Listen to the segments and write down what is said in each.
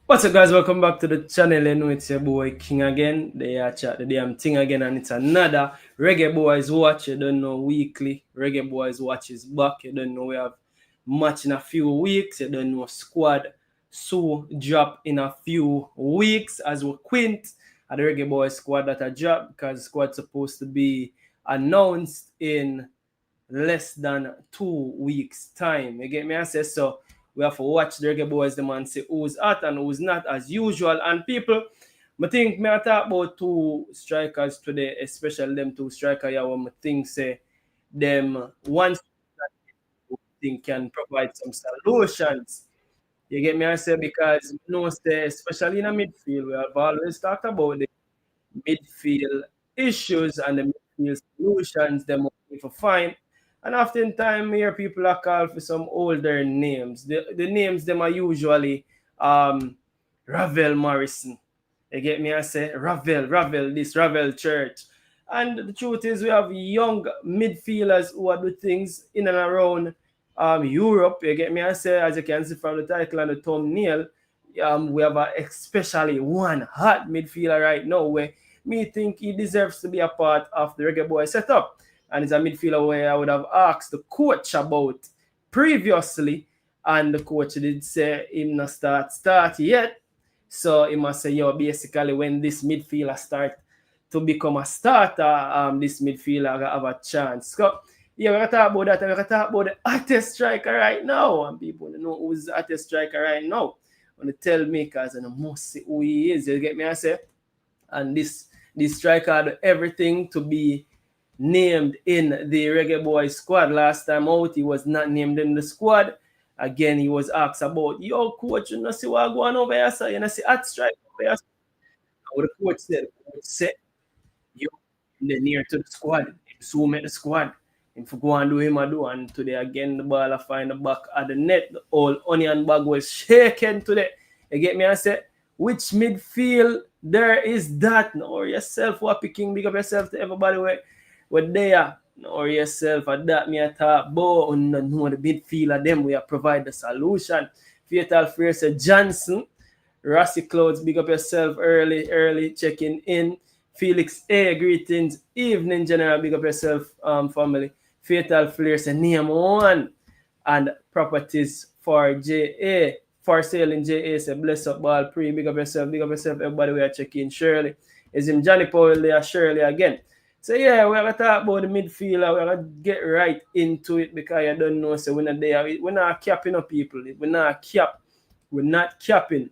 What's up, guys? Welcome back to the channel. You know it's your boy King again. They are chat the damn thing again, and it's another Reggae Boyz watch. You don't know weekly. Reggae Boyz watch is back. You don't know we have match in a few weeks. You don't know squad so drop in a few weeks as we quint at the Reggae Boyz squad that a drop because squad supposed to be announced in less than 2 weeks time. You get me? I say so. We have to watch the Reggae Boyz them and see who's hot and who's not as usual. And people, I think me I talk about two strikers today, especially them two strikers. Yeah, when I think say them one thing can provide some solutions. You get me? I say because you know, say, especially in a midfield, we have always talked about the midfield issues and the midfield solutions them we for find. And oftentimes here people are called for some older names. The names them are usually Ravel Morrison. You get me? I say Ravel, this Ravel Church. And the truth is we have young midfielders who are doing things in and around Europe. You get me? I say, as you can see from the title and the thumbnail, we have especially one hot midfielder right now where me think he deserves to be a part of the Reggae Boy setup. And it's a midfielder where I would have asked the coach about previously, and the coach did say him not start yet. So he must say, yo, basically when this midfielder start to become a starter, this midfielder have a chance. So yeah, we're gonna talk about that. We're gonna talk about the hottest striker right now. And people know who's the hottest striker right now. Want to tell me because I must see who he is. You get me? I say, and this striker had everything to be named in the Reggae Boy squad. Last time out, he was not named in the squad. Again, he was asked about, yo, coach, you know, see what going over here, sir? You know, see hot strike over here. What the coach said, yo, in the near to the squad, so met the squad. If you go and do him, I do. And today, again, the ball I find the back of the net. The old onion bag was shaken today. You get me? I said, which midfield there is that? Or yourself, what picking, big up yourself to everybody where they are. Or yourself, at that me I thought, boy, no, the midfielder, them we provide the solution. Fatal Fear said Johnson, Rossi Clouds, big up yourself early checking in. Felix A, greetings, evening general, big up yourself, family. Fatal Flare say name one, and properties for JA, for sale in JA say bless up ball pre, big up yourself, everybody we are checking. Shirley, is him Johnny Powell there, Shirley again. So yeah, we're gonna talk about the midfielder. We're gonna get right into it because I don't know. So we're not there. We're not capping up people. We're not capping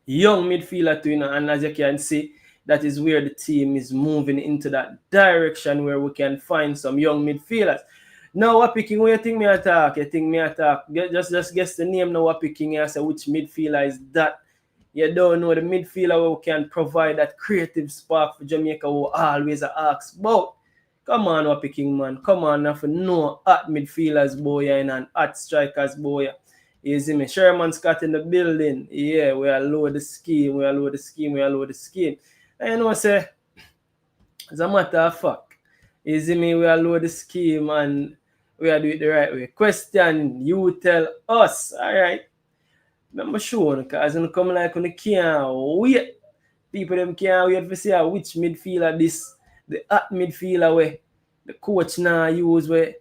young midfielder to, you know, and as you can see, that is where the team is moving into that direction where we can find some young midfielders. Now what picking where you think me attack? You think me attack? Just guess the name now what picking I say which midfielder is that. You don't know the midfielder who can provide that creative spark for Jamaica who always ask about. Come on, what picking man. Come on, now for no hot midfielders boy and hot strikers boy. You see me? Sherman Scott in the building. Yeah, we are load the scheme. And you know, say, as a matter of fact, you see me? We are load the scheme and we are do it the right way. Question, you tell us. All right. I'm sure because you come like when you can't wait. People them can't wait to see which midfielder this, the hot midfielder where the coach now use where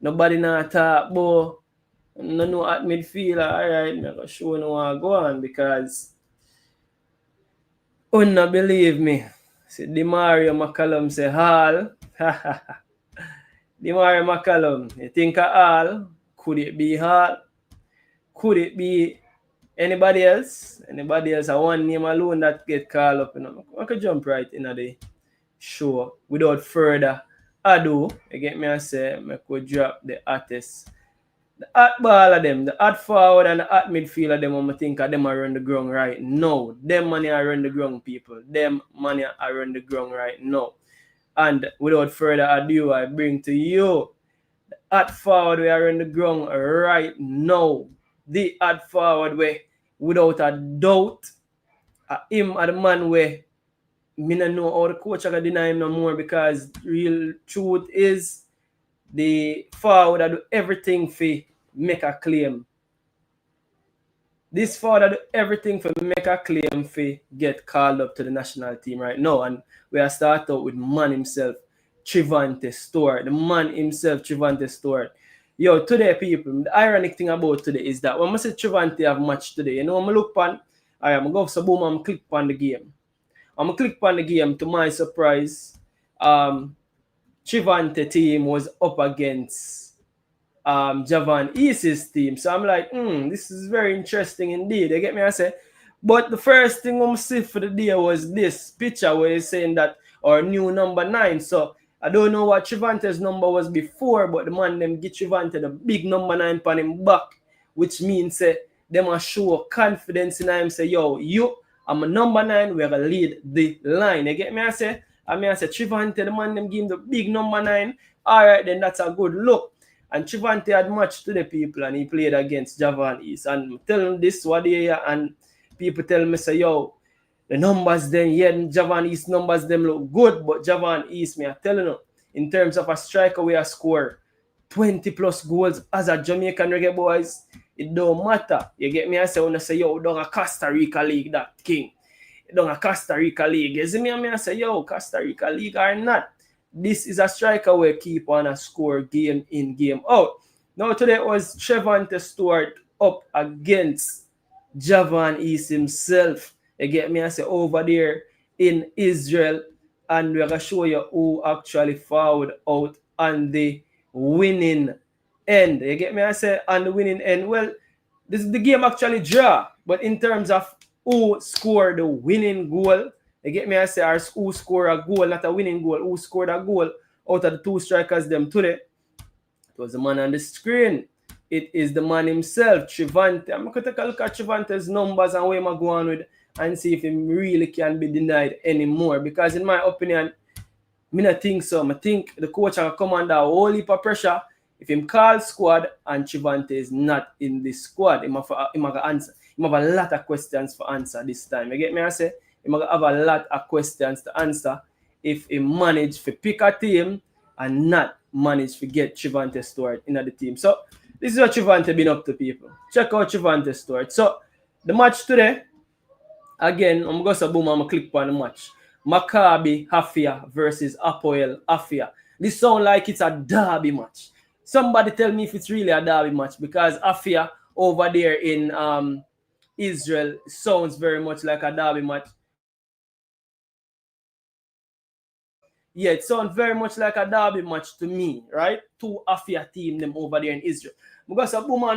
nobody now talk about. No at midfielder, alright, I'm gonna show no one go on because unna believe me. See Demario McCallum say Hall. Demario McCallum, you think of Hall? Could it be Hall? Could it be anybody else? Anybody else? I one name alone that get called up, you know. I could jump right into the show without further ado. You get me I say I could drop the artist. The hot ball of them, the hot forward and the hot midfielder, them I'm think of them are on the ground right now. Them money are on the ground, people. Them money are on the ground right now. And without further ado, I bring to you the hot forward we are on the ground right now. The hot forward way, without a doubt, him are the man where me not know how the coach can deny him no more because real truth is the forward that do everything for make a claim. This father do everything for make a claim for get called up to the national team right now. And we are start out with man himself, Trevante Stewart. The man himself, Trevante Stewart. Yo, today people, the ironic thing about today is that when I say Trevante have match today, you know, when I look pan, I am go so boom, I'm click on the game. I'm click on the game. To my surprise, Trevante team was up against Javan East's team. So I'm like, this is very interesting indeed. You get me? I say, but the first thing I'm see for the day was this picture where he's saying that our new number 9. So I don't know what Trevante's number was before, but the man them get Trevante the big number 9 on him back, which means them a show confidence in him. Say, yo, I'm a number 9. We're gonna lead the line. You get me? I say Trevante, the man them give him the big number 9. All right, then that's a good look. And Trevante had match to the people and he played against Javan East. And tell him this what they hear, and people tell me, say, yo, the numbers then, Javan East numbers them look good, but Javan East, me I telling you, in terms of a striker we are score 20 plus goals as a Jamaican Reggae Boys, it don't matter. You get me? I say, when I say, yo, don't a Costa Rica League that king. Don't a Costa Rica League. You see me? I say, yo, Costa Rica League or not. This is a striker where keep on a score game in, game out. Now today was Trevante Stewart up against Javan East himself. You get me? I say over there in Israel. And we're going to show you who actually fouled out on the winning end. You get me? I say on the winning end. Well, this is the game actually draw. But in terms of who scored the winning goal, you get me? I say, who scored a goal, not a winning goal. Who scored a goal out of the two strikers them today? It was the man on the screen. It is the man himself, Trevante. I'm going to take a look at Trevante's numbers and where I'm going with and see if he really can be denied anymore. Because in my opinion, I don't think so. I think the coach can come under a whole heap of pressure if him call squad and Trevante is not in the squad. He have answer. He have a lot of questions for answer this time. You get me? I say? He might have a lot of questions to answer if he manage to pick a team and not manage to get Trevante Stewart in the team. So this is what Trevante been up to, people. Check out Trevante Stewart. So the match today, again, I'm going to boom, I'm going to click on the match. Maccabi Haifa versus Hapoel Haifa. This sound like it's a derby match. Somebody tell me if it's really a derby match, because Haifa over there in Israel sounds very much like a derby match. Yeah, it sounds very much like a derby match to me, right? Two Haifa team them over there in Israel. I go so boom, I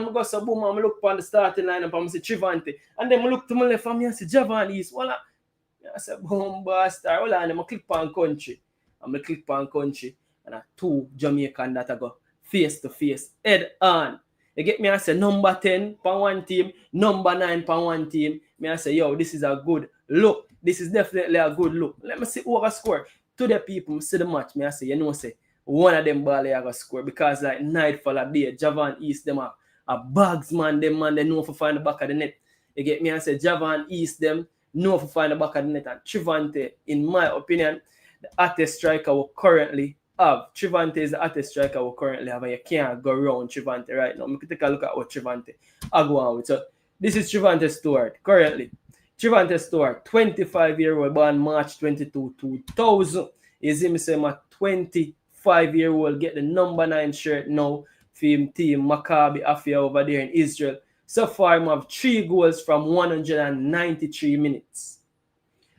look on the starting lineup and I see Trevante. And then I look to my left and I see Javan East. Well, I say boom, bastard. Hold on, I click on country. I'm click on country. And two Jamaican that I go face to face, head on. You get me? I say number 10 for one team, number 9 for one team. Me I say, yo, this is a good look. This is definitely a good look. Let me see who I score. To the people, see the match. Me I say, you know, say one of them ball I score, because like nightfall a day, Javan East them a bags man, them man they know for find the back of the net. You get me? I say Javan East them know for find the back of the net, and Trevante, in my opinion, the hottest striker we currently have. Trevante is the hottest striker we currently have, and you can't go around Trevante right now. We can take a look at what Trevante I go on with. So this is Trevante Stewart currently. Trevante Stewart, 25-year-old, born March 22, 2000. You see me say my 25-year-old get the number 9 shirt now for him team Maccabi Haifa over there in Israel. So far, he have 3 goals from 193 minutes.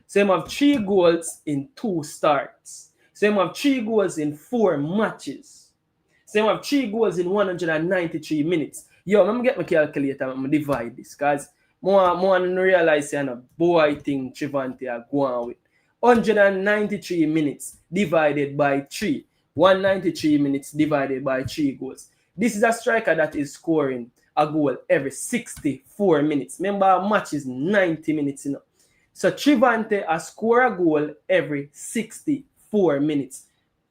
So he have 3 goals in 2 starts. So he have 3 goals in 4 matches. So he have 3 goals in 193 minutes. Yo, I'm going to get my calculator and I'm going to divide this, because more than realize a boy thing Trevante are going with. 193 minutes divided by 3. 193 minutes divided by 3 goals. This is a striker that is scoring a goal every 64 minutes. Remember, our match is 90 minutes. You know? So Trevante has scored a goal every 64 minutes.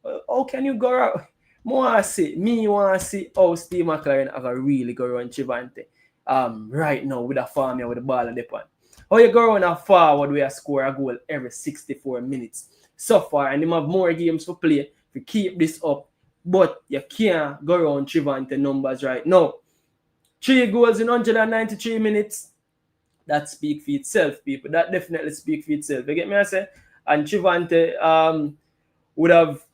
How can you go around? Me want to see how Steve McLaren have a really go around Trevante. Right now with a farm here with the ball at the point. How you go around a forward where you score a goal every 64 minutes so far, and you have more games to play to keep this up, but you can't go around Trevante numbers right now. 3 goals in 193 minutes, that speak for itself, people. That definitely speak for itself. You get me? I say, and Trevante would have.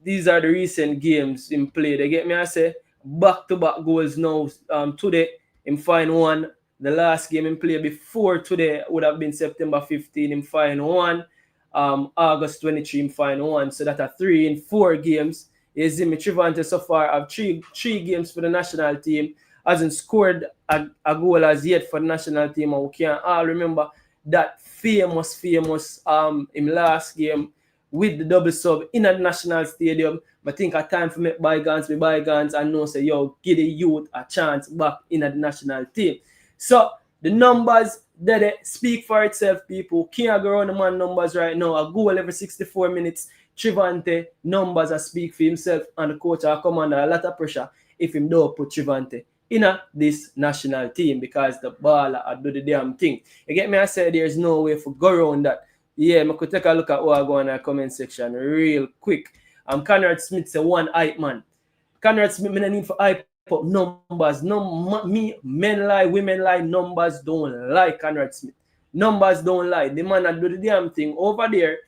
These are the recent games in play. They get me? I say back-to-back goals now. Today in find one. The last game in play before today would have been September 15 in find one. August 23 in find one. So that are 3 in 4 games. You see me, Trevante so far have three games for the national team. Hasn't scored a goal as yet for the national team. And we can all remember that famous in last game with the double sub in a national stadium. But I think a time for make bygones be bygones and know say, yo, give the youth a chance back in the national team. So the numbers that speak for itself, people. Can't go around the man numbers right now. A goal every 64 minutes. Trevante numbers speak for himself, and the coach are come under a lot of pressure if him don't put Trevante in this national team because the ball do the damn thing. You get me? I said there's no way for go around that. Yeah, I could take a look at what I go in the comment section real quick. Conrad Smith say one hype man. Conrad Smith, me need for hype up numbers. No, me, men lie, women lie, numbers don't lie, Conrad Smith. Numbers don't lie. The man that do the damn thing over there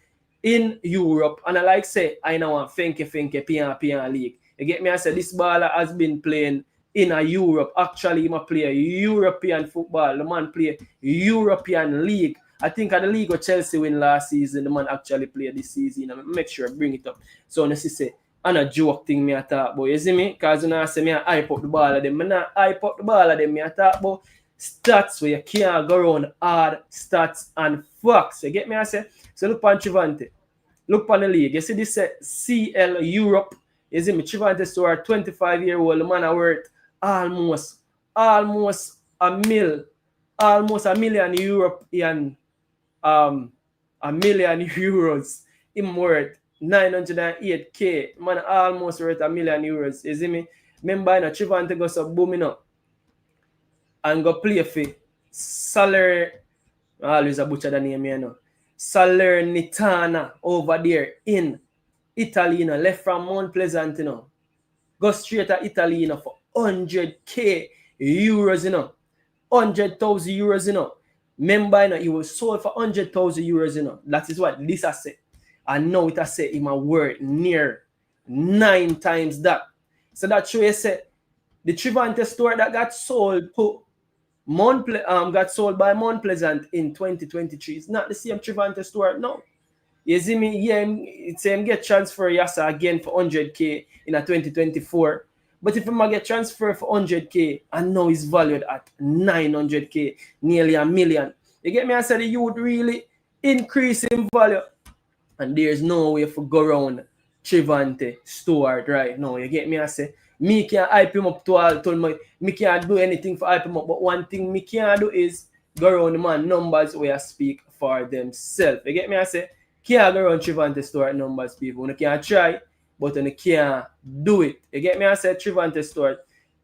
in Europe. And I like say, I know want Fenke, Pian League. You get me? I said this baller has been playing in a Europe. Actually, he might play a European football. The man play European league. I think at the league of Chelsea win last season, the man actually played this season. I make sure I bring it up. So I say, and a joke thing me I talk about. You see me? Because when I say me I hype up the ball of them. I not hype up the ball of them. Me I talk about stats where you can't go around hard stats and facts. You get me? I say? So look on Trevante. Look on the league. You see this CL Europe. You see me? Trevante Stewart, 25-year-old. The man I worth almost a million European a million euros. Him worth 908k. Man almost worth a million euros. You see me? Remember, Trevante goes up booming up and go play for Salernitana. I always a butcher the name, you know. Salernitana over there in Italy, you know, left from Mount Pleasant, you know. Go straight to Italy, you know, for 100k euros, you know. 100,000 euros, you know. Remember, you know, he was sold for 100,000 euros, you know. That is what this has said. And now it has said him a worth near 9 times that. So that show you say the Trevante store that got sold to got sold by Mount Pleasant in 2023. It's not the same Trevante store now. You see me? Yeah, it's him get transferred Yasa again for 100k in a 2024. But if him get transferred for 100k and now he's valued at 900k, nearly a million. You get me? I said you would really increase in value. And there's no way for go around Trevante Stewart right now. You get me? I say me can't hype him up to all. Told me can't do anything for hype him up. But one thing me can't do is go around the man numbers where I speak for themselves. You get me? I say can't go around Trevante Stewart numbers, people. You can't try, but you can't do it. You get me? I say Trevante Stewart.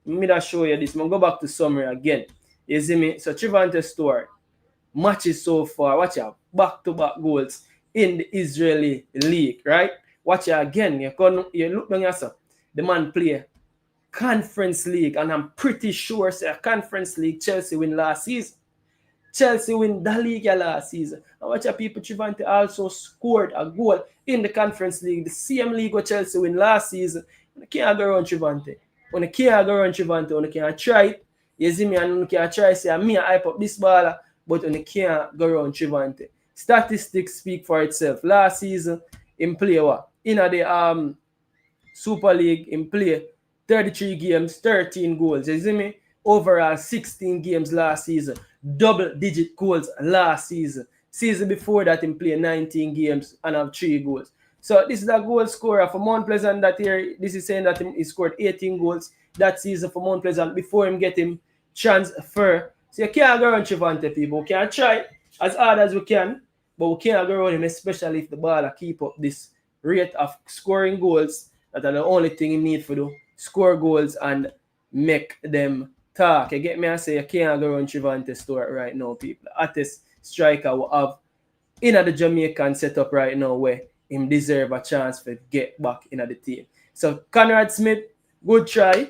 Me that show you this. I'm go back to summary again. You see me? So Trevante Stewart matches so far. Watch out. Back-to-back goals in the Israeli league, right? Watch it again. You look down yourself. The man play Conference League, and I'm pretty sure say Conference League Chelsea win last season. Chelsea win the league last season. And watch out, people. Trevante also scored a goal in the Conference League, the same league where Chelsea win last season. You can't go around Trevante. When you can't go around Trevante, when you can't try it, you see me, and you can't try say me I hype up this baller, but when you can't go around Trevante. Statistics speak for itself. Last season, in play what? In the Super League, in play 33 games, 13 goals. You see me? Overall, 16 games last season. Double-digit goals last season. Season before that, in play 19 games and have 3 goals. So this is a goal scorer for Mount Pleasant that year. This is saying that he scored 18 goals that season for Mount Pleasant before him get him transfer. So you can't go around Trevante, people. We can try as hard as we can, but we can't go around him, especially if the baller keep up this rate of scoring goals. That are the only thing you need for do. Score goals and make them talk. You get me? I say you can't go around Trevante Stewart right now, people. The hottest striker we have in the Jamaican setup right now where him deserve a chance to get back in the team. So Conrad Smith, good try.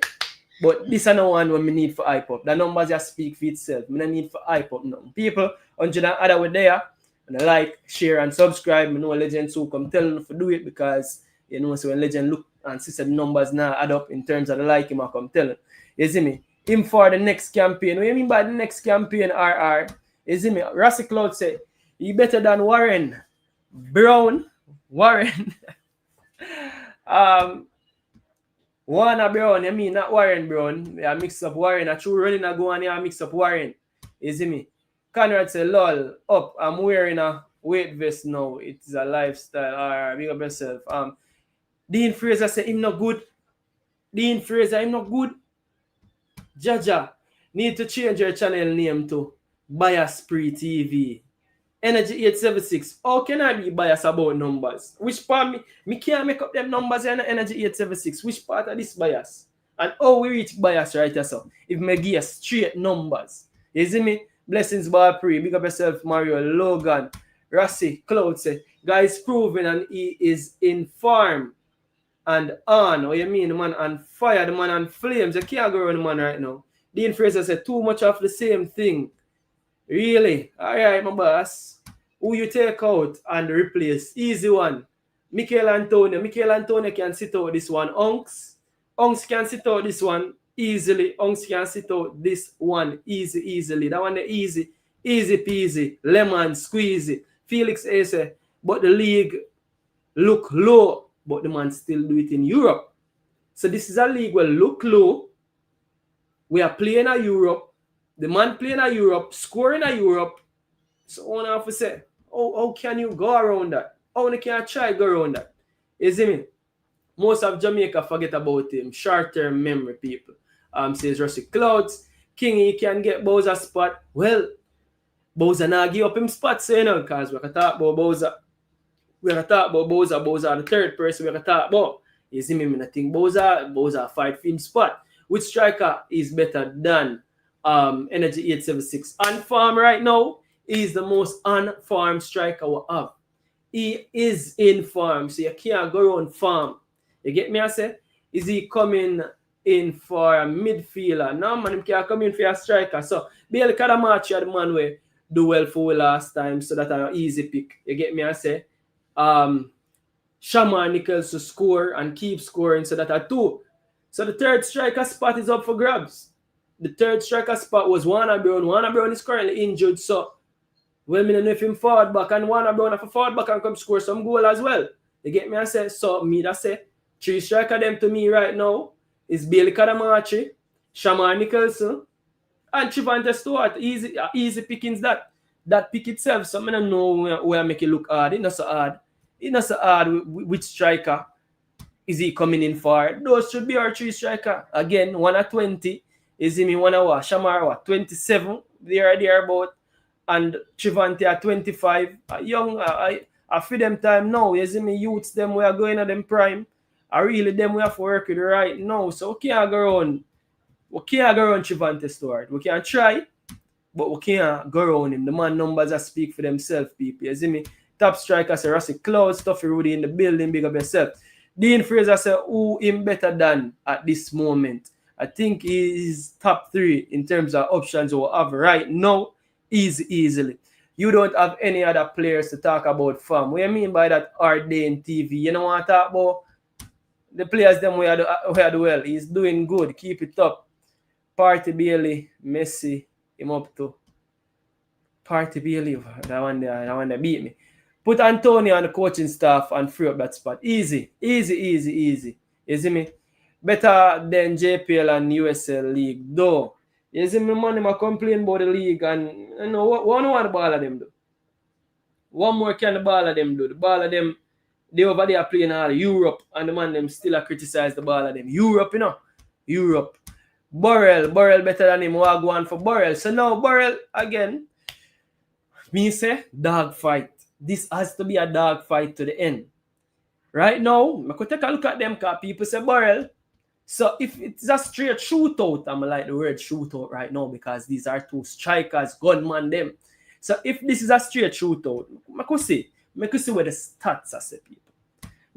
But this is the one when we need for hype up. The numbers just speak for itself. We don't need for hype up nothing. People, 100 and other way there, and like, share, and subscribe. I know legends who come telling them to do it because, you know, so when legend look and see the numbers now add up in terms of the like him, I come telling. You see me? Him for the next campaign. What do you mean by the next campaign, RR? You see me? Rossi Cloud say, he better than Warren. Brown. Warren. Warner Brown, I mean not Warren Brown. I mix up Warren. A true running a go on here, I mix up Warren. You see me? Conrad say, lol, up. I'm wearing a weight vest now. It's a lifestyle. Alright, big up yourself. Dean Fraser say him not good. Dean Fraser, him not good. Jaja, need to change your channel name to Bias Pre TV. Energy 876. How can I be biased about numbers? Which part me can't make up them numbers in Energy 876? Which part of this bias? And how we reach bias right here, so if me give straight numbers. You see me? Blessings bar pre. Big up yourself, Mario, Logan, Rossi, Cloud say, guys proven and he is in farm and on. What you mean? The man on fire, the man on flames. You can't go around the man right now. Dean Fraser said too much of the same thing. Really? Alright, my boss. Who you take out and replace? Easy one. Michael Antonio can sit out this one. Unks can sit out this one easily. Unks can sit out this one easily. That one the easy peasy. Lemon squeezy. Felix Ace. But the league look low. But the man still do it in Europe. So this is a league where look low. We are playing in Europe. The man playing in Europe, scoring in Europe. So I have to say, how can you go around that? How can you try go around that? You see me? Most of Jamaica forget about him. Short-term memory people. Says Rusty Clouds. King, he can get Bowser spot. Well, Bowser not give up him spot, so you know, because we can talk about Bowser. We can talk about Bowser. Bowser the third person we can talk about. You see me? I think Bowser fight for him spot. Which striker is better than Energy 876? On farm right now, he is the most on-farm striker we have. He is in farm, so you can't go around farm. You get me? I say, is he coming in for a midfielder? No, man, he can't come in for a striker. So, Bill Kadamachi, the man we do well for last time, so that's an easy pick. You get me? I say, Shaman Nichols to score and keep scoring, so that are two. So the third striker spot is up for grabs. The third striker spot was Warner Brown. Warner Brown is currently injured, so well, I don't know if him forward back and Warner Brown have a forward back and come score some goal as well. You get me? I say, so me that say, three striker them to me right now is Bailey Kadamachi, Shaman Nicholson, and Trevante Stewart. Easy pickings that pick itself. So I don't know where I make it look hard. It's not so hard. It's not so hard which striker is he coming in for. Those should be our three striker. Again, one at 20. Is he me one at what? Shamar what? 27. They are about. And Trevante at 25. Young, I feel them time now. You see me youths them we are going at them prime. I really them we have to work with right now. So we can't go around. We can't go around Trevante Stewart. We can try, but we can't go around him. The man numbers that speak for themselves, people. You see me? Top striker say Rossi Cloud, Stuffy Rudy in the building, big up yourself. Dean Fraser say who him better than at this moment. I think he's top 3 in terms of options we have right now. Easily. You don't have any other players to talk about farm. What do you mean by that Arden TV? You know what I talk about? The players them we are do well. He's doing good. Keep it up. Party Bailey, Messi, him up to. Party Bailey, that one there beat me. Put Antonio on the coaching staff and free up that spot. Easy. You see me? Better than JPL and USL League, though. You see me, man, I complain about the league and you know what the ball of them do? One more can the ball of them do? The ball of them, they over there playing all Europe and the man them still criticize the ball of them. Europe, you know? Europe. Burrell better than him. I go on for Burrell. So now Burrell, again, me say, dog fight. This has to be a dog fight to the end. Right now, I could take a look at them because people say Burrell. So if it's a straight shootout, I'm like the word shootout right now because these are two strikers, gunman them. So if this is a straight shootout, I could see where the stats are say, people.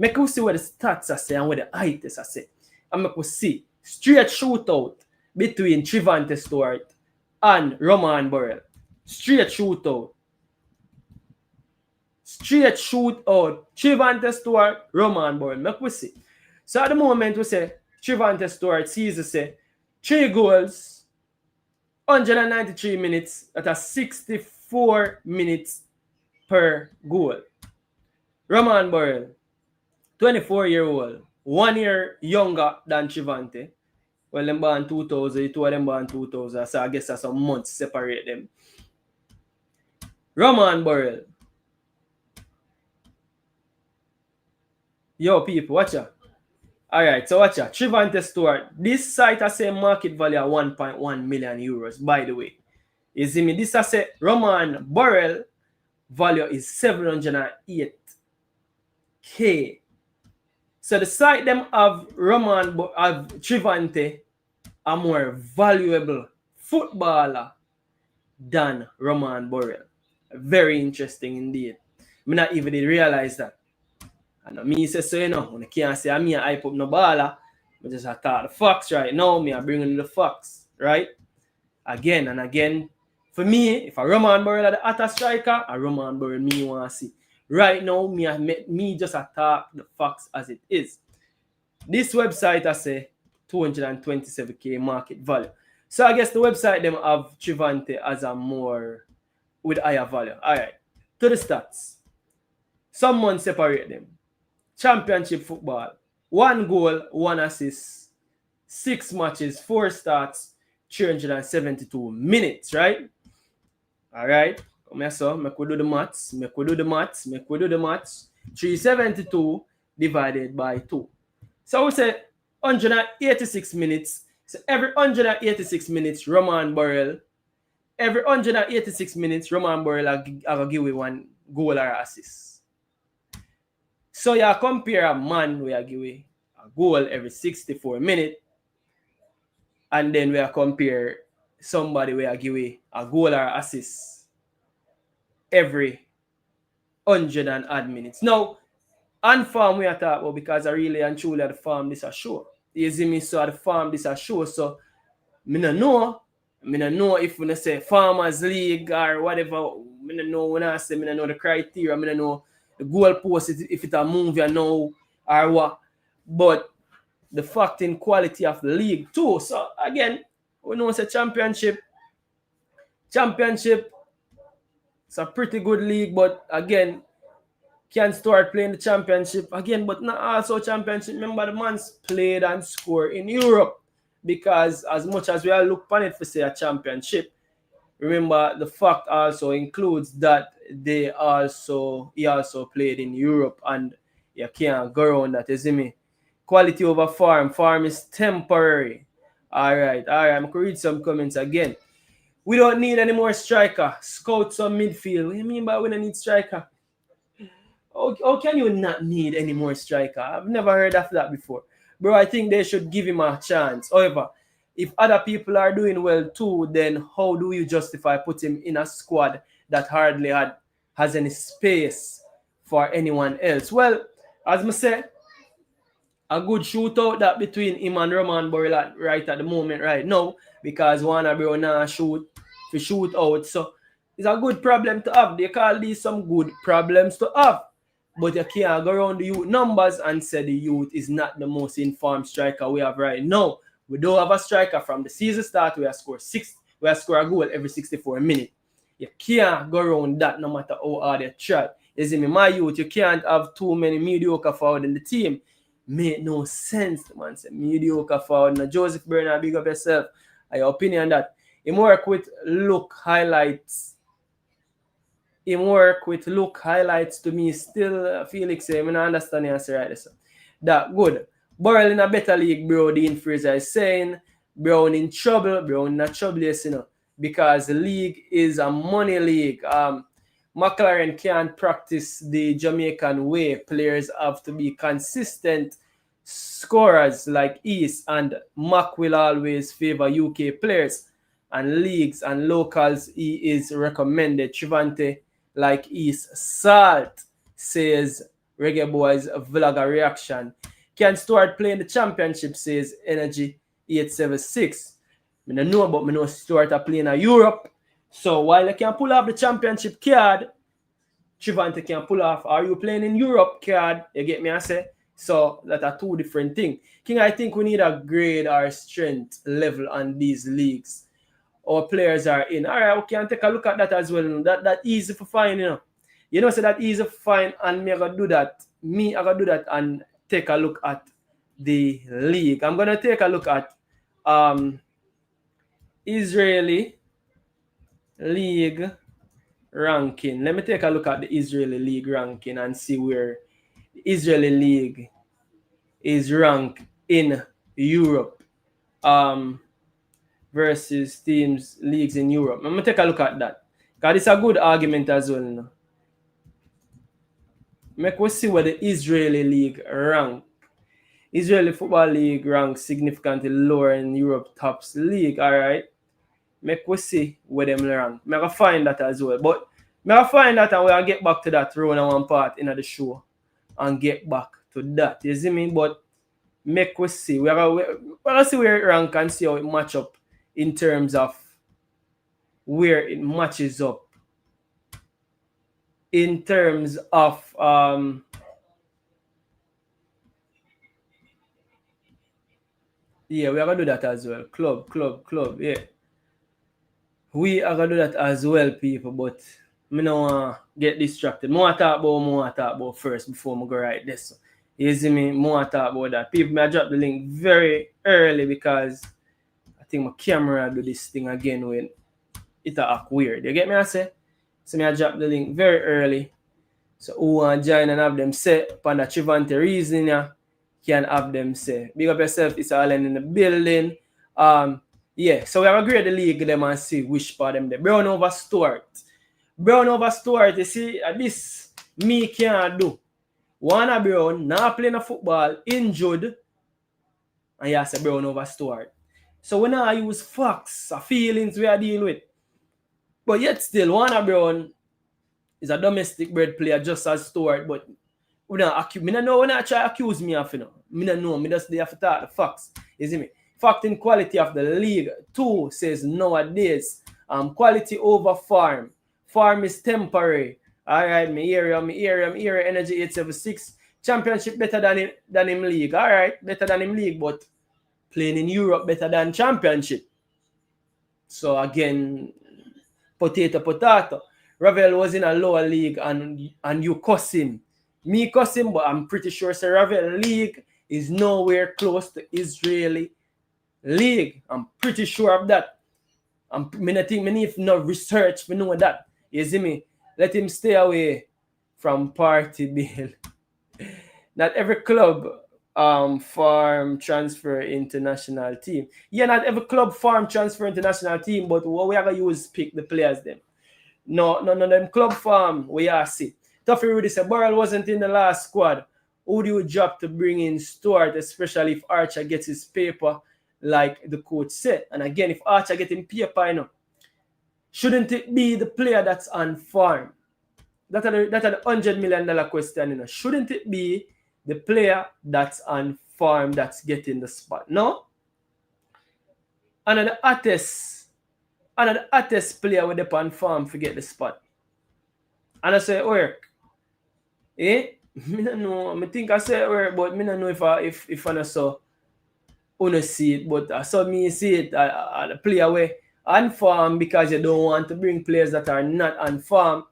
I could see where the stats are say and where the height is say. And I could see Straight shootout between Trevante Stewart and Roman Burrell. Straight shootout. Straight shootout. Trevante Stewart, Roman Burrell. Make we see. So at the moment we say Trevante Stewart sees say 3 goals, 193 minutes at a 64 minutes per goal. Roman Burrell, 24-year-old, 1 year younger than Trevante. Well, them born 2000, the two of them born 2000, so I guess that's some months separate them. Roman Burrell. Yo, people, watch out. Alright, so watch out. Trevante Stewart. This site has a market value of 1.1 million euros, by the way. You see me? This has a Roman Burrell value is 708k. So the site them of Trevante a more valuable footballer than Roman Burrell. Very interesting indeed. I not even did realize that. And me say so, you know, I can't say me I hype up no baller. I just I thought the facts right now. Me I bringing the facts, right? Again and again. For me, if a Roman Burrell at the utter striker, a Roman Burrell me want to see. Right now, me just attack the facts as it is. This website I say 227k market value. So I guess the website them have Trevante as a more with higher value. Alright. To the stats. Someone separate them. Championship football. 1 goal, 1 assist, 6 matches, 4 starts, 372 minutes, right? Alright. Come here, so make we do the maths. 372 divided by 2. So we say 186 minutes. So every 186 minutes, Roman Burrell. Every 186 minutes, Roman Burrell will give you 1 goal or assist. So you compare a man where give you a goal every 64 minutes. And then we compare somebody where give you a goal or assist every 100 and odd minutes. Now, on farm we are talking about because I really and truly at the farm this a show. You see me, so at the farm this a show. So I don't know if we say Farmers League or whatever. I don't know when I say I don't know the criteria, I don't know the goal post if it's a movie or no or what. But the fact in quality of the league too. So again, we know it's a championship. It's a pretty good league, but again, can start playing the championship again, but not also championship. Remember, the man's played and scored in Europe, because as much as we are look upon it for say a championship, remember the fact also includes that he also played in Europe, and you can't go around that. You see me? Quality over farm. Farm is temporary. All right. I'm going to read some comments again. We don't need any more striker. Scout some midfield. What do you mean by we don't need striker? How can you not need any more striker? I've never heard of that before. Bro, I think they should give him a chance. However, if other people are doing well too, then how do you justify putting him in a squad that hardly has any space for anyone else? Well, as I say, a good shootout that between him and Roman Burrell right at the moment right now, because Warner Bro now shoot out. So it's a good problem to have. They call these some good problems to have. But you can't go around the youth numbers and say the youth is not the most informed striker we have right now. We don't have a striker from the season start where I score a goal every 64 minutes. You can't go around that no matter how hard you try. You see me, my youth, you can't have too many mediocre forward in the team. Make no sense, man. Say mediocre forward. Now, Joseph Bernard, big up yourself. Your opinion that him work with look highlights. To me still Felix say, I don't understand the answer right there. That good. Burrell in a better league, bro. Dean Fraser is saying Brown in trouble. Brown not troublous, because the league is a money league. McLaren can't practice the Jamaican way. Players have to be consistent scorers like East, and Mac will always favor UK players and leagues and locals. He is recommended. Trevante like East Salt, says Reggae Boyz vlogger reaction. Can start playing the championship, says Energy. 876. I don't know, but I know Stewart are playing in Europe. So while I can pull off the championship card, Trevante can pull off, are you playing in Europe card? You get me, I say? So that are two different things. King, I think we need to grade our strength level on these leagues. Our players are in. All right, we can take a look at that as well. That easy for find, you know. You know, so that easy for find, and me I gotta do that. Me I gotta do that and take a look at the league. I'm gonna take a look at Israeli league ranking. Let me take a look at the Israeli league ranking and see where the Israeli league is ranked in Europe versus teams leagues in Europe. I'm gonna take a look at that because it's a good argument as well. You know? Make we see where the Israeli league rank. Israeli football league ranks significantly lower in Europe tops league. All right. Make we see where them rank. Make I find that as well. But may I find that and we'll get back to that round one part in the show and get back to that. You see me? But make we see. We're gonna see where it rank and see how it match up in terms of where it matches up. In terms of yeah, we are gonna do that as well. Club, yeah. We are gonna do that as well, people, but I don't want to get distracted. More talk about first before I go right this. You see me? More talk about that. People, may I drop the link very early because I think my camera do this thing again when it act weird. You get me? I say? So me I drop the link very early. So who want to join and have them say upon the Trevante reasoning can have them say. Big up yourself, it's all in the building. Yeah, so we have a grade the league them and see which part them there. Brown over Stewart, you see, this me can't do. Wanna Brown, not playing a football, injured, and you say Brown over Stewart. So when I use facts, feelings we are dealing with. But yet still, Wanna Brown is a domestic bred player just as Stewart, but we don't accuse me. No, when I try to accuse me of, you know. Me don't know, me just have to talk the facts. You see me? Fact in quality of the league. 2 says nowadays, quality over farm. Farm is temporary. All right, me area, energy 876. Championship better than him league. All right, better than him league, but playing in Europe better than championship. So again, potato. Ravel was in a lower league and you cuss him. Me cuss him, but I'm pretty sure Sir Ravel league is nowhere close to Israeli league. I'm pretty sure of that. I think many if not research, we know that. You see me? Let him stay away from party bill. Not every club farm transfer international team. Yeah, not every club farm transfer international team, but what we are gonna use pick the players them. No, them club farm we are see. Tuffy Rudy said Burrell wasn't in the last squad. Who do you drop to bring in Stewart, especially if Archer gets his paper, like the coach said? And again, if Archer gets his paper, you know, shouldn't it be the player that's on farm? That's a $100 million question, you know. Shouldn't it be the player that's on farm that's getting the spot? No? Another artist player with the on farm to get the spot. And I say work. Eh? I don't know. I think I say work, but I don't know if I saw see it, but I saw me see it the player way on farm because you don't want to bring players that are not on farm.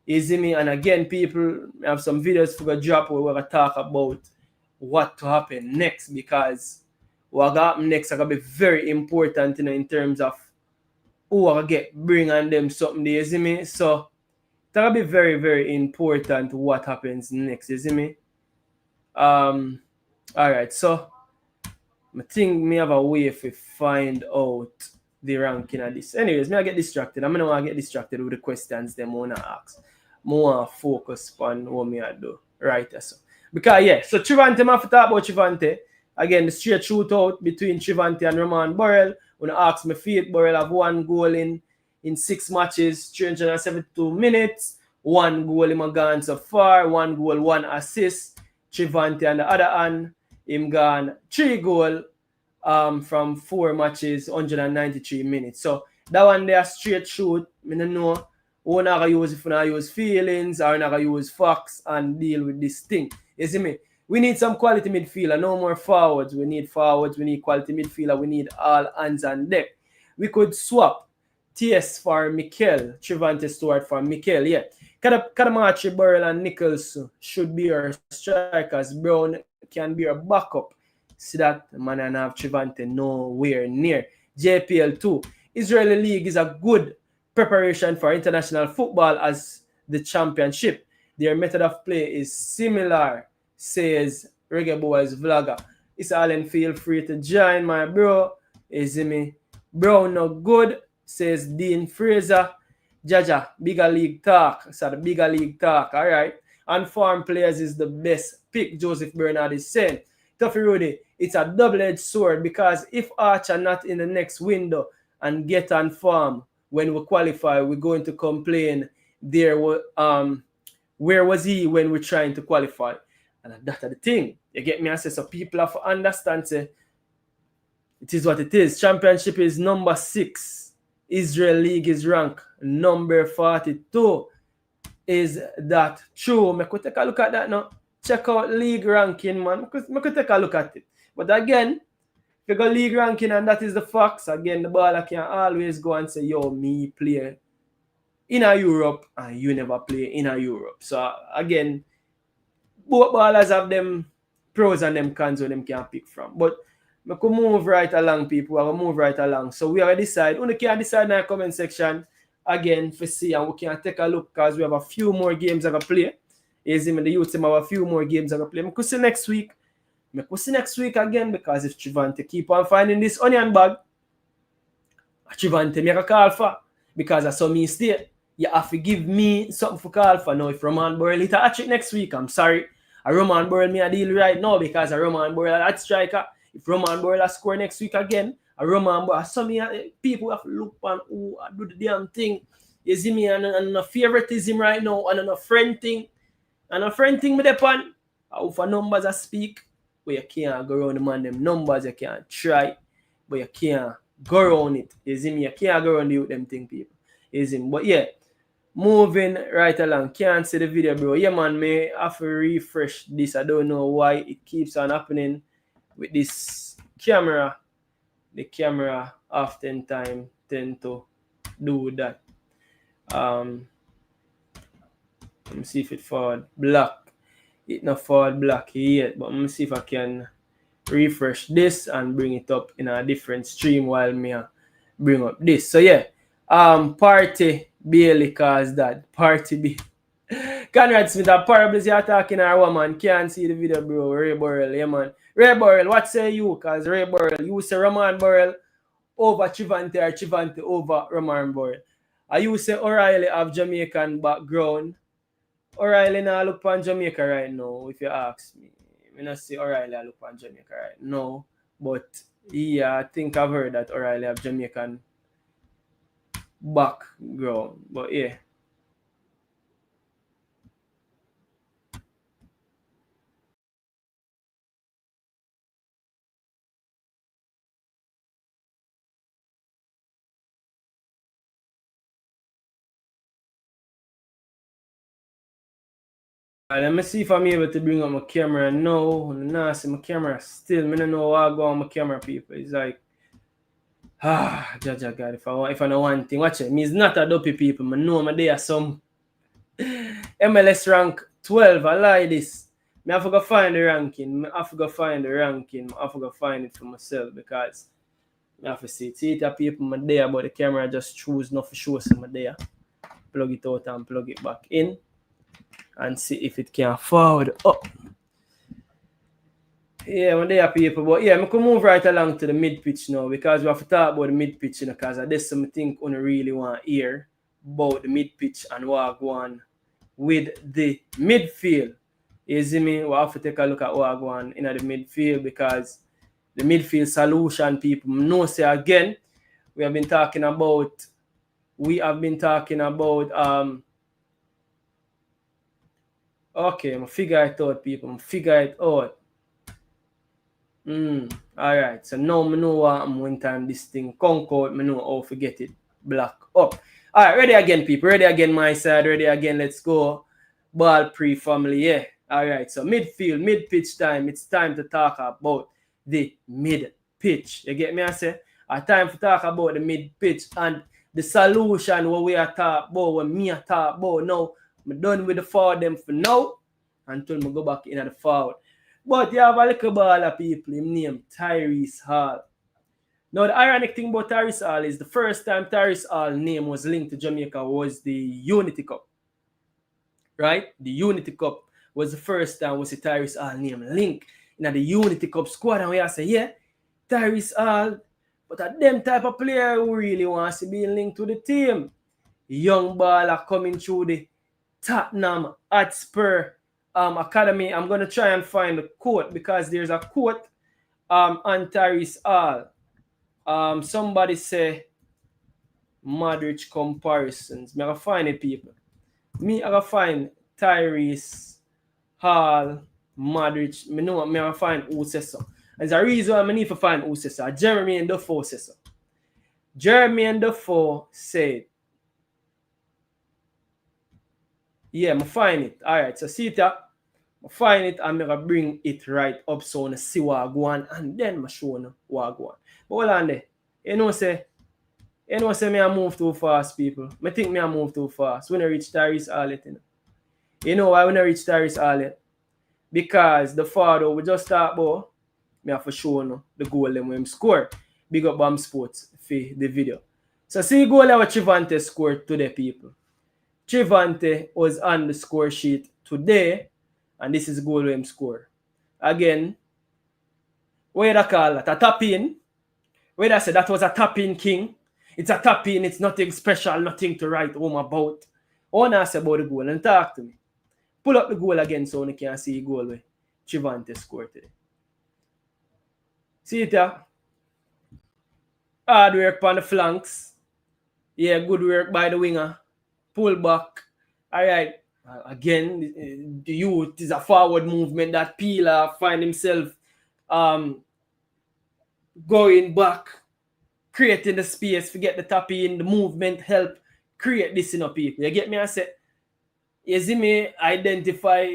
You see me? And again, people have some videos for a drop where we're going to talk about what to happen next, because what will happen next is going to be very important, you know, in terms of who I get bring on them something. You see me? So that'll be very, very important what happens next. You see me? All right. So I think me have a way to find out the ranking of this. Anyways, I get distracted. I'm gonna get distracted with the questions them wanna ask. More focus on what me I do. Right, so because yeah, so Trevante, I have to talk about Trevante. Again, the straight shootout between Trevante and Roman Burrell. When I ask me Faith Burrell have 1 goal in 6 matches, 372 minutes, 1 goal him gone so far, 1 goal, 1 assist. Trevante on the other hand, him gone 3 goal, from 4 matches, 193 minutes. So that one they are straight shoot. I don't know. We're not gonna use if we not use feelings or not gonna use facts and deal with this thing. You see me? We need some quality midfielder, no more forwards. We need forwards, we need quality midfielder, we need all hands on deck. We could swap TS for Mikel, Trevante Stewart for Mikel, yeah. Kadamachi, Burrell, and Nichols should be our strikers. Brown can be our backup. See that? Man, and have Trevante nowhere near. JPL 2. Israeli League is a good preparation for international football as the championship. Their method of play is similar, says Reggae Boyz vlogger. It's Allen, feel free to join my bro. Is me? Bro, no good, says Dean Fraser. Jaja, bigger league talk. So the bigger league talk, all right. And farm players is the best pick, Joseph Bernard is saying. Tuffy Rudy, it's a double-edged sword because if Archer not in the next window and get on farm when we qualify, we're going to complain there. Where was he when we're trying to qualify? And that's the thing. You get me? I say so people have to understand. Say, it is what it is. Championship is number 6. Israel League is ranked number 42. Is that true? I could take a look at that now. Check out league ranking, man. I could take a look at it. But again, if you go league ranking and that is the facts, again, the baller can always go and say, yo, me play in a Europe and you never play in a Europe. So again, both ballers have them pros and them cons where them can pick from. But we could move right along, people. We will move right along. So we already decide. We can decide in the comment section again for see, and we can take a look because we have a few more games I can play. Is him and the youth team have a few more games I can play. We could see next week. We could see next week again because if Trevante keep on finding this onion bag, Trevante make a call for because I saw me stay. You have to give me something for call for now. If Roman Burrell hit a hat-trick next week, I'm sorry. A Roman Burrell me a deal right now because a Roman Burrell at striker. If Roman Burrell score next week again, a Roman Burrell, some people have to look on who do the damn thing. You see me and a favoritism right now and a friend thing. And a friend thing with the pan. For numbers I speak, but you can't go around the man them numbers, you can't try, but you can't go around it. You see me? You can't go around with them thing, people. You see me? But yeah, moving right along. Can't see the video, bro. Yeah, man, may have to refresh this. I don't know why it keeps on happening with this camera. The camera oftentimes tend to do that. Let me see if it forward black. It not forward black yet, but let me see if I can refresh this and bring it up in a different stream while me bring up this. So yeah, Party Bailey caused that. Party B. Conrad Smith, a parables you're talking our woman. Can't see the video, bro. Ray Burrell, yeah, man. Ray Burrell, what say you? Because Ray Burrell, you say Roman Burrell over Trevante or Trevante over Roman Burrell. I you say O'Reilly have Jamaican background. O'Reilly now look on Jamaica right now, if you ask me. I not say O'Reilly look on Jamaica right now. But yeah, I think I've heard that O'Reilly have Jamaican background. But yeah. Let me see if I'm able to bring up my camera. No, nah, see my camera still. I don't know how I go on my camera, people. It's like, Jaja God, if I know one thing, watch it. Me is not a dopey people. I know my day are some MLS rank 12. I like this. I have to go find the ranking. I have to go find it for myself because I have to see it. See it people my day, but the camera just choose not to show some my day. Plug it out and plug it back in. And see if it can forward up. Yeah, when they are people, but yeah, I can move right along to the mid pitch now because we have to talk about the mid pitch, because there's something I really want to hear about the mid pitch and what I go on with the midfield. You see me? We have to take a look at what I go on in the midfield because the midfield solution, people know say again, we have been talking about okay, I'm figure it out, people. I'm figure it out. Alright, so now I know what one time this thing conquer, I know how to get it black up. Alright, ready again, people. Ready again, my side. Ready again. Let's go. Ball pre-family, yeah. Alright, so midfield, mid-pitch time. It's time to talk about the mid-pitch. You get me, I say? It's time to talk about the mid-pitch and the solution what we are talking about, what me are talking about now. I'm done with the forward them for now until I go back in at the forward. But you have a little ball of people, him name Tyrese Hall. Now the ironic thing about Tyrese Hall is the first time Tyrese Hall's name was linked to Jamaica was the Unity Cup. Right? The Unity Cup was the first time was the Tyrese Hall name linked in the Unity Cup squad. And we say, yeah, Tyrese Hall, but at them type of player who really wants to be linked to the team. Young baller coming through the Tottenham Hotspur Academy. I'm going to try and find a quote because there's a quote on Tyrese Hall. Somebody say Modric comparisons. Me I gotta find it, people. Me I gotta find Tyrese Hall, Modric. Me know me I gotta find who says so. There's a reason why I need to find who says so. Jeremy and Defoe says so. Jeremy and Defoe said, yeah, I find it. Alright, so see that. I find it and I'm going to bring it right up so I see what I go on and then I show you what I go on. But hold on there. You know say me I move too fast, people. I think me I move too fast when I reach Tyrese Hall. You know why when I reach Tyrese Hall? Because the father we just start about, me have to show you the goal them when him score. Big up Bam Sports for the video. So see the goal that Trevante scored today, people. Trevante was on the score sheet today, and this is the goal him score. Again, what do you call that? A tap in. Where I said that was a tap in, King. It's a tap in, it's nothing special, nothing to write home about. I want to ask about the goal and talk to me. Pull up the goal again so you can see the goal where Trevante scored today. See it here? Hard work on the flanks. Yeah, good work by the winger. Pull back. All right. Again, the youth is a forward movement that Peeler find himself going back, creating the space, forget the tap in, the movement help create this in people. You get me? I say, you see me identify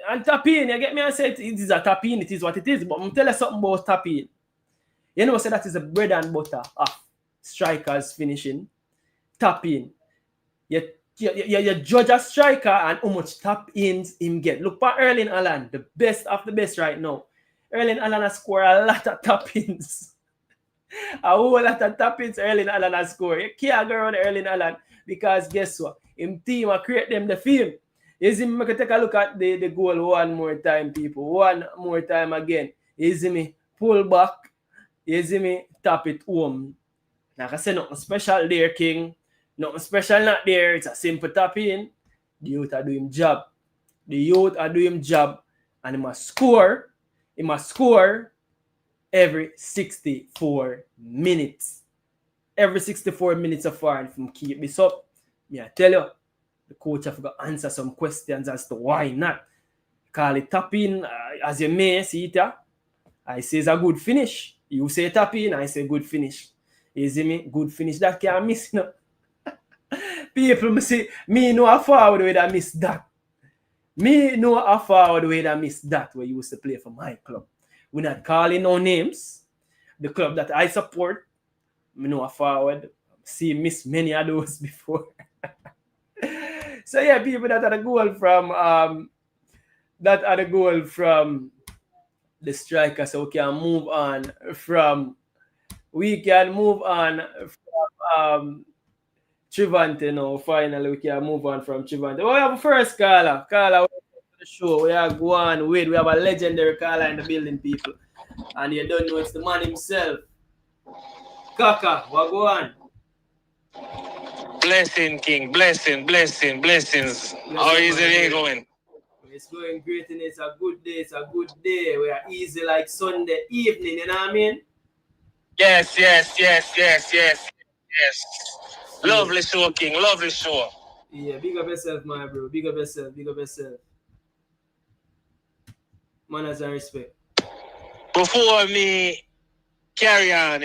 and tap in. You get me? I say it is a tap in, it is what it is. But I'm tell you something about tap in. You know, so that is the bread and butter of strikers finishing. Tap in. You judge a striker and how much tap ins him get. Look for Erling Haaland, the best of the best right now. Erling Haaland has scored a lot of tap ins. A whole lot of tap ins Erling Haaland has scored. You can't go around Erling Haaland because guess what? Him team will create them the film. You see me, take a look at the goal one more time, people. One more time again. You see me, pull back. You see me, tap it home. Like I said, nothing special there, King. Nothing special not there. It's a simple tap in. The youth are doing job. The youth are doing job. And he must score. He must score every 64 minutes. Every 64 minutes of far. And if you keep this up, I tell you, the coach have got to answer some questions as to why not. Call it tap in, as you may see it. I say it's a good finish. You say tap in, I say good finish. You see me? Good finish. That can't miss. No? People say, me know a forward way that miss that. Me know a forward way that miss that where you used to play for my club. We're not calling no names. The club that I support, me know a forward. See miss many of those before. So yeah, people that are the goal from the striker. So we can move on from Trevante now. Finally, we can move on from Trevante. We have a first caller. Caller, welcome to the show. We are going with. We have a legendary caller in the building, people. And you don't know it's the man himself. Kaka, what go on? Blessing, King. Blessings. How is it going? It's going great and it's a good day. It's a good day. We are easy like Sunday evening, you know what I mean? Yes. Lovely show, King. Lovely show. Yeah, big up yourself, my bro. Big up yourself. Manners and respect. before me carry on,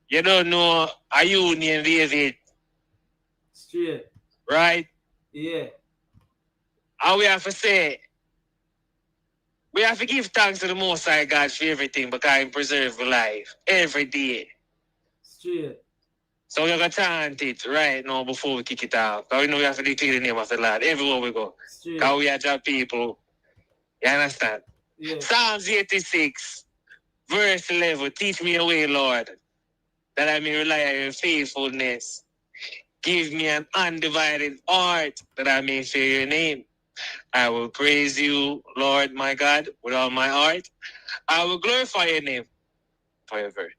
you don't know a union, David. Straight. Right? Yeah. And we have to say, we have to give thanks to the Most High God for everything because He preserve life every day. Straight. So we're going to chant it right now before we kick it off. Because we know we have to declare the name of the Lord everywhere we go. Because we are just people. You understand? Yeah. Psalms 86, verse 11. Teach me your way, Lord, that I may rely on your faithfulness. Give me an undivided heart that I may fear your name. I will praise you, Lord, my God, with all my heart. I will glorify your name forever.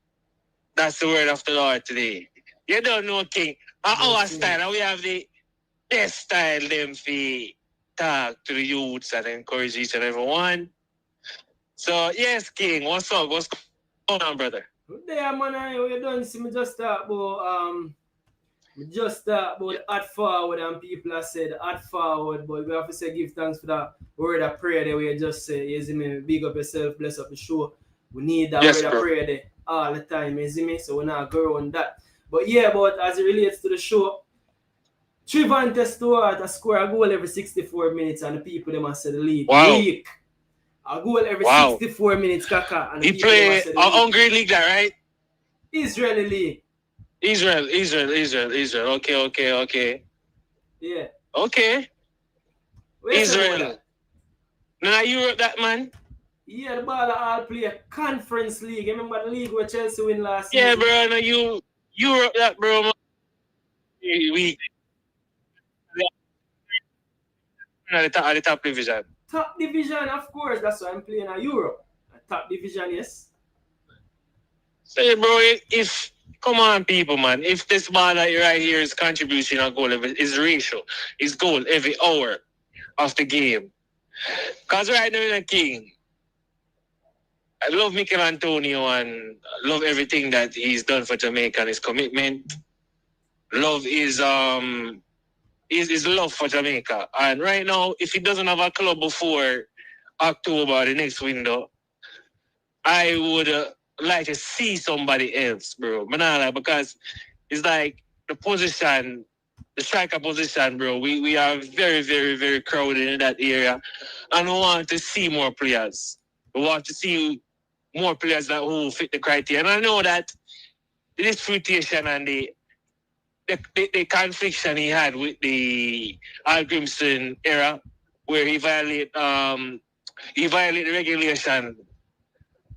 That's the word of the Lord today. You don't know, King. Our style, we have the best style them for talk to the youths and encourage each and every one. So, yes, King, what's up? What's going on, brother? Good day, man. You don't see me just talk about the hard forward, and people have said hard forward, but we have to say give thanks for that word of prayer that we just say. You see me, big up yourself, bless up the show. We need that word of prayer there all the time, you see me, so we're not going on that. But yeah, but as it relates to the show, Trevante Stewart score a goal every 64 minutes, and the people them have said the league weak. A goal every 64 minutes, Kaka. And he play a Hungary league, right? Israeli league. Israel. Okay. Yeah. Okay. Israel. Now Europe, that man. Yeah, the ball all play a conference league. Remember the league where Chelsea win last season? Yeah, bro. No, Europe, that bro. We at the top division. Top division, of course. That's why I'm playing at Europe. Top division, yes. Say, bro, if come on, people, man. If this ball right here is contribution on goal, is ratio, is goal every hour of the game. Because right now, the King, I love Mikel Antonio and love everything that he's done for Jamaica and his commitment. Love his love for Jamaica. And right now, if he doesn't have a club before October, the next window, I would like to see somebody else, bro. Banana, because it's like the position, the striker position, bro. We are very, very, very crowded in that area. And we want to see more players. We want to see more players that who fit the criteria. And I know that the disputation and the conflict he had with the Al Grimson era, where he violated the regulation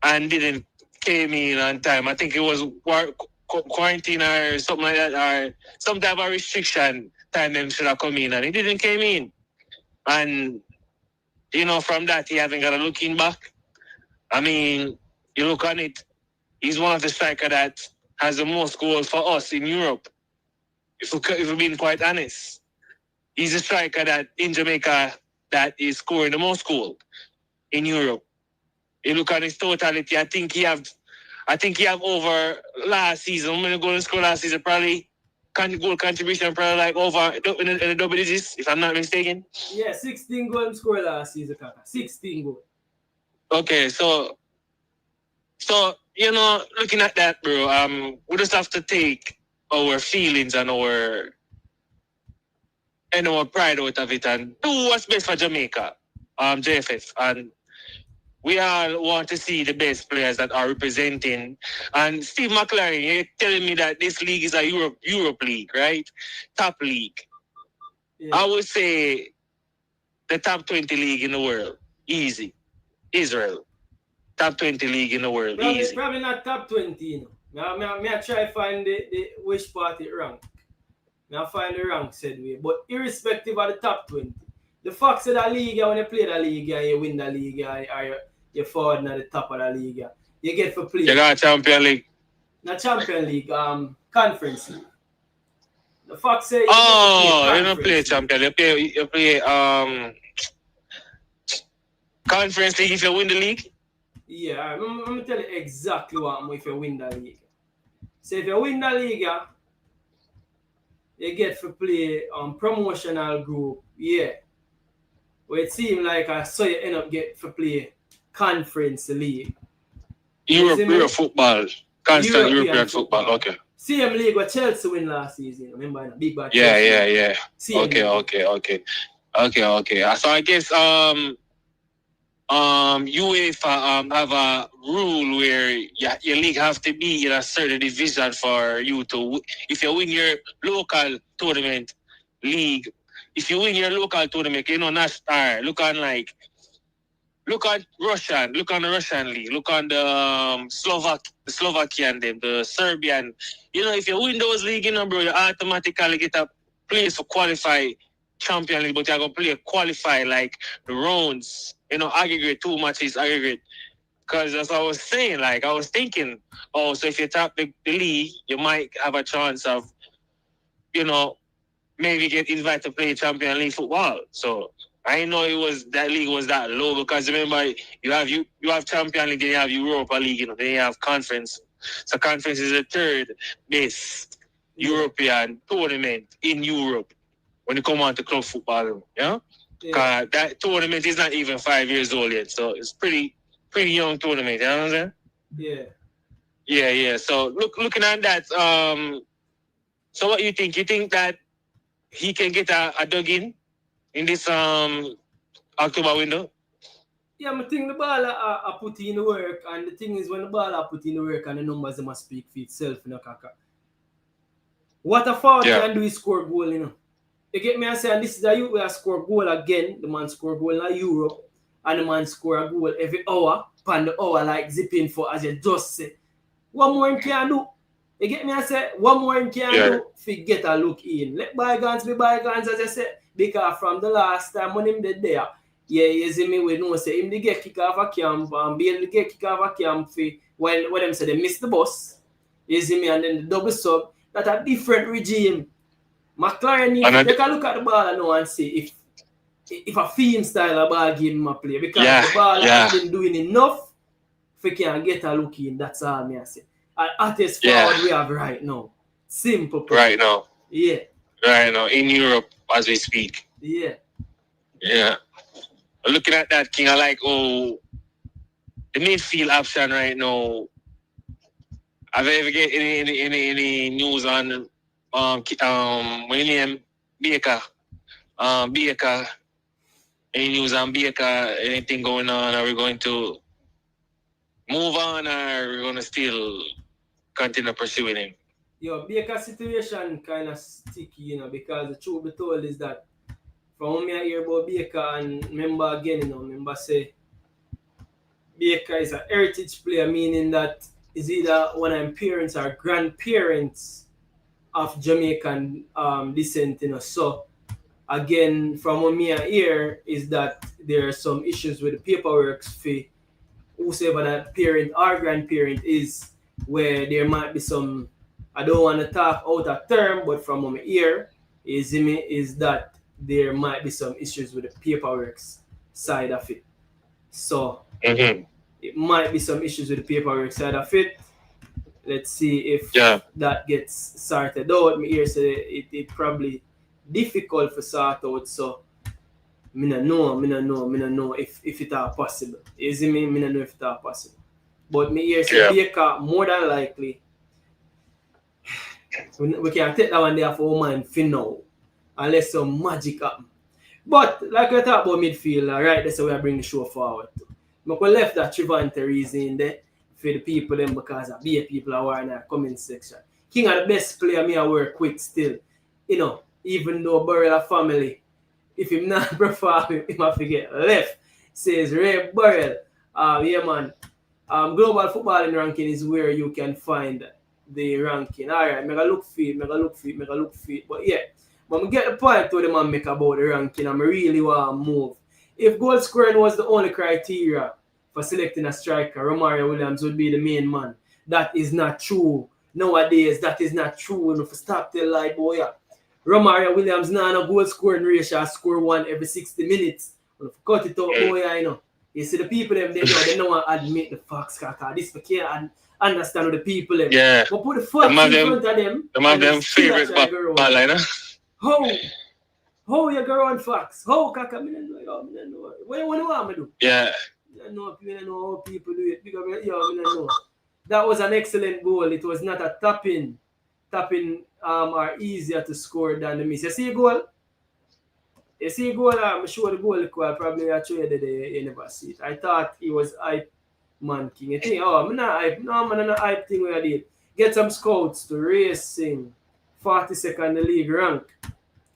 and didn't came in on time. I think it was quarantine or something like that, or some type of restriction time them should have come in, and he didn't came in. And from that he hasn't got a looking back. I mean, you look on it, he's one of the strikers that has the most goals for us in Europe. If we're being quite honest, he's a striker that in Jamaica that is scoring the most goals in Europe. You look at his totality, I think he have over last season. I'm gonna go and score last season, probably goal contribution probably like over in the double digits, if I'm not mistaken. Yeah, 16 goals scored last season, Kaka. 16 goals. Okay, so looking at that, bro, we just have to take our feelings and our pride out of it and do what's best for Jamaica, JFF, and we all want to see the best players that are representing. And Steve McLaren, you're telling me that this league is a Europe league, right? Top league. Yeah. I would say the top 20 league in the world. Easy. Israel. Top 20 league in the world. Easy. Probably not top 20, May I try to find the which part it rank. May I find the rank said way. But irrespective of the top 20, the fact that the league, when you play the league, you win the league, you're forward at the top of the league, you get for play. You got Champion League. Not Champion League, Conference League. The fact say you don't play Champion League. You play Conference League if you win the league? Yeah, I'm going to tell you exactly what I'm if you win the league. So if you win the league, you get to play promotional group, yeah. Where it seems like I saw you end up get to play conference league. Europe football. Constant European football. Okay. Same league where Chelsea win last season. Remember, big bad. Yeah. Same Okay. So I guess UEFA have a rule where your league have to be in a certain division for you to, if you win your local tournament league, if you win your local tournament, not star. Look on the Russian league, look on the Slovakian, the Serbian. If you win those league, bro, you automatically get a place for qualify Champion League, but you're going to play qualify like the rounds, aggregate 2 matches, aggregate. Because as I was saying, I was thinking, so if you top the league, you might have a chance of, maybe get invited to play Champion League football. So I know that league was that low because remember, you have Champion League, then you have Europa League, then you have Conference. So Conference is the third best European tournament in Europe. When you come on to club football, that tournament is not even 5 years old yet, so it's pretty young tournament. You know what I'm saying? Yeah. So looking at that, so what you think? You think that he can get a dug in this October window? Yeah, I think the ball are put in the work, and the thing is when the ball are put in the work and the numbers must speak for itself, Kaka. What a forward can do is score goal, You get me? I say, and this is a youth where score goal again. The man score goal in Europe, and the man score a goal every hour, pan the hour like zipping for as you just say. What more he can do? You get me? I say, what more he can do? Get a look in. Let bygones be bygones, as I said, because from the last time when him did there, you see me, we know say him they get kick off a camp and Bill get kick off a camp for when them say they miss the bus. You see me, and then the double sub. That's a different regime. McLaren needs to take a look at the ball now and see if a theme style of ball game I play. Because the ball has been doing enough if we can get a look in. That's all me I say. And hottest forward we have right now. Simple. Right now. Yeah. Right now. In Europe as we speak. Yeah. Yeah. Looking at that, King, I like the midfield option right now. Have you ever get any news on William Baker? Baker. Any news on Baker? Anything going on? Are we going to move on, or are we going to still continue pursuing him? Baker situation kind of sticky, because the truth be told is that from when I hear about Baker, and remember again, remember say Baker is a heritage player, meaning that is either one of parents or grandparents of Jamaican descent, So again, from what me hear is that there are some issues with the paperwork for whoever that parent or grandparent is, where there might be some. I don't want to talk out of term, but from what I hear is that there might be some issues with the paperwork side of it. So it might be some issues with the paperwork side of it. Let's see if that gets sorted out. Me here say it probably difficult for sort out. So me no know if it are possible. You see me? Me no know if it are possible. But me here say Baker more than likely. We can take that one there for man for now, unless some magic happen. But like we talk about midfielder, right? That's how we bring the show forward. We left that Trevante reason there for the people them because of be people are in our comment section. King are the best player me I work with still. Even though Burrell family, if him not perform, him have to get left. Says Ray Burrell. Yeah man. Global footballing ranking is where you can find the ranking. Alright, make a look for it. But yeah, when we get the point to the man make about the ranking, I really want to move. If goal scoring was the only criteria for selecting a striker, Romario Williams would be the main man. That is not true. Nowadays, that is not true. If you stop the lie, boy. Romario Williams now a goal scoring ratio, score one every 60 minutes. If you cut it out, boy, You see the people them, they don't want to admit the facts, Kaka. This we can't understand what the people them. Yeah. But put the facts in front of them. Them have them favorite ball, How you go on facts? How, Kaka? I don't know. What do you want me to do? Yeah. I know how people do it because I don't know. That was an excellent goal. It was not a tapping are easier to score than the miss. You see goal? You see goal? I'm sure the goal probably I showed you never see it. I thought he was hype man king. You think, I'm not hype. No, man, I'm not hype thing where I did. Get some scouts to racing 42nd the league rank.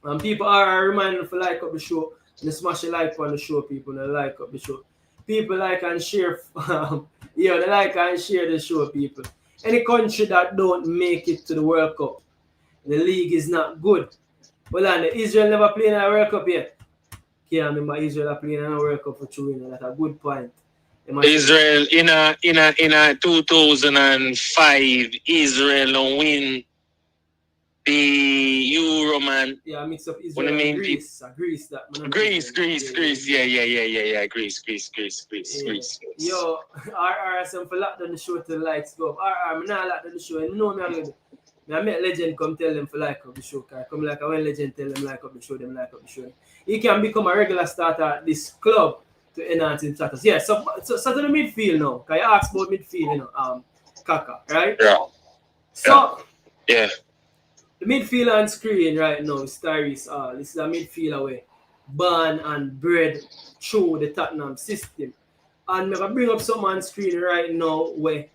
And people are reminding to like up the show. And smash the like on the show, people. And like up the show. People like and share. They like and share the show, people. Any country that don't make it to the World Cup, the league is not good. Well, and Israel never played in a World Cup yet. Can't remember Israel playing in a World Cup for true. That's a good point. Israel in a 2005, Israel win the Euro, man. Yeah, mix up Israel and Greece. Greece. Greece. Yeah. Greece. Yo, RR, some for locked on the show till the lights go up. RR, I'm not locked on the show. You know me already. I met legend come tell them for like up the show. Come like when legend tell them like up the show, them like up the show. He can become a regular starter at this club to enhance his status. Yeah, so to the midfield now. Can you ask about midfield, Kaka, right? Yeah. So yeah. The midfield on screen right now is Tyrese. This is a midfielder way. Born and bred through the Tottenham system. And I'm going to bring up something on screen right now where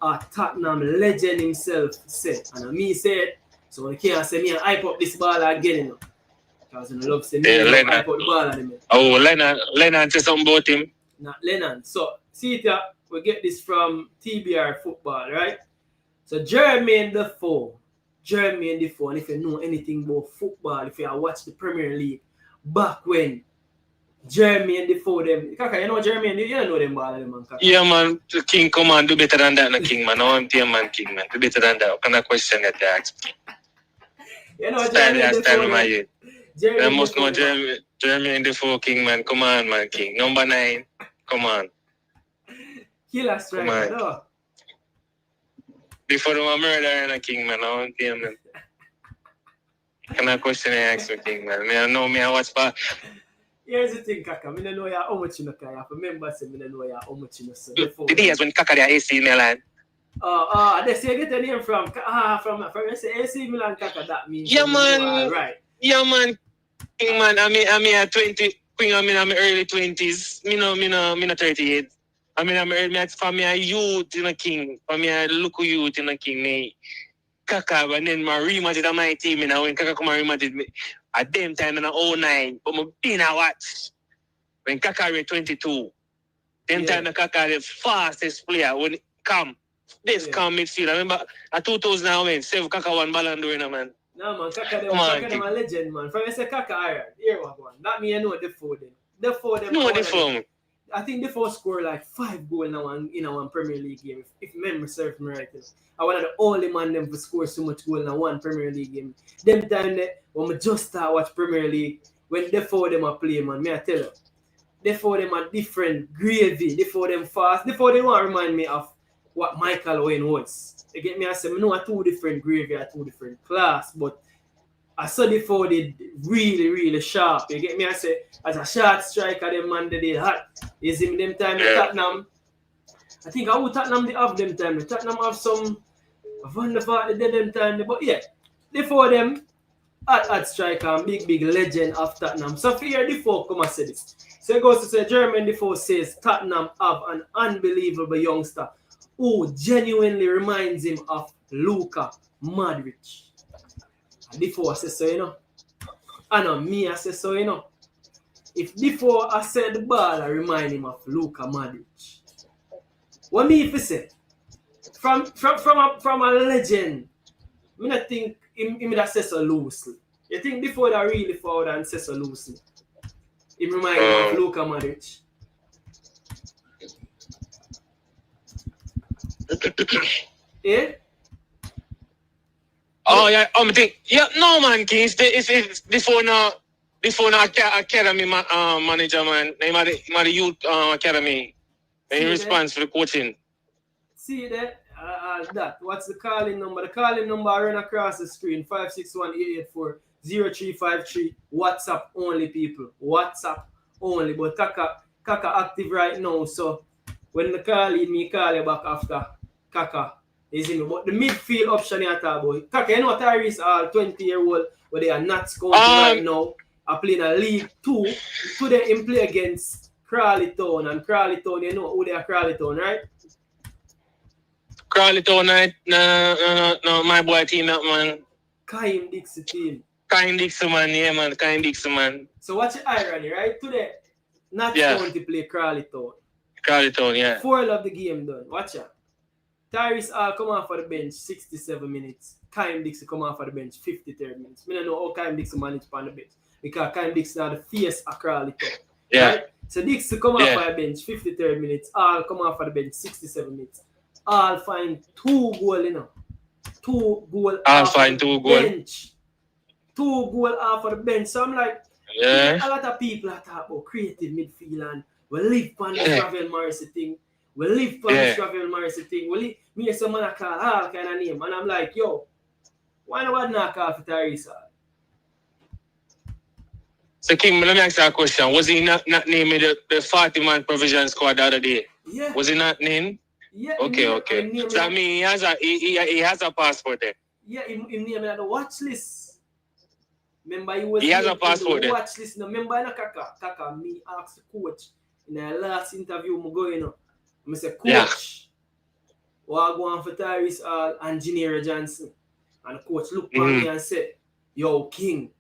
a Tottenham legend himself said. And me said, so I can't say me and hype up this ball again, Because I love saying hype up the ball at him. Oh, Lennon said something about him. Not Lennon. So, see it, we get this from TBR Football, right? So, Jermaine Defoe, and if you know anything about football, if you watch the Premier League, back when Jermaine Defoe them, Kaka, you know Jermaine, you know them ball, man. Kaka. Yeah, man, the King, come on, do better than that, no King, man. I'm man, King, man. Do better than that. What kind of question that you ask me? You know Jermaine Defoe. You must know Jermaine Defoe, King, man. Come on, man, King. Number 9, come on. Killer striker, no. Before the murder and a King, man, I want him, man. Can I question I ask you, King, man? I know me, I watch back. Here's the thing, Kaka. I don't know how much you know, Kaka. I have members say I don't know how much you know. So the days when Kaka there AC Milan. They say get the name from AC Milan, Kaka. That means yeah, man. Right. Yeah, man. King, man. I mean, at 20. King, I'm in my early 20s. Me no 38. I mean, for me, a youth in a King. For me, a local youth in a King. Me, Kaka, and then my rematch at my team. And when Kaka come and rematch me, at them time in 09, but my been a watch. When Kaka was 22, them time the Kaka the fastest player when it come. This come midfield. I remember at 2007, Kaka won Ballon d'Or, man. No, man, Kaka them a legend, man. From I say Kaka iron, here we go. That me I know Defoe them. Defoe. I think Defoe scored like 5 goals in one Premier League game, if memory serves me right. I one of the only man them to score so much goal in one Premier League game. Them time when we just start watch Premier League, when Defoe them a play, man, me I tell you, Defoe them a different gravy. Defoe them fast. Defoe they want to remind me of what Michael Owen was. You get me? I say, I know 2 different gravy, 2 different class, but I saw Defoe did really, really sharp. You get me? I say, as a short striker, them man they did hot. You see me them time in Tottenham. I think I would Tottenham they have them time. Tottenham have some Van der Vaart they them time. But yeah, Defoe them hot striker and big legend of Tottenham. So for here Defoe come and say this. So it goes to say Jermaine Defoe says Tottenham have an unbelievable youngster who genuinely reminds him of Luka Modric. Defoe says so, you know. And me I say so, you know. If Defoe I said the ball, I remind him of Luka Modric. What me if he say? From a legend, I don't think him that says so loosely. You think Defoe that really forward and says so loosely? He remind him of Luka Modric. Yeah? Oh yeah, think no man, King. It's before now academy manager, man. He had the youth academy. And he responds for the coaching. See that? That. What's the calling number? The calling number I run across the screen: 561-884-0353. WhatsApp only, people. WhatsApp only. But Kaka, Kaka active right now, so when I call in, me call you back after Kaka. You see me? But the midfield option you talk about. Kaka, you know Tyrese are 20-year-old, where they are not scoring right now. Are playing a League 2. Today him play against Crawley Town, and Crawley Town, you know who they are, Crawley Town, right? Crawley Town, no, my boy team, that man. Kaim Dixie team. Kaim Dixie, man, yeah, man, Kaim Dixie, man. So watch the irony, right? Today, not going to play Crawley Town. Crawley Town, yeah. 4 of the game done. Watch out. Tyrese come off for the bench 67 minutes. Kaim Dixie come off for the bench 53 minutes. I don't know how Kaim Dixie managed on the bench. Because Kaim Dixie now the face of Crawley Town. Yeah. Right? So Dixie come off for the bench 53 minutes. All come off for the bench 67 minutes. All find 2 goals, you know. 2 goals. All find 2 goals. 2 goals off for the bench. So I'm like, a lot of people are talking about creative midfield and we live on the Javan Morrissey thing. We live on the Javan Morrissey thing. We live, me and some man call all kind of name. And I'm like, yo, why not call for Tyrese? So King, let me ask you a question. Was he not named the 40-man provision squad the other day? Yeah. Was he not named? Yeah. Okay. So I mean, he has a passport there. Yeah, he named at the watch list. Remember, he has a passport there. Watch list. No, remember, Kaka, me asked the coach in the last interview, I'm going on. I said, coach, what go on for Tyrese and Engineer Johnson? And the coach looked at me and said, yo, King,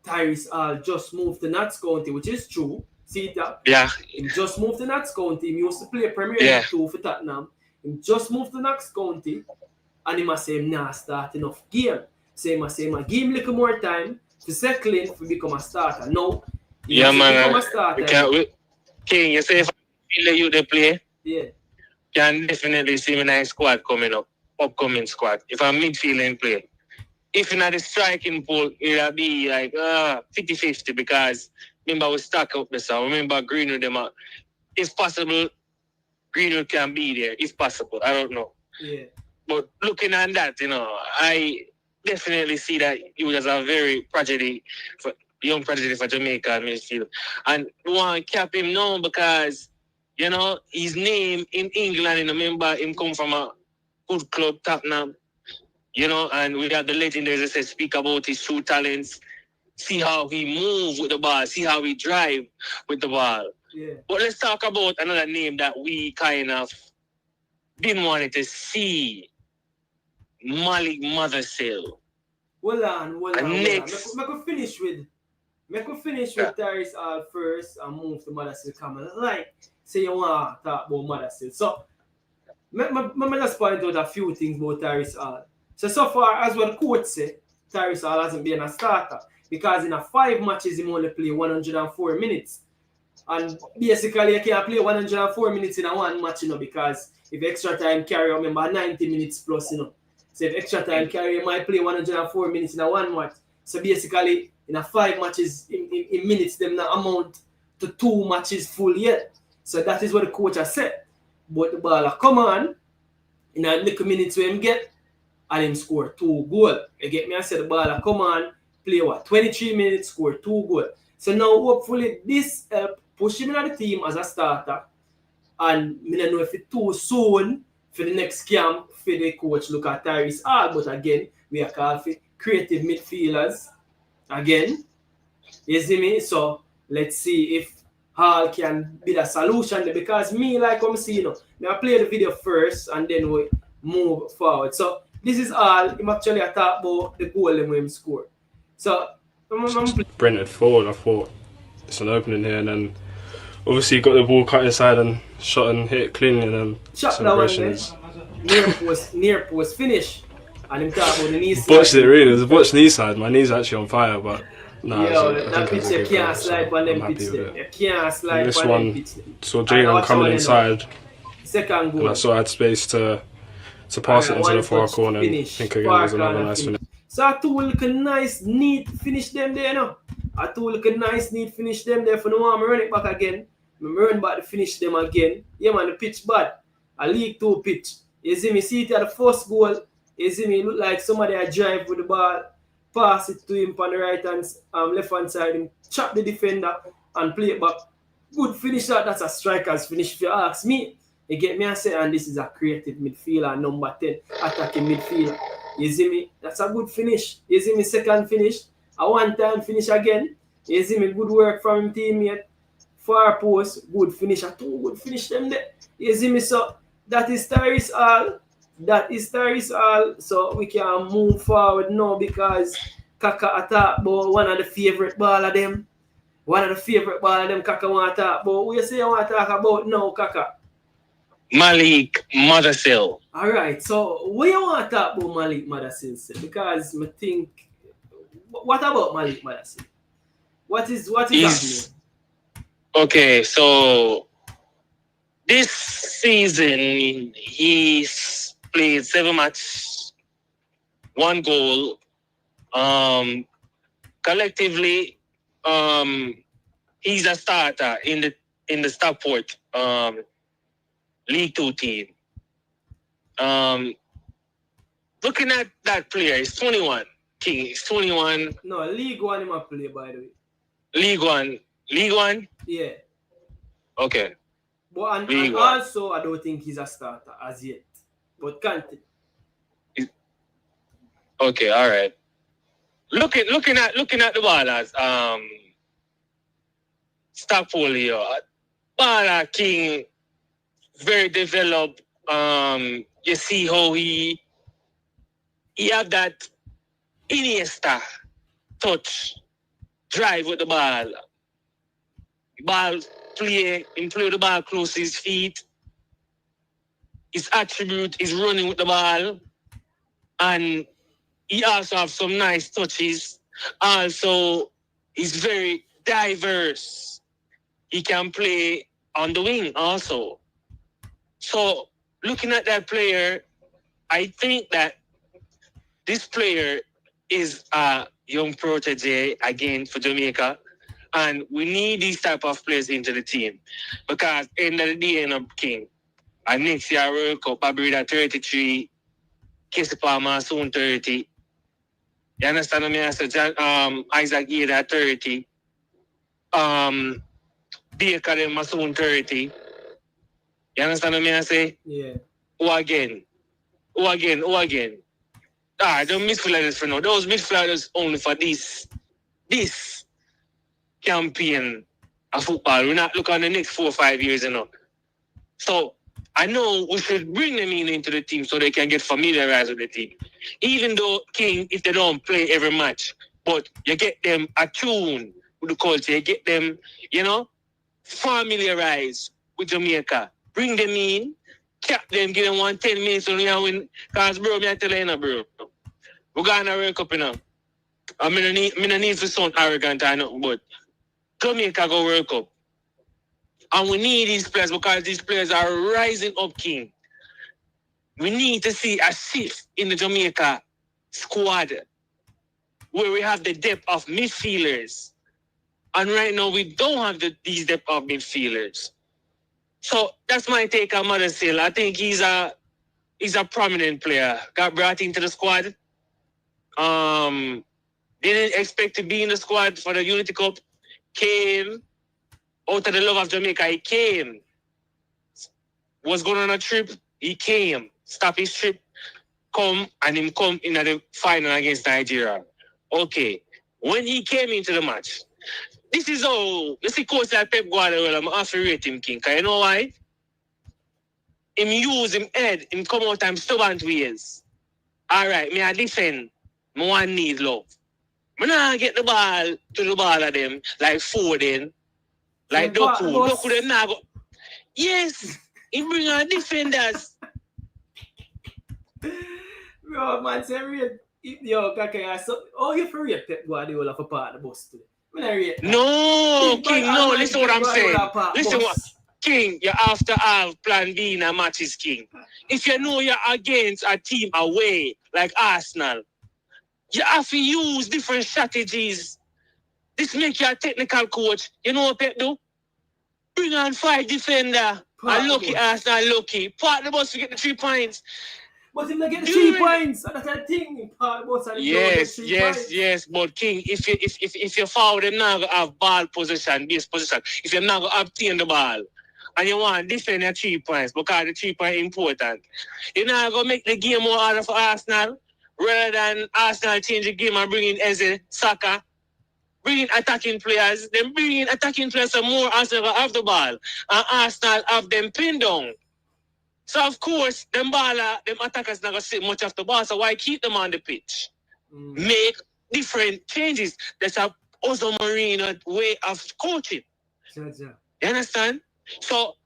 Tyrese just moved to Notts County, which is true. See that? Yeah. He just moved to Notts County. He used to play Premier League 2 for Tottenham. He just moved to Notts County. And he must say him not start enough game. So he must say him give him a little more time to settle in to become a starter. No. Yeah, man. Become a starter. King, you say if they play, yeah, can definitely see me in a squad coming up. Upcoming squad. If I'm midfielding play. If you're not the striking pool, it'll be like 50-50 because remember we stack up the song. Remember Greenwood them out. If possible, Greenwood can be there. If possible. I don't know. Yeah. But looking at that, I definitely see that he was a very young prodigy for Jamaica and midfield. And we want to cap him now because, his name in England, remember him come from a good club, Tottenham. And we got the legendaries that say speak about his true talents, see how he move with the ball, see how he drive with the ball. Yeah. But let's talk about another name that we kind of been wanting to see. Malik Mothersille. Hold on. Next. I could finish with Tyrese first and move to Mothersille. Come on. Like, say you want to talk about Mothersille. So, let me just point out a few things about Tyrese. So far, as what the coach say, Tyrese hasn't been a starter because in 5 matches, he only play 104 minutes. And basically, you can't play 104 minutes in a 1 match, because if extra time carry, remember, 90 minutes plus, So if extra time carry, you might play 104 minutes in a 1 match. So basically, in 5 matches, in minutes, them not amount to 2 matches full yet. So that is what the coach has said. But the ball come on, in a little minutes when him get, and him score 2 goals. You get me? I said the ball come on, play 23 minutes, score 2 goals. So now hopefully this help push him in the team as a starter. And I don't know if it's too soon for the next camp for the coach look at Tyrese but again, we are called for creative midfielders. Again, you see me? So let's see if Hall can be the solution there, because me, like I'm seeing, I play the video first and then we move forward. So this is all. I'm actually talk about the goal when him score. So Brentford forward, I thought it's an opening here, and then obviously he got the ball cut inside and shot and hit cleanly, and then celebrations. Near post finish, and him talk about the knee slide. Botched it really. It was a botched knee side. My knee's actually on fire, but that pitch you can't slide on them pitch there. You can't slide on them pitch. Saw Javan coming inside. Second goal. And I saw I had space to pass it into the far corner. And I think again it was another nice finish. So I two look a nice, neat finish them there, I two look a nice, neat finish them there. For no one, I run it back again. I run back to finish them again. Yeah, man, the pitch bad. A League 2 pitch. You see me see it at the first goal. You see me look like somebody I drive with the ball, pass it to him on the right hand, left hand side, him chop the defender and play it back Good finisher, that's a striker's finish. If you ask me, you get me and say, and this is a creative midfielder, number 10, attacking midfield. You see me? That's a good finish. You see me? Second finish, a one-time finish again. You see me? Good work from him teammate. Far post, good finish. A two good finish them there. You see me? So that is Tyrese Hall. That is Tyrese Hall. So we can move forward now because Kaka attack about one of the favorite ball of them. One of the favorite ball of them Kaka want to talk about. What you say you want to talk about now, Kaka? Malik Mothersille. Alright, so what you want to talk about Malik Mothersille? Because I think, what about Malik Mothersille? What is happening? Okay, so this season he's played 7 matches, 1 goal. Collectively, he's a starter in the Stockport League 2 team. Looking at that player, he's 21. King, he's 21. No, League 1 he might play, by the way. League 1? Yeah. Okay. But and also, I don't think he's a starter as yet. But continue. Okay, all right. Looking at the ballers, Stockport here, baller King, very developed. You see how he have that Iniesta touch, drive with the ball. Play the ball close to his feet. His attribute is running with the ball. And he also have some nice touches. Also, he's very diverse. He can play on the wing also. So, looking at that player, I think that this player is a young protege again for Jamaica. And we need these type of players into the team. Because end of the day, King. And next year, World Cup, I bring that 33. Casey Palmer soon 30. You understand what I said? Isaac Gade at 30. Baker them soon 30. You understand what I say? Yeah. Who again? Ah, don't midfielders for now. Those midfielders only for this campaign of football. We're not looking at the next 4 or 5 years, So I know we should bring them into the team so they can get familiarized with the team. Even though King, if they don't play every match, but you get them attuned with the culture, you get them, familiarized with Jamaica. Bring them in, cap them, give them 10 minutes so you win. Because, bro, I tell you, bro, we're going to World Cup, I mean, I need to sound arrogant or nothing, but Jamaica go World Cup. And we need these players because these players are rising up, King. We need to see a shift in the Jamaica squad where we have the depth of midfielders. And right now, we don't have these depth of midfielders. So that's my take on Mothersille. I think he's a prominent player. Got brought into the squad. Didn't expect to be in the squad for the Unity Cup. Came out of the love of Jamaica. He came. Was going on a trip. He came. Stop his trip. Come in the final against Nigeria. Okay. When he came into the match, this is how, you see coach like Pep Guardiola, I'm have to rate him, King. Because you know why? Him use him head, him come out and stubborn ways. Alright, me I defend. Me want need love. Me not get the ball to the ball of them, like Foden, like Doku. Doku them not go. Yes, he bring our defenders. Bro, man, say rate. Yo, Kaka, so, you for rate Pep Guardiola for part of the bus today? No, King, no, listen what I'm saying. Listen what, King, you have to have plan B in a matches, King. If you know you're against a team away, like Arsenal, you have to use different strategies. This make you a technical coach. You know what Pep do? Bring on 5 defender. And lucky Arsenal, lucky. Part the bus to get the 3 points. But if they get the 3 points, that's a thing. Yes. But King, if you foul them now have ball possession, base possession, if you're not going to obtain the ball, and you want to defend your 3 points because the 3 points important, you're not going to make the game more harder for Arsenal rather than Arsenal change the game and bring in Eze, Saka, bring in attacking players, then bring in attacking players so more Arsenal have the ball and Arsenal have them pinned down. So of course, them attackers not gonna sit much of the ball. So why keep them on the pitch? Make different changes. That's a Jose Mourinho way of coaching. You understand? So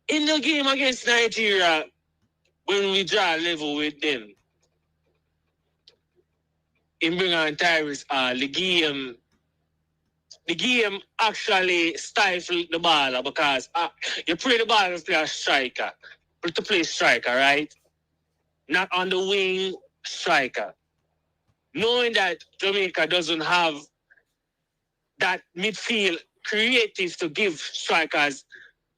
in the game against Nigeria, when we draw level with them, in bring on Tyrese, the game actually stifled the ball because you play the ball to play a striker. To play striker, right? Not on the wing striker. Knowing that Jamaica doesn't have that midfield creative to give strikers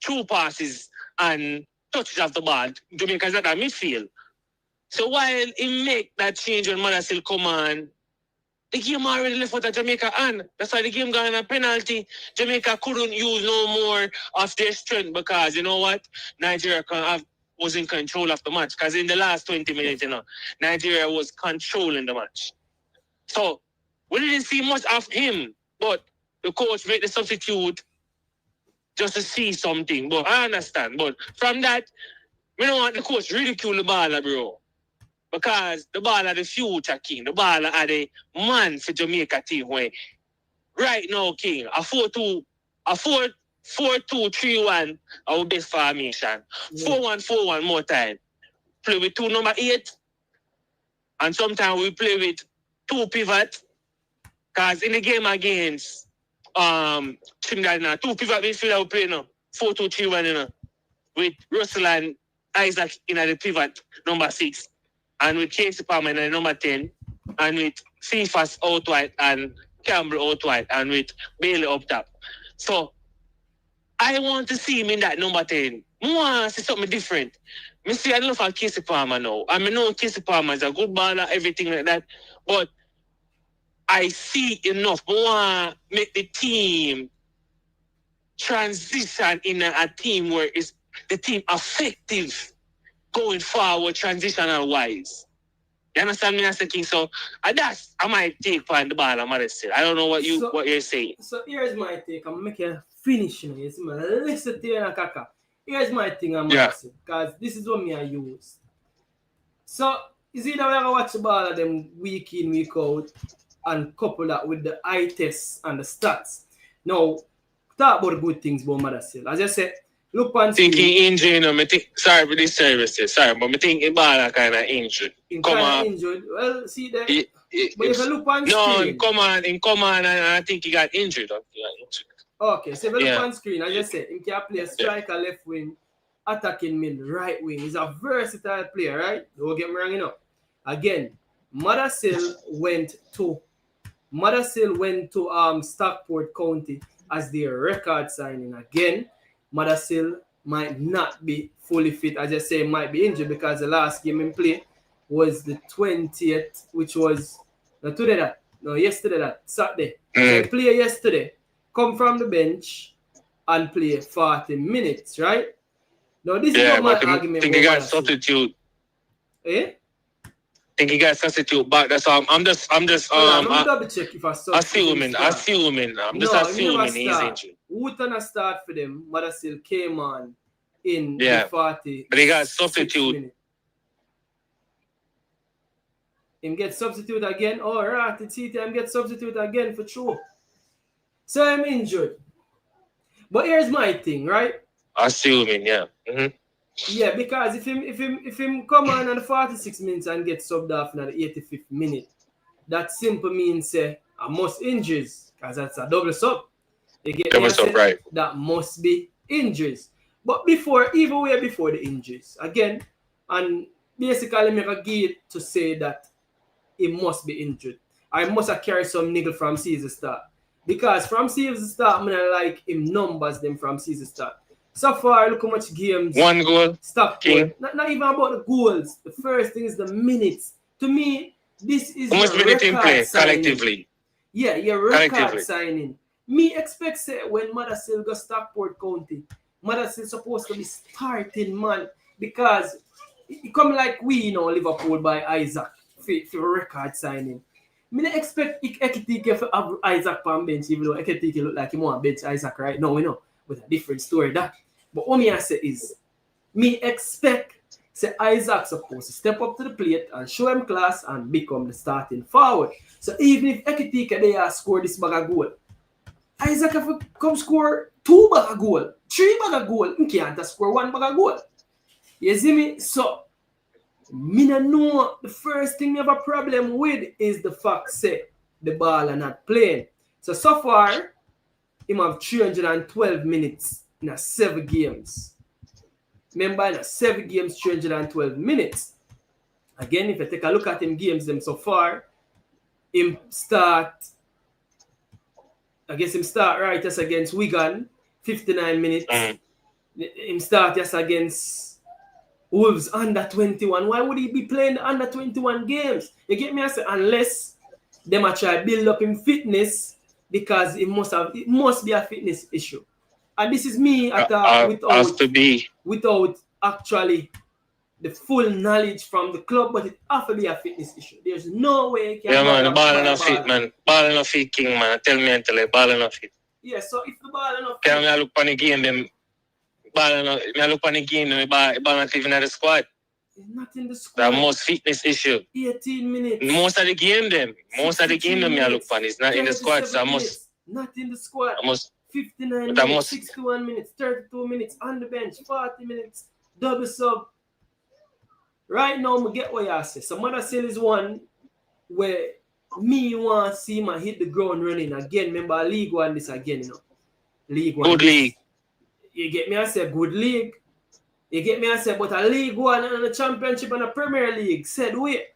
true passes and touches of the ball, Jamaica's not that midfield. So while he make that change when Mothersille come on, the game already left out of Jamaica and that's why the game got a penalty. Jamaica couldn't use no more of their strength because you know what? Nigeria was in control of the match because in the last 20 minutes, Nigeria was controlling the match. So we didn't see much of him, but the coach made the substitute just to see something. But I understand. But from that, we don't want the coach ridicule the ball, bro. Because the ball are the future, King. The ball are the man for Jamaica team. Where right now, King, a 4-2-3-1, our best formation. 4-1-4-1 more time. Play with 2 number 8. And sometimes we play with 2 pivot. Because in the game against Trinidad, 2 pivot midfielder we play now. 4-2-3-1, with Russell and Isaac in the pivot, number 6. And with Casey Palmer in the number 10. And with Cephas out wide and Campbell out wide. And with Bailey up top. So, I want to see him in that number 10. I want to see something different. I see I don't know for Casey Palmer now. I know Casey Palmer is a good baller, everything like that. But I see enough. I want to make the team transition in a team where it's the team effective going forward transitional wise. You understand me, Mr. King? So that's I might take on the ball, I'm gonna say. I don't know what you're saying. So here's my take. I'm making a finish now. You see, man. Listen to you, Kaka. Here's my thing I'm gonna say. Because this is what I use. So is either we're gonna watch the ball of them week in, week out and couple that with the eye tests and the stats. Now, talk about the good things about Mothersille. As I said, look on screen. Thinking injury, sorry for this services. Sorry, but I think Ibala kind of injured. Injured. Well, see that. But if you look on screen. No, in command, and I think he got injured. Okay, so if you look on screen, as I said, he can play striker, left wing, attacking mid, right wing. He's a versatile player, right? Don't get me wrong, Again, Mothersille went to Stockport County as their record signing. Again, Mothersille might not be fully fit. As I say, might be injured because the last game in play was the 20th, which was yesterday, Saturday. So he played yesterday, come from the bench and play 40 minutes, right? Now this is not my argument. I think he got substitute. Eh? I think he got substitute back. That's all. I'm just double check if I assuming. I'm just assuming he's injured. Wooten start for them. Mothersille came on in the 40. But he got substitute. Him get substitute again. All right, it's him get substitute again for sure. So I'm injured. But here's my thing, right? Assuming, yeah. Mm-hmm. Yeah, because if him come on the 46 minutes and get subbed off in the 85th minute, that simple means I must injuries because that's a double sub. Double sub, right? That must be injuries. But even way before the injuries, again, and basically make a gate to say that he must be injured. I must have carried some niggle from season start. Because from season start, I'm like him numbers them from season start. So far, look how much games. 1 goal. Stop. King. Not even about the goals. The first thing is the minutes. To me, this is How much your minute in record play signing. collectively? Yeah, your record Collectively. signing. Me expect say when Mothersille go Stockport County, Mothersille supposed to be starting man because it come like we, you know, Liverpool by Isaac for record signing. Me not expect Ekitike to have Isaac on bench, even though Ekitike look like he want bench Isaac right now, you know, with a different story that. But what me I say is, me expect say Isaac supposed to step up to the plate and show him class and become the starting forward. So even if Ekitike they score this bag of goal, Isaac have to come score 2 bag of goal, 3 bag of goal. He can't score 1 bag of goal. You see me? So me no know the first thing me have a problem with is the fact say the ball are not playing. So far, him have 312 minutes in a 7 games. Remember, in a 7 games, 312 minutes. Again, if you take a look at him games them so far, him start right just against Wigan, 59 minutes. Him start just against Wolves under 21. Why would he be playing the under 21 games? You get me? I say unless them a try build up him fitness because it must be a fitness issue. And this is me without actually the full knowledge from the club, but it has to be a fitness issue. There's no way you can. Yeah, man, the ball enough fit, man. Ball enough fit, King, man. Tell me until the ball enough fit. Yeah, so if the ball enough fit. Can I look on the game, them ball enough, I look on the game, the ball not even at the squad. It's not in the squad. The most fitness issue. 18 minutes. Most of the game, I look on. It's not in the squad, so I must. Not in the squad. I must. 59 minutes, 61 minutes, 32 minutes on the bench, 40 minutes, double sub. Right now, I get what you say. So Mothersille is one where me want to see him hit the ground running again. Remember, League One this again, you know. League One. Good league. You get me? I say good league. You get me? I say, but a League One and a Championship and a Premier League. Said wait.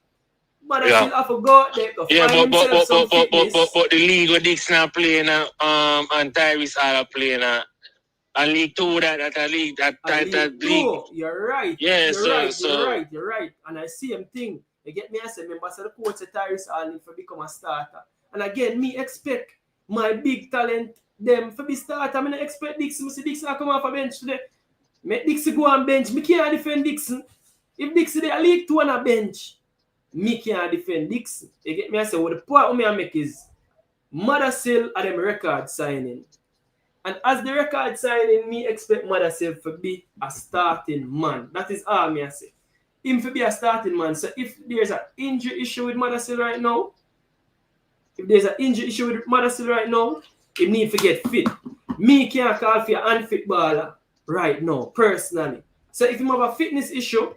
Mothersille have to go out there to find himself some fitness. But the league where Dixon are playing and Tyrese are playing and League 2 that league. You're right. Yeah, You're right. And I see him thing. You get me? I say, remember, so the coach said Tyrese all need to become a starter. And again, me expect my big talent them to be starter. I mean, I expect Dixon. See Dixon come off a bench today. Make Dixon go on bench. Me can't defend Dixon. If Dixon they are League 2 on a bench, me can't defend Dixon. You get me? I say, well, the point I make is Mothersille are them record signing. And as the record signing, me expect Mothersille to be a starting man. That is all me I say. Him to be a starting man. So if there's an injury issue with Mothersille right now, he need to get fit. Me can't call for an unfit baller right now, personally. So if he have a fitness issue,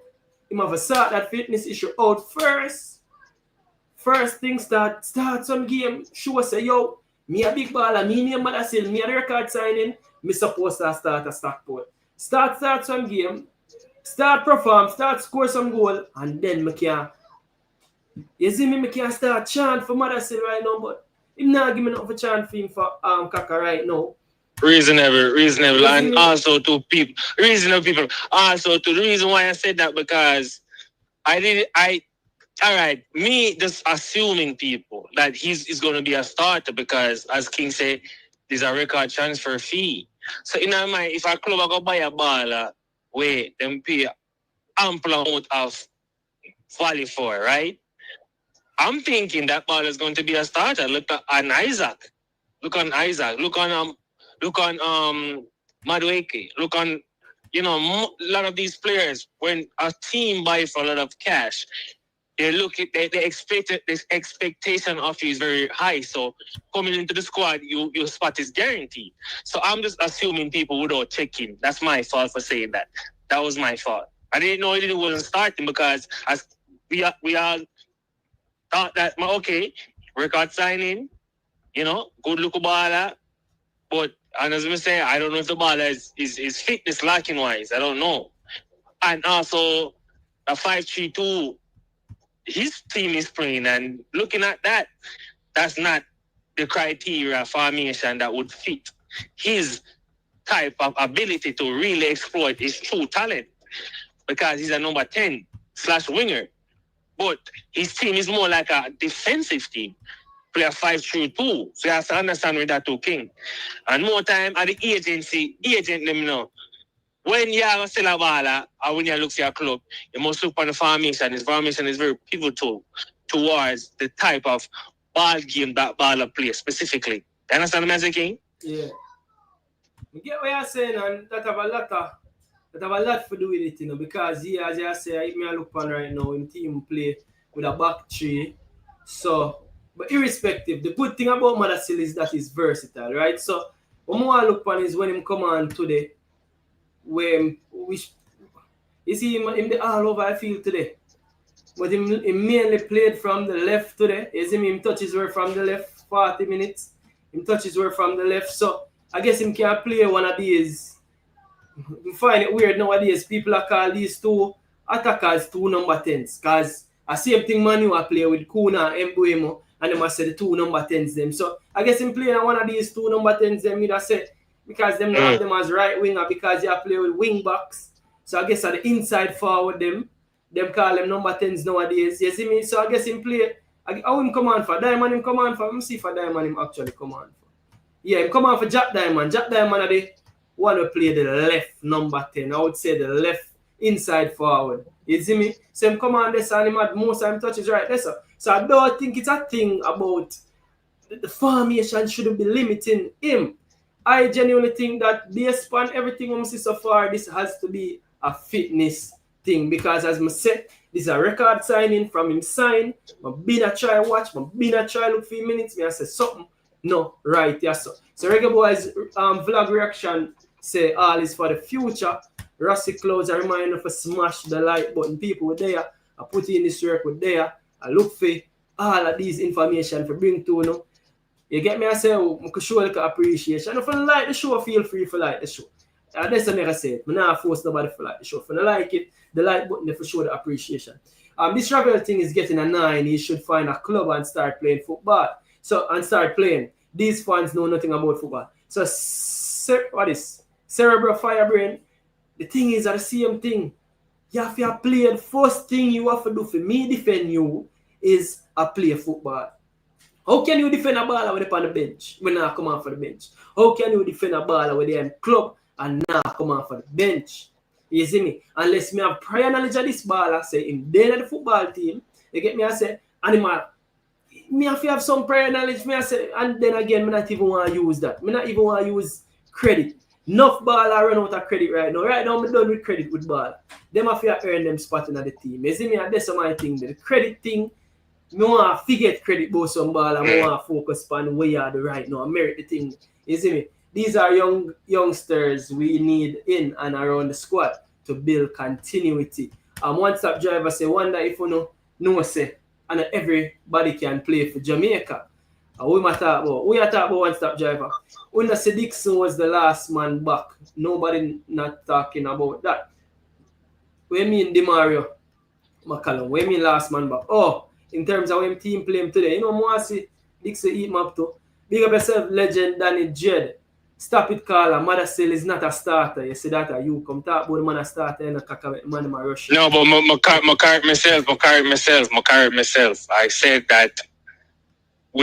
he have to sort that fitness issue out first. First thing start some game. Show say, yo, me a big baller, me name Mothersille, me a record signing, me supposed to start a Stockport. Start some game, start perform, start score some goal, and then me can. You see me can start chant for Mothersille right now, but him not give me enough of a chant for him for Kaka right now. Reasonable, and also to people, reasonable people. Also to the reason why I said that because all right, me just assuming people that he's going to be a starter because, as King said, there's a record transfer fee. So in my mind, if a club go buy a baller, wait, them pay ample amount of qualifier, right? I'm thinking that baller is going to be a starter. Look on Isaac. Look on Madueke. Look on, a lot of these players. When a team buys for a lot of cash, this expectation of you is very high. So coming into the squad, your spot is guaranteed. So I'm just assuming people without checking. That's my fault for saying that. That was my fault. I didn't know it wasn't starting because as we all thought that okay, record signing, good look baller, but as we say, I don't know if the baller is fitness lacking wise. I don't know. And also a 5-3-2. His team is playing, and looking at that, that's not the criteria formation that would fit his type of ability to really exploit his true talent because he's a number 10/winger. But his team is more like a defensive team. Play a 5-3-2. So you have to understand with that too, King. And more time at the agent them know. When you are sell a baller or when you look for your club, you must look on the formation. His formation is very pivotal towards the type of ball game that baller plays specifically. You understand what I'm saying? Yeah. I get what you're saying, and that have a lot to do with it, you know, because he, as I say, if I look on right now, in team play with a back three. So, but irrespective, the good thing about Mothersille is that he's versatile, right? So, what I look on is when him come on today, when you see him in the all over field today. But he mainly played from the left today. You see him touches were from the left 40 minutes. Him touches were from the left. So I guess him can play one of these. We find it weird nowadays. People are call these two attackers two number 10s. Because I same thing Manu play with Kuna and Mbuemo, and they must say the two number 10s them. So I guess him playing one of these two number 10s them, you'd say, because them not have them as right winger because you play with wing backs. So I guess at the inside forward them call them number 10s nowadays. You see me? So I guess him play. How him come on for? Diamond him come on for. Let me see if Diamond him actually come on for. Yeah, him come on for Jack Diamond. Jack Diamond are the one who play the left number 10. I would say the left inside forward. You see me? So him come on this and him had most of him touches right there. So I don't think it's a thing about the formation shouldn't be limiting him. I genuinely think that based on everything we see so far, this has to be a fitness thing because as I said, this is a record signing from him sign. I've been a try watch, I've been a try look for minutes. Me I say something no right yes so Reggae Boyz vlog reaction say all is for the future. Rossi Clouds a reminder for smash the like button. People were there. I put in this work with there. I look for all of these information for bring to you know. You get me? I say, I could show like appreciation. If you like the show, feel free to like the show. That's what I never said. I'm not force nobody to like the show. If you like it, the like button for show the appreciation. This travel thing is getting a 9. He should find a club and start playing football. So, and start playing. These fans know nothing about football. So, what is? Cerebral firebrain. The thing is the same thing. You have to play. The first thing you have to do for me defend you is play football. How can you defend a baller when they're on the bench when not come on for the bench? How can you defend a baller when they're in club and not come on for the bench? You see me? Unless me have prior knowledge of this baller, say him then at the football team, you get me? I say, animal, me have to have some prior knowledge, me I say, and then again, me not even want to use that. Me not even want to use credit. Enough baller run out of credit right now. Right now, I'm done with credit with baller. Them have to earn them spot in the team. You see me? And that's my thing. The credit thing, I want to forget credit about some ball and I want to focus on where you are the right now. I merit the thing. You see me? These are youngsters we need in and around the squad to build continuity. One-stop driver say, wonder if you know say, and everybody can play for Jamaica. We are talking about one-stop driver. When I say Dixon was the last man back, nobody not talking about that. What do you mean DeMario McCallum? What do you mean last man back? Oh, in terms of when team play him today, you know, more see Dixon eat him up to. Big up yourself, legend Danny Jed. Stop it, Carla. Mothersille is not a starter. You see that? You come talk about the man a starter and a man in rush. No, but I correct myself. I said that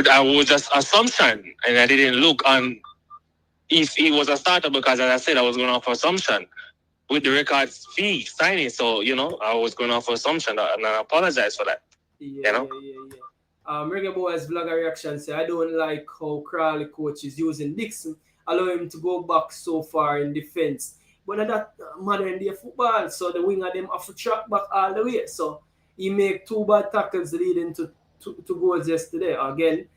I was just assumption and I didn't look on if he was a starter because as I said I was going off assumption with the record fee signing. So, you know, I was going off assumption and I apologize for that. Yeah, you know? Reggae Boyz vlogger reaction say, I don't like how Crawley coach is using Dixon, allow him to go back so far in defense. But that modern day football, so the winger them have to track back all the way. So he make 2 bad tackles leading to goals yesterday. Again,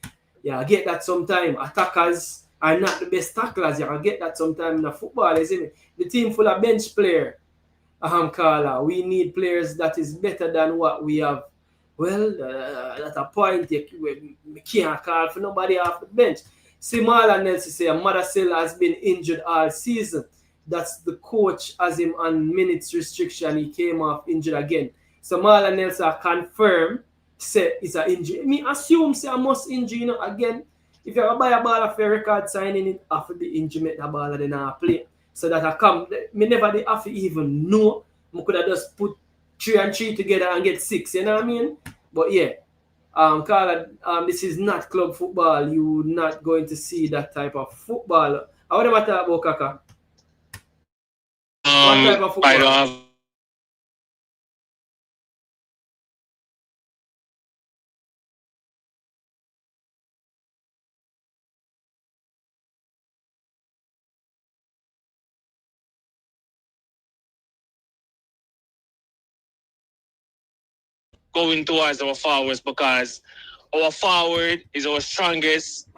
yeah, I get that sometimes. Attackers are not the best tacklers. You get that sometimes in the football, isn't it? The team full of bench player. Carla, we need players that is better than what we have. Well, at a point, we can't call for nobody off the bench. Simala Nelson say Mothersille has been injured all season. That's the coach as him on minutes restriction. He came off injured again. So Marlon Nelson confirmed say it's an injury. Me assume say I must injury, you know, again. If you buy a ball for a record signing it after the injury, make the ball then I play. So that I come, me never they have to even know. I could have just put 3 and 3 together and get 6, you know what I mean? But yeah, Carla, this is not club football. You're not going to see that type of football. How do you talk about Kaka? What type of football? I don't have. Going towards our forwards because our forward is our strongest.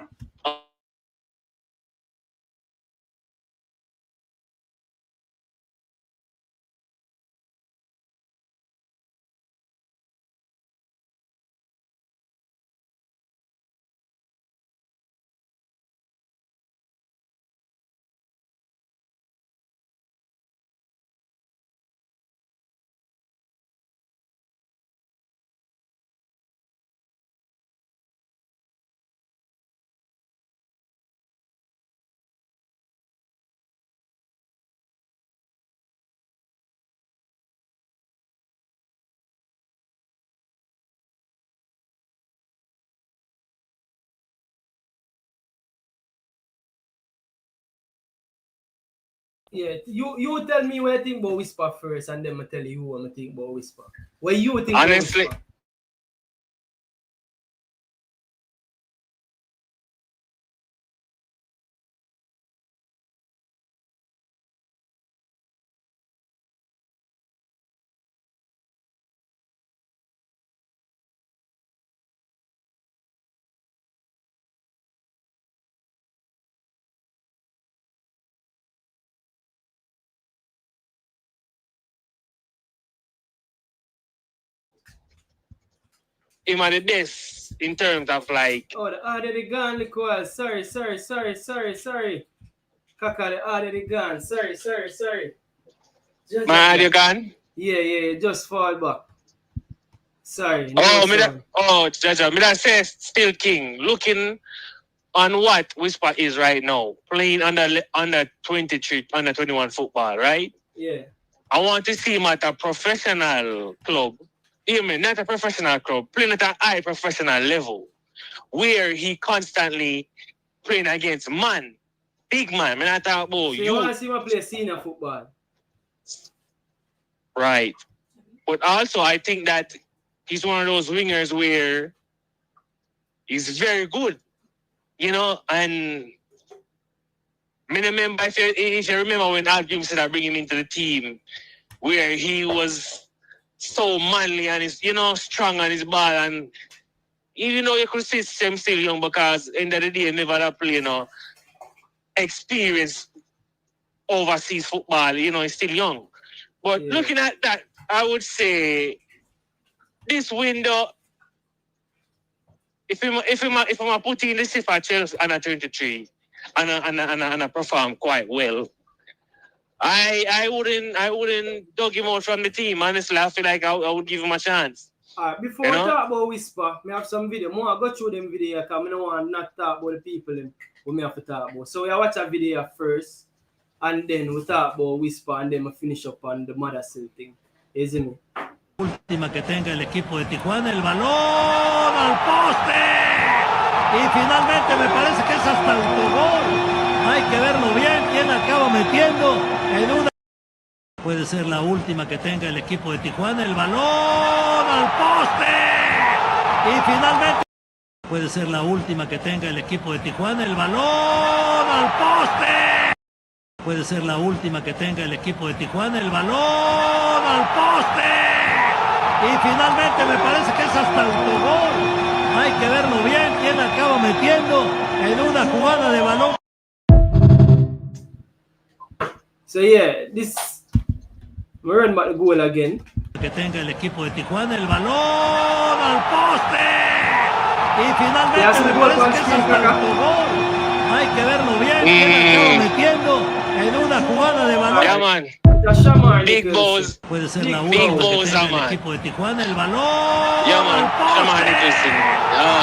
Yeah, you tell me what you think about Whisper first, and then I tell you what I think about Whisper. What you think Honestly, about Whisper? him are the best in terms of like. Oh, the order the gun, Liquid. Sorry. Kaka, the order the gun. Sorry. My audio gone? Yeah, just fall back. Sorry. Jaja, me that say still king. Looking on what Whisper is right now, playing under 23, under 21 football, right? Yeah. I want to see him at a professional club. Even not a professional club, playing at a high professional level, where he constantly playing against big man. I talk about so you want to see him play senior football? Right. But also, I think that he's one of those wingers where he's very good, you know, and I remember, if you remember when Al Jim said I bring him into the team, where he was so manly and he's, strong on his ball, and even though you could see him still young because end of the day never that play, experience overseas football, he's still young. But looking at that, I would say this window, if I'm putting the Sifa Chelsea under 23 and I perform quite well, I wouldn't dog him out from the team. Honestly, I feel like I would give him a chance. Alright, before we talk about Whisper, I have some video. I go through them video because I don't want to not talk about the people we have to talk about. So we watch a video first, and then we talk about Whisper, and then we finish up on the Mothersille thing. Isn't it? Última que tenga el equipo de Tijuana, el balón al poste. Y finalmente me parece que es hasta autogol. Hay que verlo bien, quién acaba metiendo en una. Puede ser la última que tenga el equipo de Tijuana, el balón al poste. Y finalmente puede ser la última que tenga el equipo de Tijuana, el balón al poste. Puede ser la última que tenga el equipo de Tijuana, el balón al poste. Y finalmente me parece que es hasta autogol. Hay que verlo bien, quién acaba metiendo en una jugada de balón. So yeah, we run back the goal again. Que tenga el equipo de Tijuana, el balón al poste. Y finalmente me parece que es hasta autogol. Hay que verlo bien, quién acaba metiendo en una jugada de balón. Yeah, man. Big Boz. Puede ser la Big última que Boz, tenga el man. equipo de Tijuana. El balón Yeah, man. al poste. Nicholson.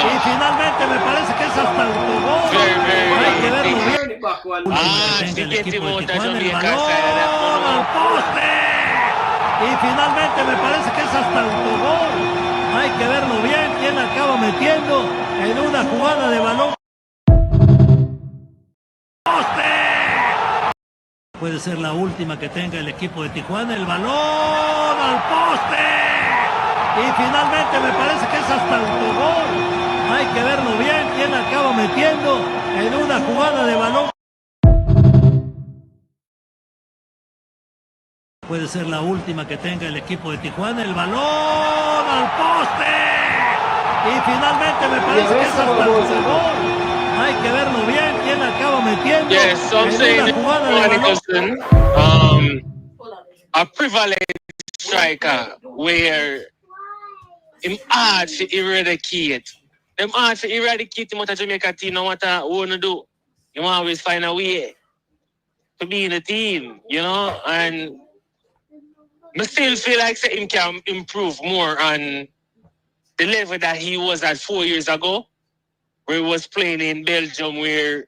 Y finalmente me parece que es hasta autogol. Very, Hay que verlo big. bien. Turn it back one. Que tenga el get equipo him de out of Tijuana. El Jamaica balón side of that al poste. Y finalmente me parece que es hasta autogol. Hay que verlo bien. Quién acaba metiendo en una jugada de balón. ¡Poste! Puede ser la última que tenga el equipo de Tijuana. El balón al poste. Y finalmente me parece que es hasta autogol. Hay que verlo bien. Quién acaba metiendo en una jugada de balón. Puede ser la última que tenga el equipo de Tijuana. El balón al poste. Y finalmente me parece que es hasta autogol. Hay que verlo bien. Quién acaba metiendo Yes, so I'm en saying una jugada de balón. Nicholson, a privileged striker where him hard to eradicate. Them hard to eradicate him out of Jamaica team, no matter what you do. You always find a way to be in the team, you know? And I still feel like him can improve more on the level that he was at 4 years ago, where he was playing in Belgium, where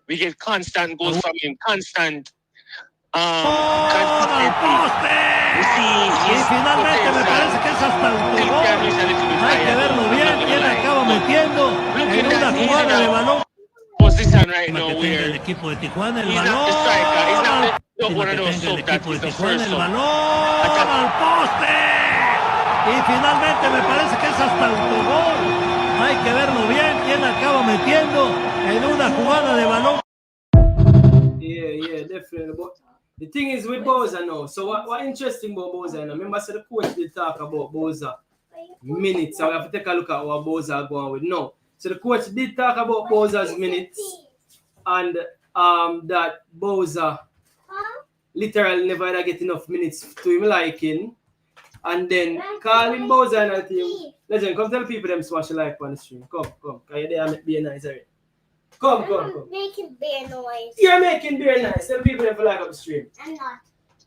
we get constant goals from him, consistently. We see Y his finalmente me parece que es hasta autogol. Hay que verlo bien. Quién acaba metiendo en una jugada de balón. Position right now Que tenga el where equipo de Tijuana. El he's balón. not the striker, he's not the Que one of tenga those el sub that equipo de is the Tijuana. first El sub. balón al poste. Y finalmente me parece que es hasta autogol. Hay que verlo bien. Quién acaba metiendo en una jugada de balón. Yeah, definitely. But the thing is with Bowser now. So what interesting about Bowser now? Remember, so the coach did talk about Bowser minutes. So we have to take a look at what Bowser going with now. So the coach did talk about Bowser's minutes and that Bowser literally never had get enough minutes to him liking. And then calling Bowser and the team. Legend, come tell people them smash a like on the stream. Come. Cause you're there and be nice already. Come. I'm making bear noise. You're making beer nice. Tell people them to like up the stream. I'm not.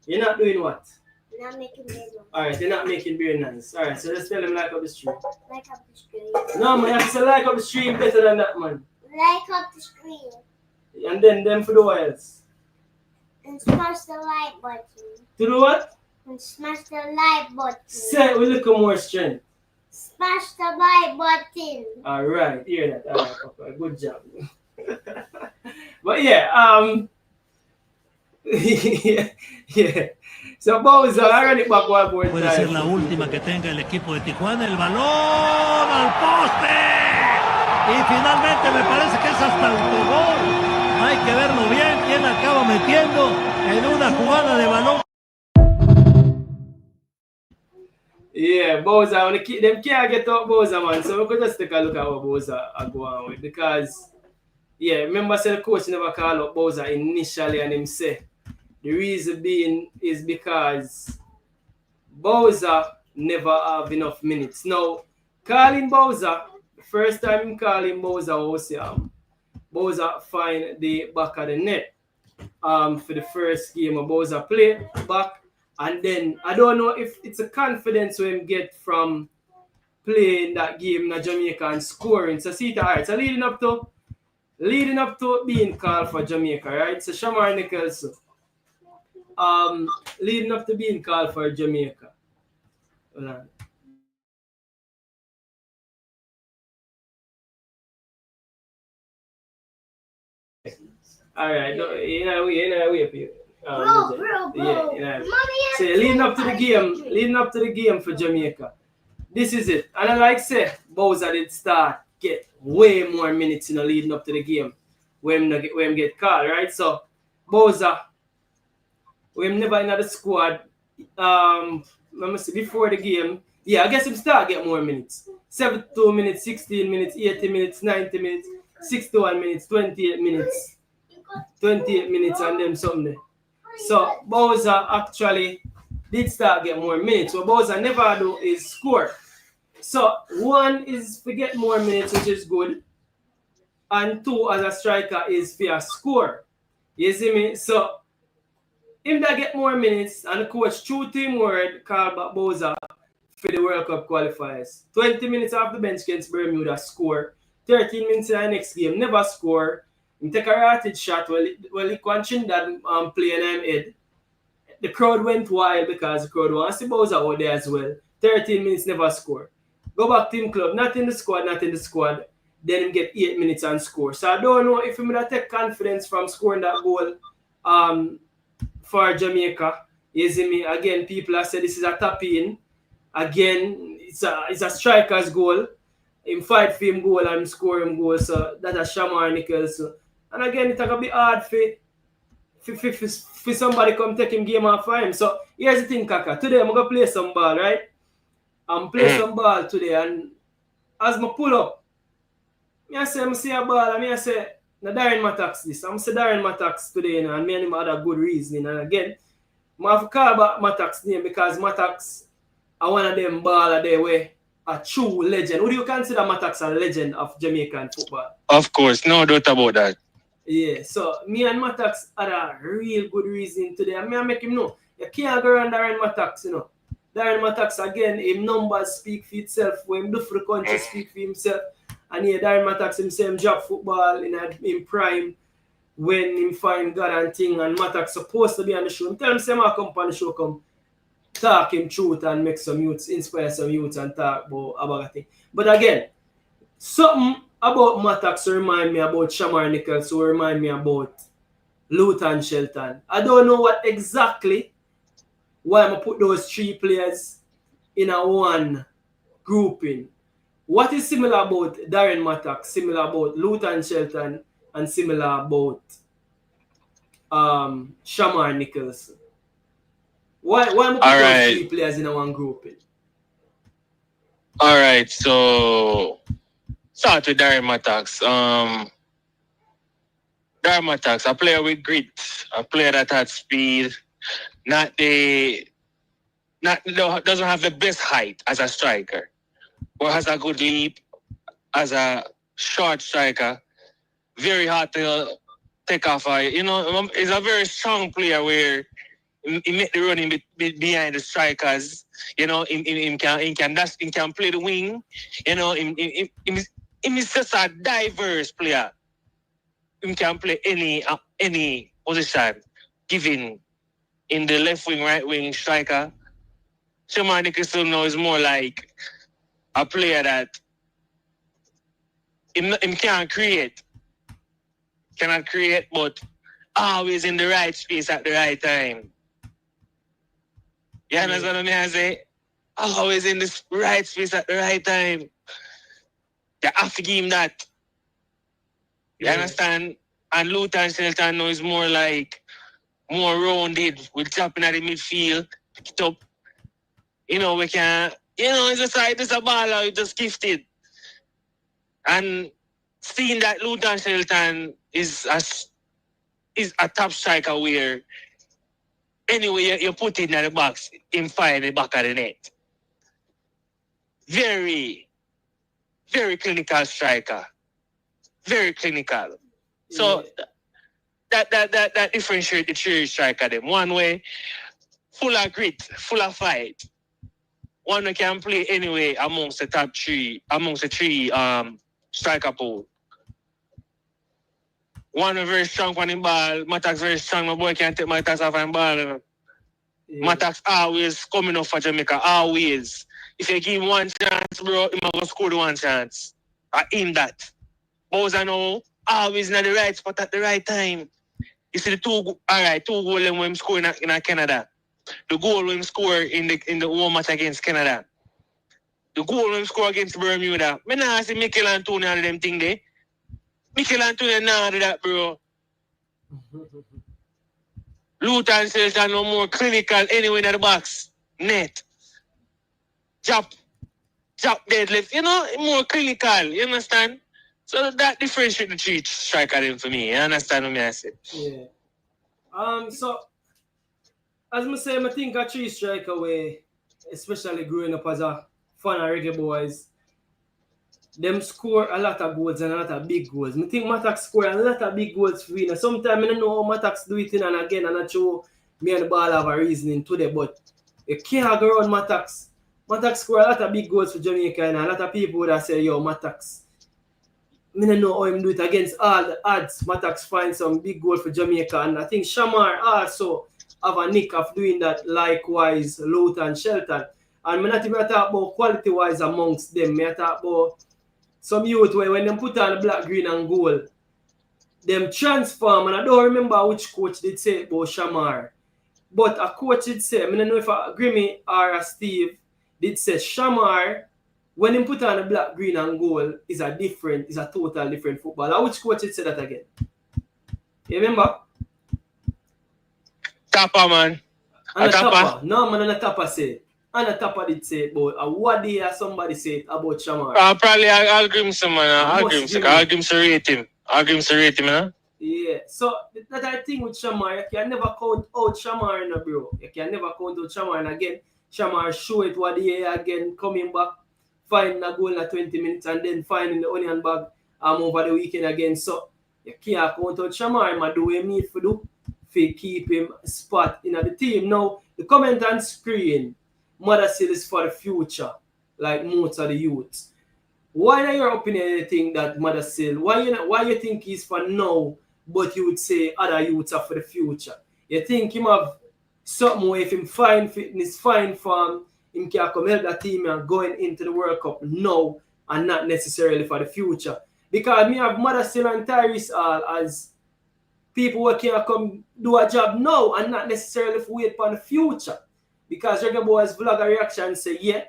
You're not doing what? I'm not making bear noise. Alright, you're not making beer nice. Alright, so just tell them like up the stream. Like up the screen. No, man, you have to say like up the stream better than that, man. Like up the screen. And then them for the what else? And smash the like button. To do what? And smash the like button. Say it with a little more strength. Smash the like button. Alright, hear that. Alright, Papa. Good job. But yeah, yeah. So Bowser, I run it back one more time. Puede ser la última que tenga el equipo de Tijuana. El balón al poste. Y finalmente me parece que es hasta autogol. Hay que verlo bien. Quién acaba metiendo en una jugada de balón. Yeah, Bowser, when them can't get up Bowser, man. So we could just take a look at what Bowser are going with. Because, yeah, remember, the coach never called up Bowser initially, and him say the reason being is because Bowser never have enough minutes. Now, calling Bowser, the first time him calling Bowser was Bowser find the back of the net for the first game of Bowser play back. And then I don't know if it's a confidence we him get from playing that game in Jamaica and scoring. So see it, alright. So leading up to being called for Jamaica, right? So Shamar Nicholson. Leading up to being called for Jamaica. Hold on. Alright, no, wait for you. Bro. Yeah. Mommy, So leading up to the game for Jamaica. This is it. And I like say Bowser did start get way more minutes leading up to the game when him get called, right? So Bowser, we never in the squad. Let me see, before the game. Yeah, I guess him start get more minutes. 72 minutes, 16 minutes, 80 minutes, 90 minutes, 61 minutes, 28 minutes. 28 minutes and them something there. So Bowser actually did start get more minutes. What Bowser never do is score. So one is to get more minutes, which is good. And two, as a striker, is for a score. You see me? So him that get more minutes and the coach true team word call back Bowser for the World Cup qualifiers. 20 minutes off the bench against Bermuda, score. 13 minutes in the next game, never score. He take a rated shot while he continued that playing him head. The crowd went wild because the crowd wants to Bowser out there as well. 13 minutes, never score. Go back team club, not in the squad. Then him get 8 minutes and score. So I don't know if he would take confidence from scoring that goal for Jamaica. You see me? Again, people have said this is a tap-in. Again, it's a striker's goal. Him fight for him goal and score him goal. So that's a Shamar Nichols. And again, it's going to be hard for somebody come take him game off for him. So here's the thing, Kaka. Today I'm going to play some ball, right? I'm play some ball today. And as I pull up, I see a ball and I say, no, Darren Mattax this. I'm say Darren Mattax today, and me and him had a good reasoning. And again, I have to call back Mattax's name because Mattax are one of them baller there where a true legend. Would you consider Mattax a legend of Jamaican football? Of course, no doubt about that. Yeah, so me and Mattax had a real good reason today. And I make him know, you can't go around Darren Mattax, you know. Darren Mattax, again, his numbers speak for itself. When him do for the country, speak for himself. And yeah, Darren Mattax himself job football in prime when him find God and thing. And Mattax supposed to be on the show. Tell him, say, I come on the show, come talk him truth and make some youths, inspire some youths and talk about a thing. But again, something about Mattax remind me about Shamar Nichols, who remind me about Luton Shelton. I don't know what exactly why I put those three players in a one grouping. What is similar about Darren Mattax, similar about Luton Shelton, and similar about Shamar Nichols? Why am I put those three players in a one grouping? All right, so start with Darren Mattax. Darren Mattax, a player with grit, a player that has speed, doesn't have the best height as a striker, but has a good leap as a short striker. Very hard to take off. He's a very strong player where he make the running behind the strikers. He can play the wing. He's just a diverse player. He can play any position given in the left wing, right wing striker. Shamar Nichols now is more like a player that him can't create. Cannot create, but always in the right space at the right time. You understand what I say? Always in the right space at the right time. You have to give him that. You understand? And Luton Shelton now is more rounded. We're chopping at the midfield, pick it up. We can, it's just a baller, it's just gifted. And seeing that Luton Shelton is a top striker where anyway you put it in the box, him find the back of the net. Very, very clinical striker. Very clinical. So that differentiates the three striker them. One way, full of grit, full of fight. One who can play anyway amongst the three striker pool. One very strong on the ball. Mattax very strong. My boy can't take Mattax off the ball. Mattax always coming up for Jamaica. Always. If you give him one chance, bro, he might score the one chance. I aim that. Bowser now always in the right spot at the right time. You see the two goals when him score in Canada. The goal when him score in the home match against Canada. The goal when him score against Bermuda. I don't see Mikel Antonio and them thing there. Mikel Antonio now do that, bro. Luton Shelton no more clinical anyway in the box. Net. Jump deadlift. More clinical. You understand? So that differentiates the three striker them for me. You understand what I say? Yeah. So as I say, I think a three striker way, especially growing up as a fan of Reggae Boyz, them score a lot of goals and a lot of big goals. I think Mattax score a lot of big goals for me. Sometimes I don't know how Mattax do it and again, I'm not sure me and the ball have a reasoning today, but you can't go around Matax. Matax score a lot of big goals for Jamaica, and a lot of people would have said, yo, Matax. I don't know how him do it against all the odds. Matax find some big goal for Jamaica, and I think Shamar also have a nick of doing that, likewise Luton, Shelton. And I'm not even talk about quality-wise amongst them. I talk about some youth where when they put on the black, green, and gold, them transform, and I don't remember which coach did say it about Shamar. But a coach did say, I don't know if a Grimmy or a Steve did say Shamar, when he put on the black, green, and gold, is a total different footballer. Which coach did say that again? You remember? Tapper, man. And a Tapper. No, man, and a Tapper said. And a Tapper did say it, but what day somebody said about Shamar? Probably I'll give him some, man. I'll give him some rating. Man. Yeah, so that I think with Shamar, you can never count out Shamar, bro. You can never count out Shamar, and again, Shamar show it what he again, coming back, finding a goal in 20 minutes, and then finding the onion bag over the weekend again. So you can't count out Shamar, man. Do what you need to do to keep him spot in the team. Now, the comment on screen, Mothersille is for the future, like most of the youths. Why, in your opinion, you think that Mothersille, why you think he's for now, but you would say other youths are for the future? You think him have something where if him fine fitness, fine form, him can come help that team and going into the World Cup now and not necessarily for the future? Because me have Mothersille and Tyrese all as people who can come do a job now and not necessarily wait for the future. Because Reggae Boyz vlog a reaction say, yeah,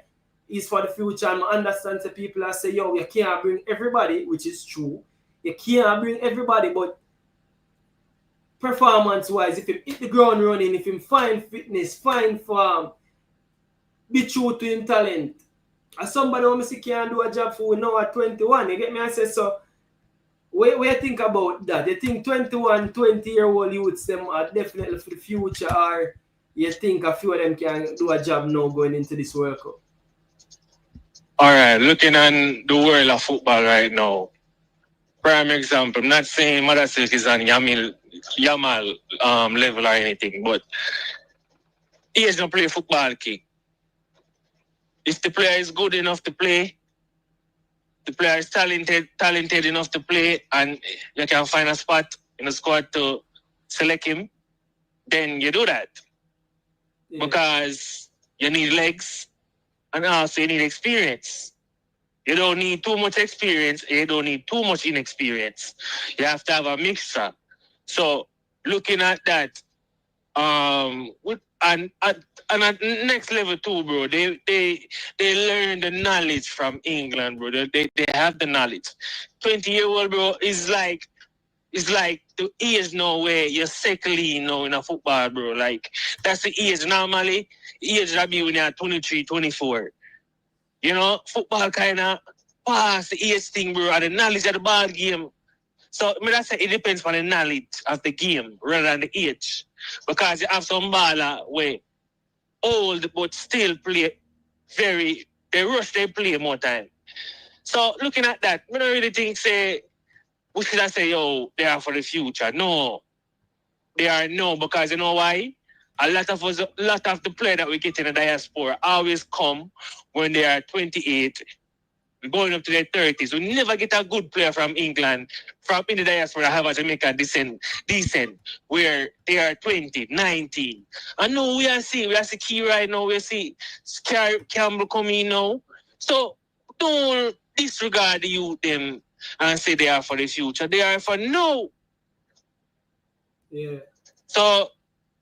is for the future, and I understand the people that say, yo, you can't bring everybody, which is true. You can't bring everybody, but performance-wise, if you hit the ground running, if you find fitness, find form, be true to him talent. As somebody who say can do a job for now at 21, you get me? I say, so, what you think about that? You think 21, 20-year-old youths, them are definitely for the future, or you think a few of them can do a job now going into this World Cup? All right, looking at the world of football right now. Prime example, I'm not saying Mothersille is on Yamal level or anything, but he has not play football key. If the player is good enough to play, the player is talented enough to play, and you can find a spot in the squad to select him, then you do that. Yeah. Because you need legs and also you need experience. You don't need too much experience, you don't need too much inexperience. You have to have a mixture. So looking at that, and at next level too, bro, they learn the knowledge from England, bro. They have the knowledge. 20-year-old, bro, is like the age now where you're secondly now in a football, bro. Like, that's the age normally. The age that be when you're 23, 24. You know, football kind of pass the age thing, bro, and the knowledge of the ball game. So, I mean, that's it depends on the knowledge of the game rather than the age. Because you have some baller where old but still play they play more time. So, looking at that, I don't really think, we should I say, yo, they are for the future. No. They are no, because you know why? A lot of the players that we get in the diaspora always come when they are 28, going up to their 30s. We never get a good player from England, from in the diaspora, have a Jamaica decent, where they are 20, 19. I know we are seeing Key right now, we see Campbell coming now. So don't disregard the youth them and say they are for the future. They are for now. Yeah. So,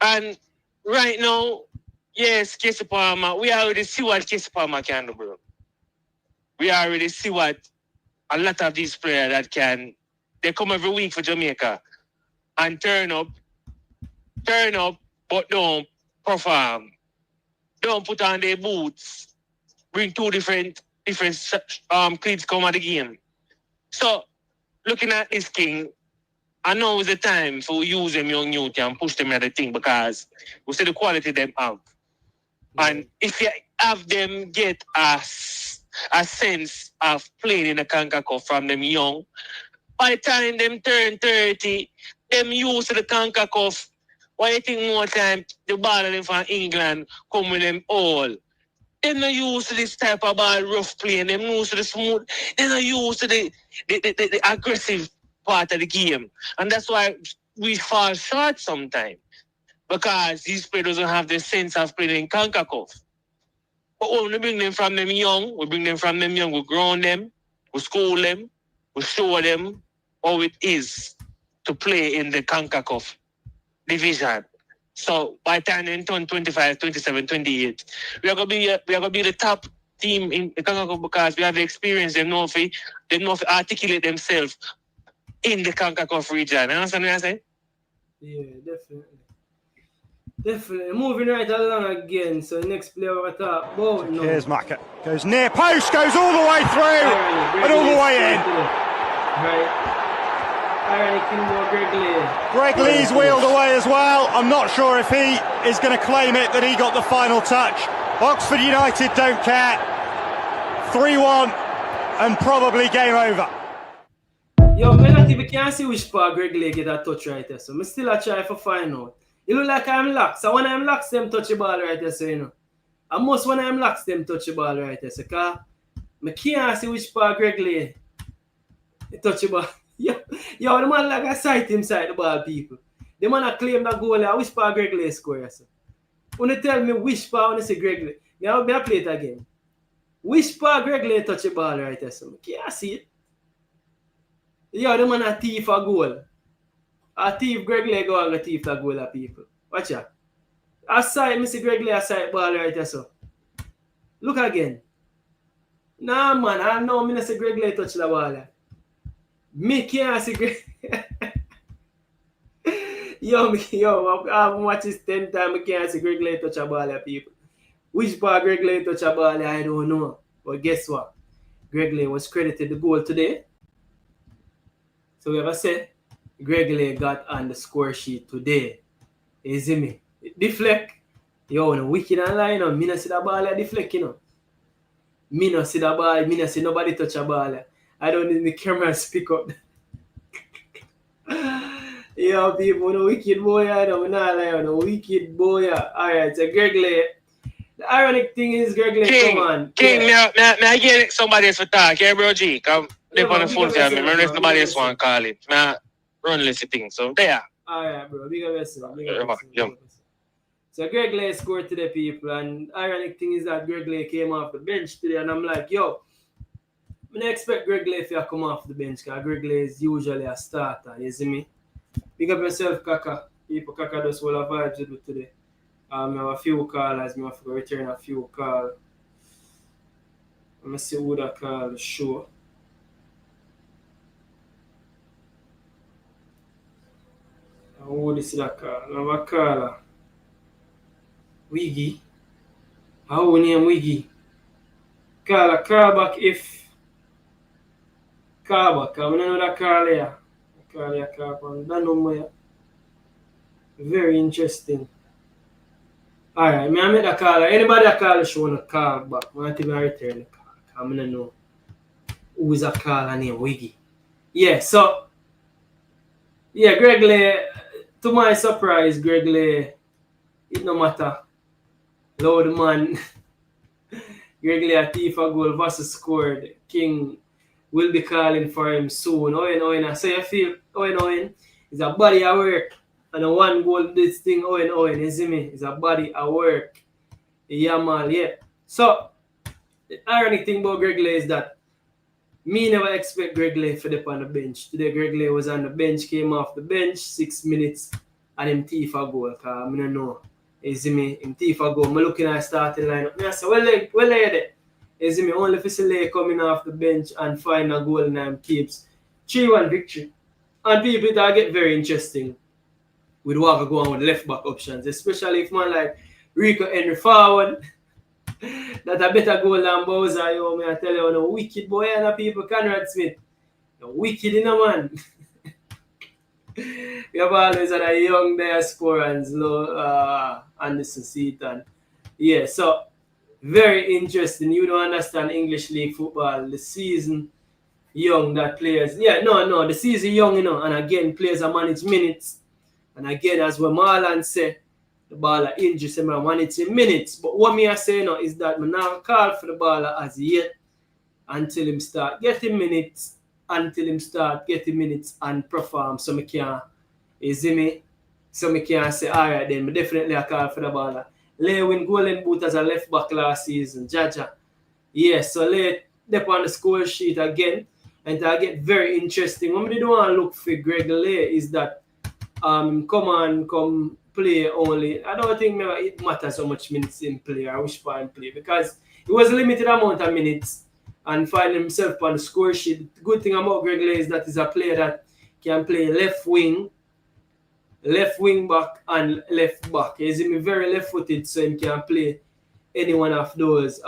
and right now, yes, Casey Palmer, we already see what Casey Palmer can do, bro. We already see what a lot of these players that they come every week for Jamaica and turn up, but don't perform. Don't put on their boots. Bring two different kids come at the game. So, looking at this king, I know it's the time for use them young youth and push them at the thing, because we see the quality them have. And if you have them get a sense of playing in the CONCACAF from them young, by the time them turn 30, them use the CONCACAF Why you think more time the ball them from England come with them all? They're not used to this type of ball rough play, and they're used to the smooth. They're not used to the aggressive part of the game. And that's why we fall short sometimes. Because these players don't have the sense of playing in CONCACAF. But when we bring them from them young, we ground them, we school them, we show them how it is to play in the CONCACAF division. So by the time they turn 25, 27, 28, we are gonna be the top team in the CONCACAF because we have the experience. They know if articulate themselves in the CONCACAF region. You understand what I'm saying? Yeah, definitely. Definitely. Moving right along again. So next player we're talking about. No. Here's Maka. Goes near post, goes all the way through, and all the way in. Right. Greg Lee's wheeled away as well. I'm not sure if he is going to claim it that he got the final touch. Oxford United don't care. 3-1 and probably game over. Yo, I not even can see which part Greg Lee get that touch right there. So I still a try for find out. It look like I'm lax. So when I'm lax, them touch the ball right there. So you know. And most when I'm lax, them touch the ball right there. So I can't see which part Greg Lee touch the ball. Yo, the man like a sight inside the ball, people. The man a claim that goal. Which part Greg Lee score? So when you tell me which part when you say Greg Lee, now I play it again. Which part Greg Lee touch the ball right there? So I can't see it. Yo, the man a thief a goal. A thief Greg Lee go and a thief a goal of people. Watch out. Aside, I see Greg Lee aside ball right there. So look again. Nah, man, I know I say Greg Lee touch the ball. Me can't see Greg. yo, I've watched this 10 times. I can't see Greg Lee touch a ball of people. Which part Greg Lee touch a ball, I don't know. But guess what? Greg Lee was credited the goal today. So we ever said Greg Lee got on the score sheet today. You see me? Deflect. Yo, no wicked and line. Me no see the ball at deflect, you know. Me no see the ball. Me no see nobody touch a ball. I don't need the camera to pick up. Yo, people, no wicked boy. I don't know. No wicked boy. Alright, so Greg Lee. The ironic thing is Greg Lee, King, come on. King, yeah. I get somebody else for talk. Yeah, bro, G. Come. They on the phone for me. Remember if nobody else want to call it. Nah, run list thing. So there. Alright, bro. Big up yourself. So Greg Lee scored today, people. And ironic thing is that Greg Lee came off the bench today. And I'm like, yo, I don't expect Greg Lee to come off the bench because Greg Lee is usually a starter. You see me? Big up yourself, Kaka. People, Kaka does all the vibes you do today. I have a few callers. I have to return a few calls. I'm going to see who that call the show. Who is that call? I have a caller. Wiggy. How name Wiggy? Call back if. Call back. I don't know that call here. Call on that number. Very interesting. Alright, I make that call. Anybody that call the show want to call back. I want to return the call. I don't know who is a caller named Wiggy. Yeah, so yeah, Greg Lee, to my surprise, Greg Lee, it no matter. Loud man. Greg Lee a thief a goal versus scored. King will be calling for him soon. Owen. So you feel Owen is a body at work. And a one goal this thing Owen, you see me? It's a body at work. Yeah, man, yeah. So the ironic thing about Greg Lee is that me never expect Greg Lee to dip on the bench. Today Greg Lee was on the bench, came off the bench, 6 minutes, and him thief a goal. Cause I don't know. You see me? Him thief a goal. I'm looking at starting lineup. I say, well there. You see me? Only if Lee coming off the bench and find a goal and him keeps 3-1 victory. And people that get very interesting. We'd want to go on with left back options, especially if man like Rico Henry forward. That a better goal than Bowser, yo, me I tell you, no wicked boy and the people, Conrad Smith. No wicked in a man. We have always had a young diaspora and slow Anderson Seaton. Yeah, so very interesting. You don't understand English League football. The season young that players. Yeah, no, the season young, you know, and again players are managed minutes. And again, as what Marlon said, the baller injury, say man want it in minutes. But what me I say now is that me not call for the baller as yet until him start getting minutes, and perform. So me can, you see me? So me can say, alright then, me definitely I call for the baller. Lay win golden boot as a left back last season, Jaja. Yes, so lay up on the score sheet again. And to get very interesting. What we do want to look for Greg Lay is that come play only. I don't think it matters how much minutes in play or which part in play, because it was a limited amount of minutes and find himself on the score sheet. The good thing about Greg Lay is that he's a player that can play left wing back, and left back. He's very left-footed, so he can play any one of those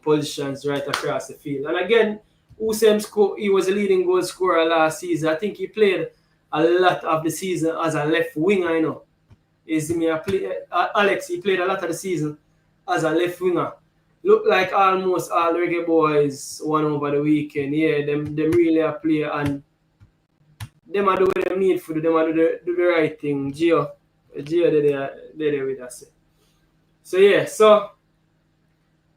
positions right across the field. And again, Usem, he was a leading goal scorer last season. I think he played a lot of the season as a left winger, you know. Alex, he played a lot of the season as a left winger. Look like almost all Reggae Boyz won over the weekend. Yeah, them really a player, and them are do what they need for them are do the right thing. Gio, they're with us. So yeah, so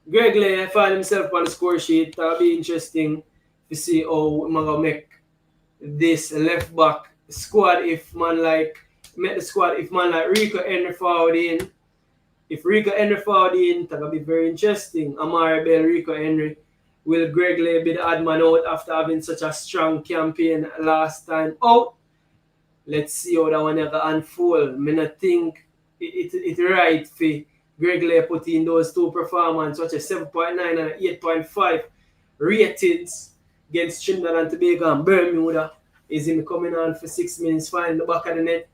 Greg Lay found himself on the score sheet. That'll be interesting to see how we're gonna make this left back squad if man like Rico Henry forward in. If Rico Henry forward in, that'll be very interesting. Amari Bell, Rico Henry. Will Greg Lay be the odd man out after having such a strong campaign last time out? Let's see how that one ever unfold. I mean, I think it's right for Greg Lay put in those two performances, such as 7.9 and 8.5 ratings against Trinidad and Tobago and Bermuda. Is him coming on for 6 minutes, finding the back of the net.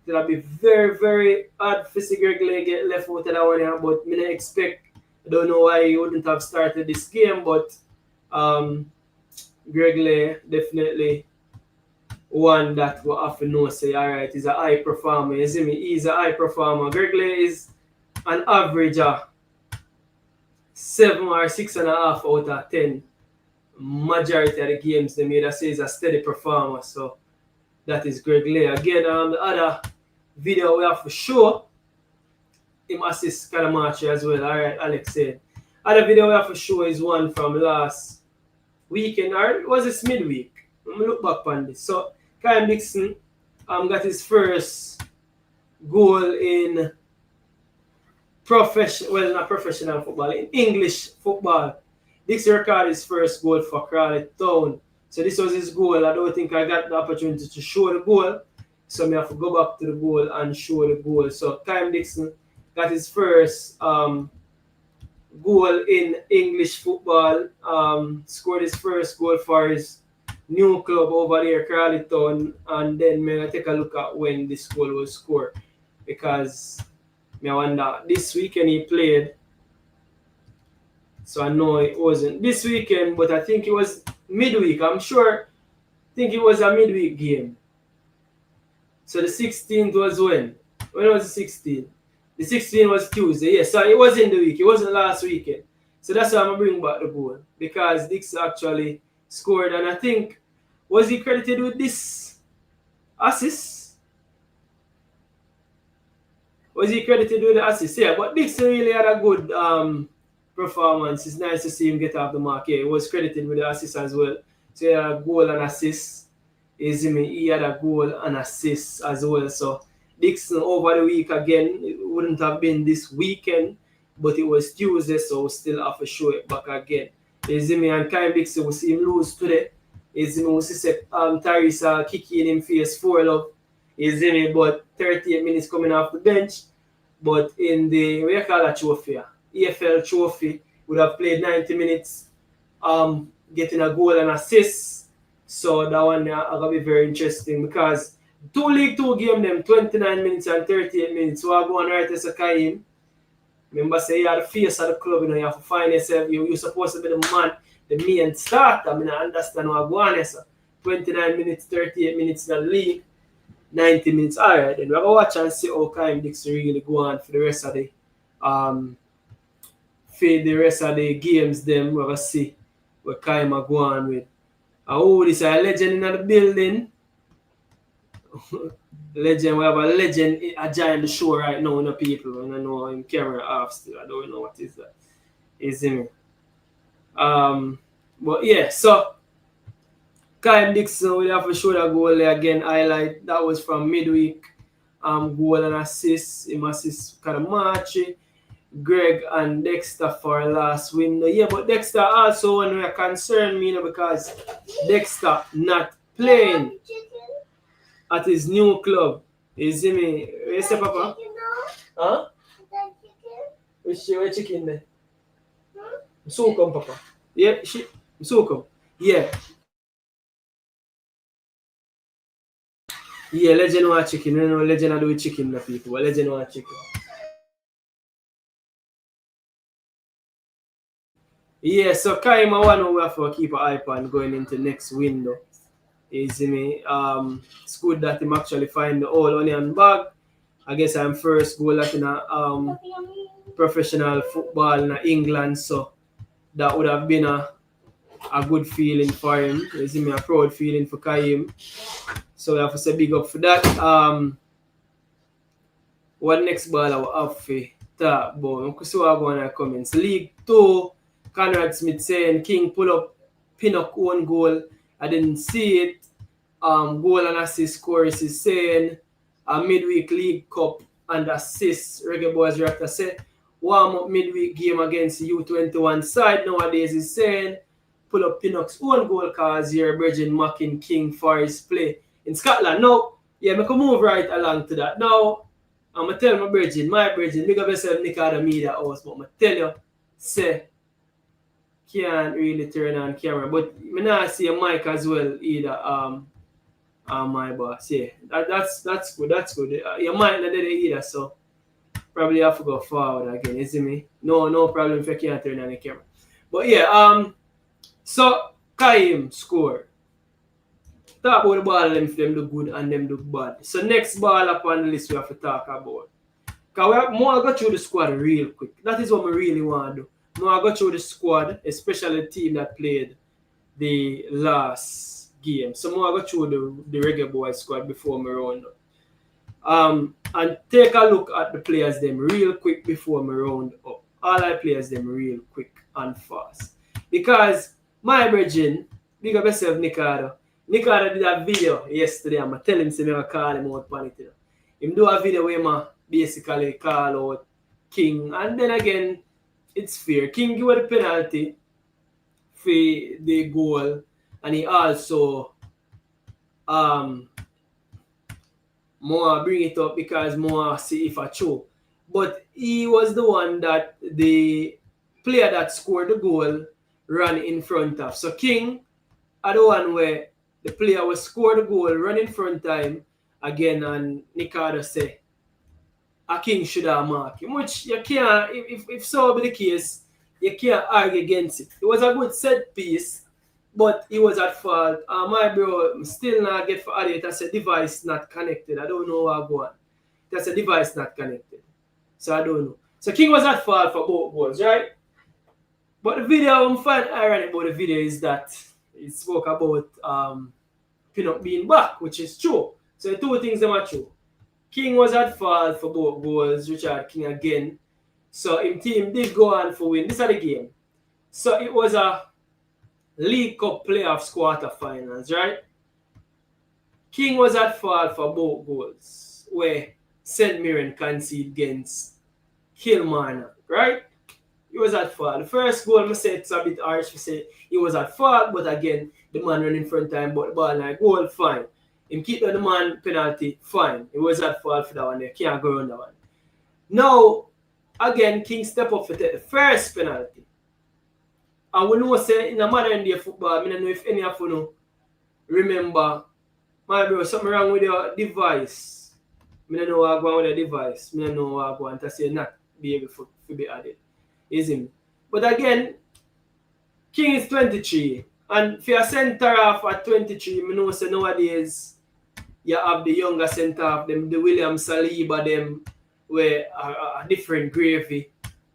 It'll be very, very hard for Greg Lay get left out of that one here, but I expect. I don't know why he wouldn't have started this game, but Greg Lay definitely one that we have to know, say, all right, he's a high performer. You see me? He's a high performer. Greg Lay is an average of 7 or 6.5 out of 10. Majority of the games they made, I say, is a steady performer. So that is Greg Lay. Again, the other video we have to show him assist Kalamachi as well. Alright, Alex said. Other video we have to show is one from last weekend, or was this midweek? Let me look back on this. So Kyle Dixon got his first goal in not professional football, in English football. Dixon recorded his first goal for Crawley Town. So this was his goal. I don't think I got the opportunity to show the goal. So I have to go back to the goal and show the goal. So Kyle Dixon got his first goal in English football, scored his first goal for his new club over there, Crawley Town, and then may I take a look at when this goal was scored, because I wonder this weekend he played, so I know it wasn't this weekend, but I think it was midweek. I think it was a midweek game. So the 16th was when? When was the 16th? The 16th was Tuesday, yes. So it was in the week. It wasn't last weekend. So that's why I'm going to bring back the goal. Because Dix actually scored. And I think, was he credited with this assist? Was he credited with the assist? Yeah, but Dix really had a good performance. It's nice to see him get off the mark. Yeah, he was credited with the assist as well. So he had a goal and assist. He had a goal and assist as well. So Dixon over the week again, it wouldn't have been this weekend, but it was Tuesday, so we still have to show it back again. And Kyle Dixon, we see him lose today. We see Tyrese kicking him face 4 love. But 38 minutes coming off the bench. But in the, what you call that trophy? EFL trophy, would have played 90 minutes, getting a goal and assist. So that one going to be very interesting, because 2 League 2 game them 29 minutes and 38 minutes. So I go on right as a Kaim. Remember, say you are the face of the club, you have to find yourself. You're supposed to be the man, the main starter. I mean, I understand what I go on. So 29 minutes, 38 minutes in the league, 90 minutes. Alright, then we're gonna watch and see how Kaim Dixon really go on for the rest of the games. Them we're gonna see what Kaim are go on with. Oh, this is a legend in the building. Legend, we have a legend, a giant the show right now, no people. I don't know him camera off still. I don't know what is that. Is him. But yeah, so Kyle Dixon will have to show that goal there again. Highlight that was from midweek. Goal and assist. Him assist Kadamachi, Greg and Dexter for last window. Yeah, but Dexter also one where concern me, because Dexter not playing at his new club. You see me? You say, Papa? Huh? Which chicken there? So come, Papa. Yeah, so come. Yeah. Yeah, legend want chicken. You know, legend I do with chicken, the people. But legend want chicken. Yeah, so Kaima one we have to keep an eye on going into next window. You see me? It's good that him actually find the whole onion bag. I guess I'm first goal at in a professional football in England, so that would have been a good feeling for him. You see me, a proud feeling for Kaim. So we have to say big up for that. What next ball I will have for talk about? So I go on our comments. League 2, Conrad Smith saying King pull up Pinnock one goal. I didn't see it. Goal and assist score is saying a midweek league cup and assist. Reggae Boyz reactor say warm up midweek game against U21 side nowadays is saying pull up Pinnock's own goal cause here Bridging mocking King for his play in Scotland. Now, yeah, I can move right along to that. Now, I'm going to tell my Bridging, big up yourself, Nick out of media house, but I'm going to tell you, say, can't really turn on camera, but I not see a mic as well either. My boss, yeah, that's good. Your mic not there either, so probably have to go forward again. You see me? No problem if you can't turn on the camera. But yeah, so Kaim score. Talk about the ball them if them do good and them do bad. So next ball up on the list we have to talk about. Because we have more go through the squad real quick. That is what we really want to do. More go through the squad, especially the team that played the last game. So more go through the Reggae Boyz squad before we round up. And take a look at the players them real quick before we round up. All our players them real quick and fast. Because my brethren, big up yourself, Nicardo. Nicardo did a video yesterday. I'm telling him to call him out on it. Him do a video where I basically call out King. And then again, it's fair. King give the penalty for the goal. And he also more bring it up because more see if I choke. But he was the one that the player that scored the goal ran in front of. So King are the one where the player will score the goal, run in front of him again, and Nicardo say a King should have marked him, which you can't, if so be the case, you can't argue against it. It was a good set piece, but he was at fault. My bro still not get for it. That's a device not connected. I don't know what go on. That's a device not connected. So I don't know. So King was at fault for both goals, right? But the video I'm finding ironic about the video is that it spoke about Pinnock being back, which is true. So the two things are true. King was at fault for both goals, Richard King again. So his team did go on for win. This is the game. So it was a League Cup playoffs quarterfinals, right? King was at fault for both goals, where St. Mirren conceded against Kilmarnock, right? He was at fault. The first goal, I say it's a bit harsh to say he was at fault, but again, the man running in front of him, but the ball like goal, fine. Him keep the man penalty, fine. He was at fault for that one there. Can't go on that one. Now, again, King step up to take the first penalty. And we know say in the modern day football, I don't know if any of you know, remember, my bro, something wrong with your device. I don't know what going with the device. I don't know what going to say not be able to be added. Is him. But again, King is 23. And for a centre half at 23, I know say nowadays you have the younger centre half, them, the William Saliba, them were a different gravy.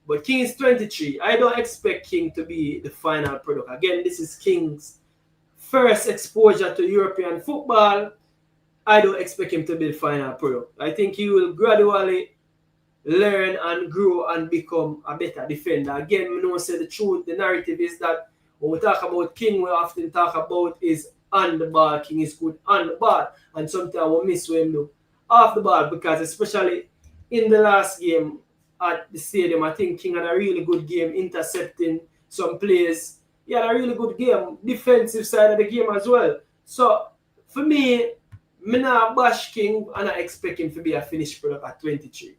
But King is 23. I don't expect King to be the final product. Again, this is King's first exposure to European football. I don't expect him to be the final product. I think he will gradually learn and grow and become a better defender. Again, we know say the truth, the narrative is that when we talk about King, we often talk about is on the ball. King is good on the ball, and sometimes we miss when him do off the ball, because especially in the last game at the stadium, I think King had a really good game intercepting some plays. He had a really good game, defensive side of the game as well. So for me not bash King and I expect him to be a finished product at 23.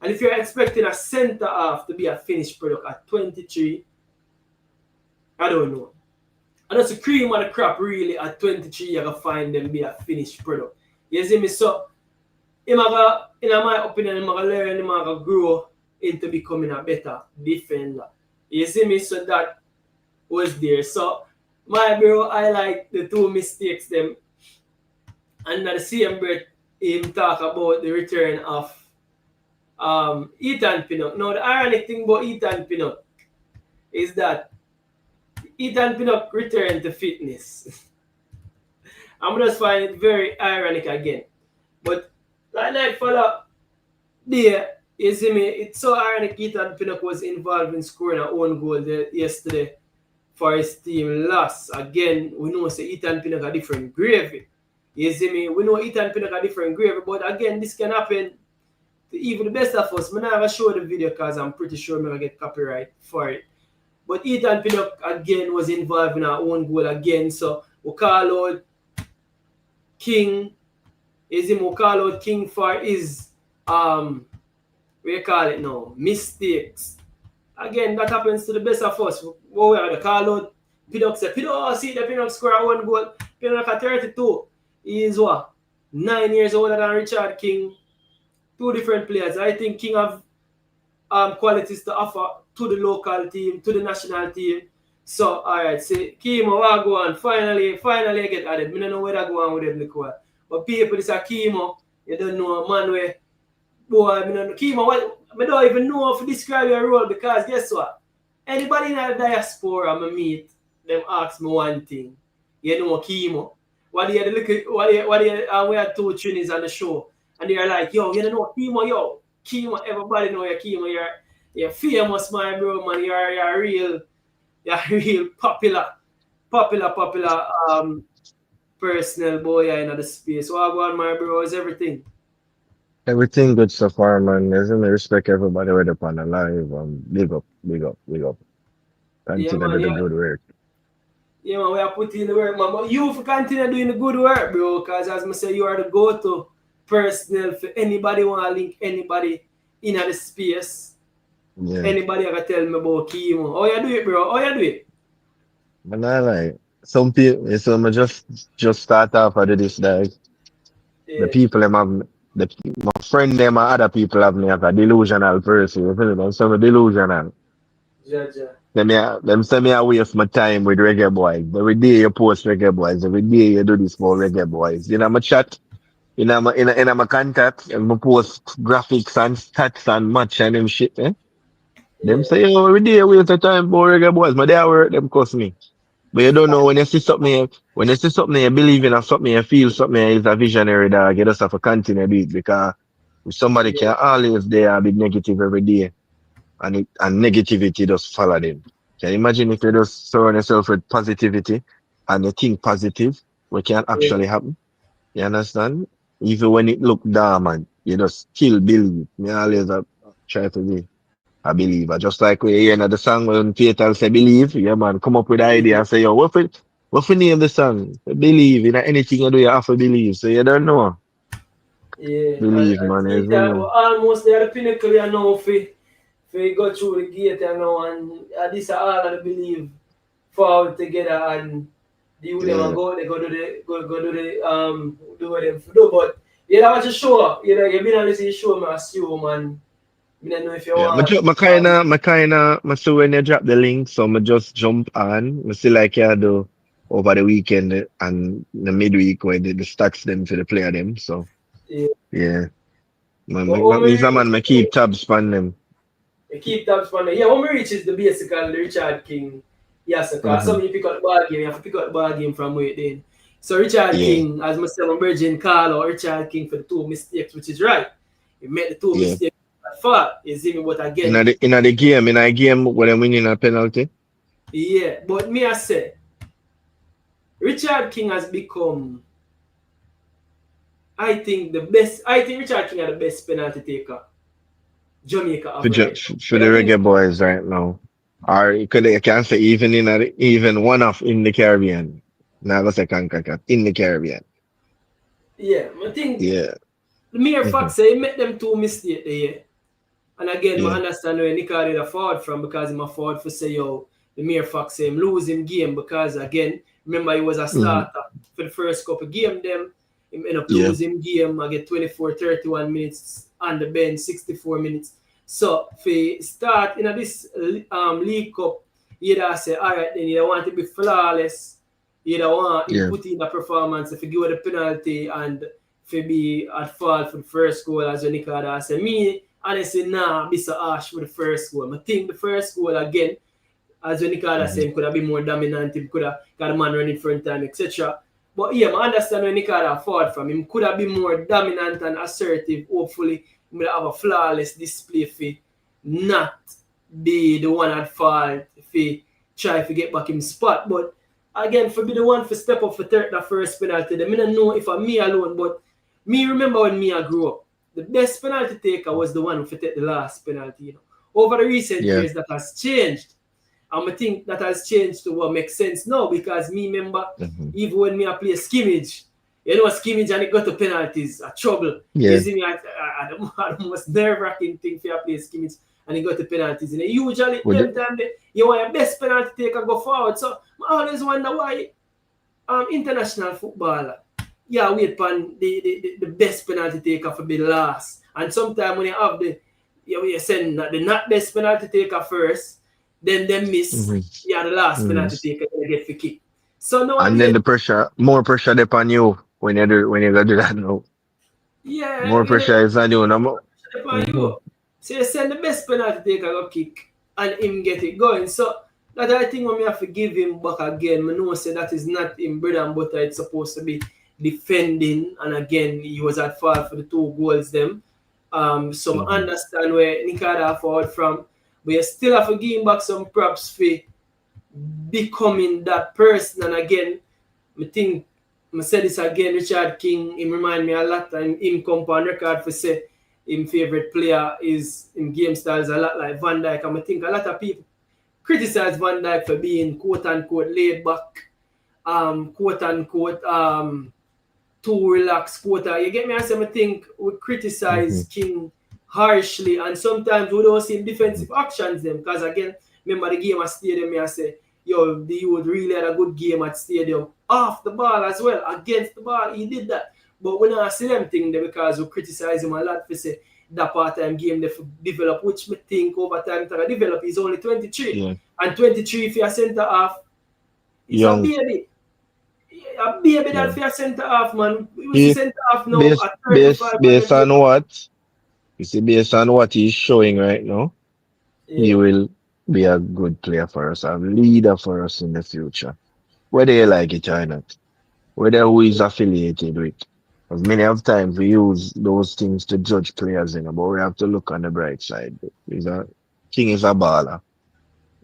And if you're expecting a centre half to be a finished product at 23, I don't know. And that's a cream of the crop really at 23, you're going to find them be a finished product. You see me? So, in my opinion, I'm going to learn, I'm going to grow into becoming a better defender. You see me? So that was there. So, my bro, I like the two mistakes them. And at the same breath, him talk about the return of Ethan Pinnock. Now, the ironic thing about Ethan Pinnock is that Ethan Pinnock returned to fitness. I'm just find it very ironic again. But like night follow there, you see me, it's so ironic Ethan Pinnock was involved in scoring an own goal yesterday for his team lost. Again, we know say Ethan Pinnock a different gravy. You see me? We know Ethan Pinnock a different gravy, but again, this can happen to even the best of us. I'm not going to show the video because I'm pretty sure I'm going to get copyright for it. But Ethan Pinnock again was involved in our own goal again. So we call out King. We call out King for his we call it now, mistakes. Again, that happens to the best of us. What we are the call out Pinnock say, see the Pinnock score one goal. Pinnock at 32. He is what? 9 years older than Richard King. Two different players. I think King have qualities to offer to the local team, to the national team. So, alright, see, Kimo, what go on? Finally I get added. I don't know where I go on with them. But people, this is Kimo. You don't know a man where, boy, I don't know. Kimo, I don't even know how to describe your role, because guess what? Anybody in the diaspora I meet, them ask me one thing. You know Kimo. What do you we had two trainees on the show, and they're like, yo, you know Kimo, everybody know you Kimo, you're famous, my bro, man, you're real popular personal boy in the space. So I go on, my bro, is everything. Everything good so far, man. Listen, I respect everybody right up on the live. Big up. Continue to do the good work. Yeah, man, we are putting in the work, man. But you continue doing the good work, bro, because as I say, you are the go-to personnel for anybody want to link anybody in the space. Yeah. Anybody ever tell me about Kimo? How you do it, bro? How you do it? Man, I like some people, so I just start off I do this, like the people them have my friend them and other people have me as a delusional person, you feel me? So I'm delusional. Jaja. Them say me I waste my time with Reggae Boyz. Every day you post Reggae Boyz, every day you do this for Reggae Boyz. You know my chat, in my contact, and I post graphics and stats and match and them shit, eh? Them say, oh, every day you waste your time for Reggae Boyz, but they are work them cost me. But you don't know when you see something, you believe in or something, you feel something is a visionary dog, you just have to continue to do it, because somebody can always there be negative every day. And negativity just follow them. Can you imagine if you just surround yourself with positivity and you think positive, what can actually happen? You understand? Even when it look dormant, you just still believe. Me always try to be a believer. Just like we hear the song when Peter say believe, yeah man, come up with the idea and say, yo, what if name the song? Believe in anything you do, you have to believe. So you don't know. Yeah. Believe, man. Almost there the pinnacle you know we go through the gate and this is all I believe forward together and deal with them and go do what them do. But you know what you show, you know, you've been on this show, I assume, and I don't know if you want. So when you drop the link, so I just jump on. I see like you do over the weekend and the midweek when the stacks them to the player them. So yeah. I keep tabs on them. Keep tabs on them. Yeah, when we reach is the basically the Richard King. Yes, because some you pick up the ball game, you have to pick up the ball game from where then. So Richard Yeah. King, as myself and Virgin call out Richard King for the 2 mistakes, which is right. He made the 2 Yeah. mistakes at fault. You see me, but again, In a game when I'm winning a penalty. yeah. But me I say, Richard King has become, I think Richard King is the best penalty taker Jamaica For, have right now. for the Reggae Boys right now. Or you can say even one off in the Caribbean. Now let's say CONCACAF in the Caribbean. Yeah, I think Yeah. the mere Mhm. fact say he made them 2 mistakes there. And again, I Yeah. understand where Nico did a forward from because I'm a forward for say, yo, the mere fact say him losing game because again, remember he was a starter for the first couple game them. He ended up Yeah. losing game. I get 24, 31 minutes on the bench, 64 minutes. So for start in this League Cup, you'd say, all right, then you want to be flawless. You don't want him Yeah. put in the performance if you give the penalty and if be at fault for the first goal as Nico said. Me, honestly, nah, be so harsh for the first goal. I think the first goal again, as Nico said, could have been more dominant, he could have got a man running front time, etc. But yeah, I understand where Nico fought from. Him could have been more dominant and assertive. Hopefully, he would have a flawless display for not be the one at fault if he try to get back in spot. But again, for be the one to step up for the first penalty, I don't know if I'm me alone, but me remember when me I grew up, the best penalty taker was the one who take the last penalty. You know, over the recent Yeah. years that has changed. And I think that has changed to what makes sense now because me remember even when me I play skimmage, you know, skimmage and it got to penalties, a trouble. Yeah. You see me, the most nerve-wracking thing for you play skimmage and it got to penalties. And usually, them time you want your best penalty taker go forward. So I always wonder why international footballer, wait upon the best penalty taker for be last. And sometimes when you have you send the not best penalty taker first, then they miss. The last penalty taker they get for kick. So now And then the more pressure upon you when you do that now. Yeah. More pressure is on you. No? So you send the best penalty taker go kick and him get it going. So that I think when we have to give him back again, I know say that is not him bread and butter. It's supposed to be defending, and again he was at fault for the 2 goals them. So I understand where Nikada forward from, but you still have to give him back some props for becoming that person. And again, I think I said this again, Richard King, he remind me a lot, and him come on record for say his favorite player is in game styles a lot like Van Dijk. And I think a lot of people criticize Van Dijk for being quote unquote laid back, quote unquote too relaxed, quote. You get me? I say I think we criticize King harshly, and sometimes we don't see defensive actions them because again, remember the game at Stadium, I say, yo, the youth really had a good game at Stadium. Off the ball as well, against the ball, he did that. But we don't see them thing there because we criticize him a lot for say that part-time game they develop, which me think over time to develop. He's only 23. Yeah. And 23 if you're centre half, he's Young. a baby. A baby that if you're centre half, man. He- He's centre half now Based, at 35. based on what? You see, based on what he's showing right now, he will be a good player for us, a leader for us in the future. Whether you like it or not. Whether who is affiliated with. Because many of times we use those things to judge players, but we have to look on the bright side. King is a baller.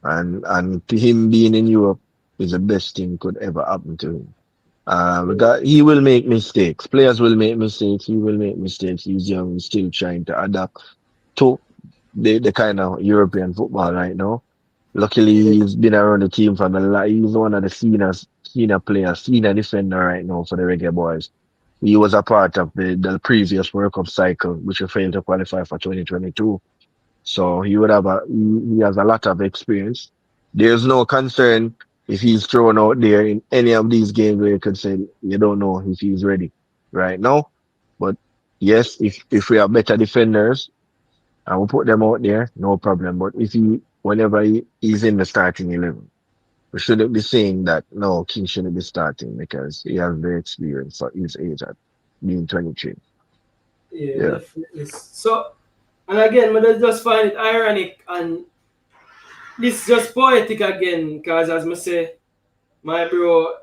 And to him being in Europe is the best thing could ever happen to him. He will make mistakes. Players will make mistakes. He will make mistakes. He's young. He's still trying to adapt to the kind of European football right now. Luckily, he's been around the team for the lot. He's one of the senior players, senior defender right now for the Reggae Boys. He was a part of the previous World Cup cycle, which we failed to qualify for 2022. So he has a lot of experience. There's no concern if he's thrown out there in any of these games where you could say you don't know if he's ready right now. But yes, if we have better defenders and we put them out there, no problem. But whenever he's in the starting 11, we shouldn't be saying that no, King shouldn't be starting because he has the experience for his age at being 23. Yeah, definitely. So, and again, I just find it ironic and this is just poetic again because as I say, my bro,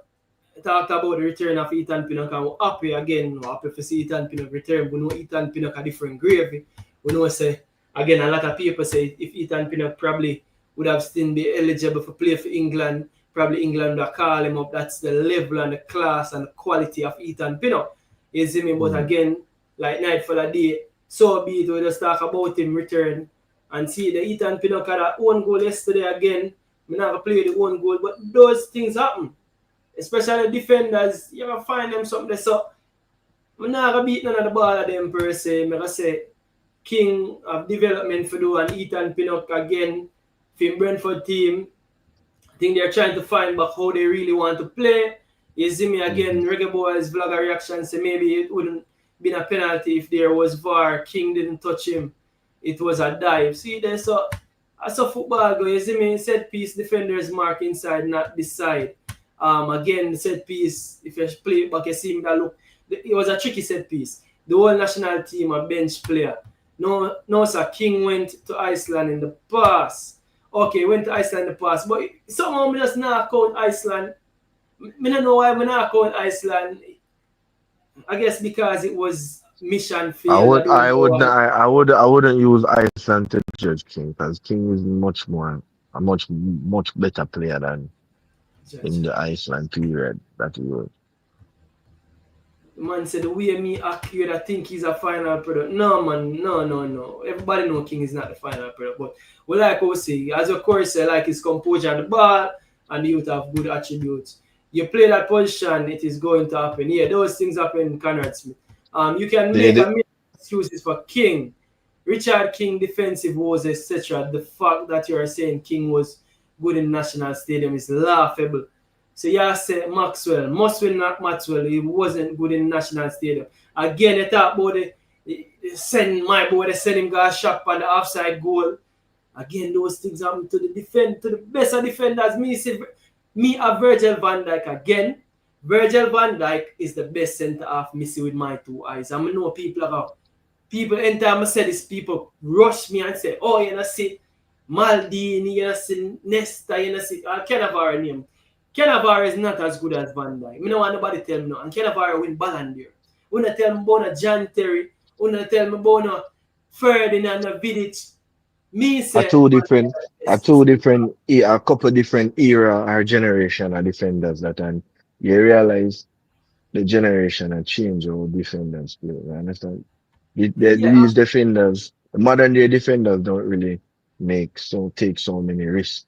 talked about the return of Ethan Pinnock, and we're happy again. We're happy to see Ethan Pinnock return. We know Ethan Pinnock a different gravy. We know, say, again, a lot of people say if Ethan Pinnock probably would have still be eligible for play for England, probably England would call him up. That's the level and the class and the quality of Ethan Pinnock. You see me? But again, like night for the day, so be it, we just talk about him return and see the Ethan Pinnock had a own goal yesterday again. We never play the own goal, but those things happen. Especially defenders, you ever find them something so I'm not gonna beat none of the ball of them per se. I'm gonna say King of development for do and Ethan Pinnock again from Brentford team. I think they're trying to find back how they really want to play. You see me again, Reggae Boyz vlogger reaction say maybe it wouldn't been a penalty if there was VAR. King didn't touch him. It was a dive. See there, so as a football go, you see me set piece defenders mark inside, not this side. Again, the set piece, if you play it back, you see him that look. It was a tricky set piece. The whole national team a bench player. No, sir. King went to Iceland in the past. Okay, went to Iceland in the past, but somehow me just not count Iceland. I don't know why I not count Iceland. I guess because it was mission field. I wouldn't use Iceland to judge King because King is a much better player than in the Iceland period that he was. The man said the way me accurate, I think he's a final product. No, man, no. Everybody know King is not the final product, but we like we say, as of course, I like his composure on the ball and the youth have good attributes. You play that position, it is going to happen. Yeah, those things happen in Conrad Smith. You can make a million excuses for King, Richard King, defensive woes, etc. The fact that you are saying King was good in National Stadium is laughable. So you say Maxwell, not Maxwell, he wasn't good in National Stadium. Again, you talk about send him go shot on the offside goal. Again, those things happen to the best of defenders. Me a Virgil van Dijk again. Virgil van Dijk is the best centre half me see with my two eyes. I know people anytime I say this, people rush me and say, oh, you know, see Maldini, you know, see Nesta, you know, see Cannavaro name. Cannavaro is not as good as Van Dijk. I don't want nobody tell me no. And Cannavaro win Ballon d'Or. We don't tell me about John Terry. We don't tell me about Ferdinand Vidic. Me say A couple different era or generation of defenders that and you realize the generation and change how defenders play. You understand? These defenders, the modern day defenders don't really take so many risks.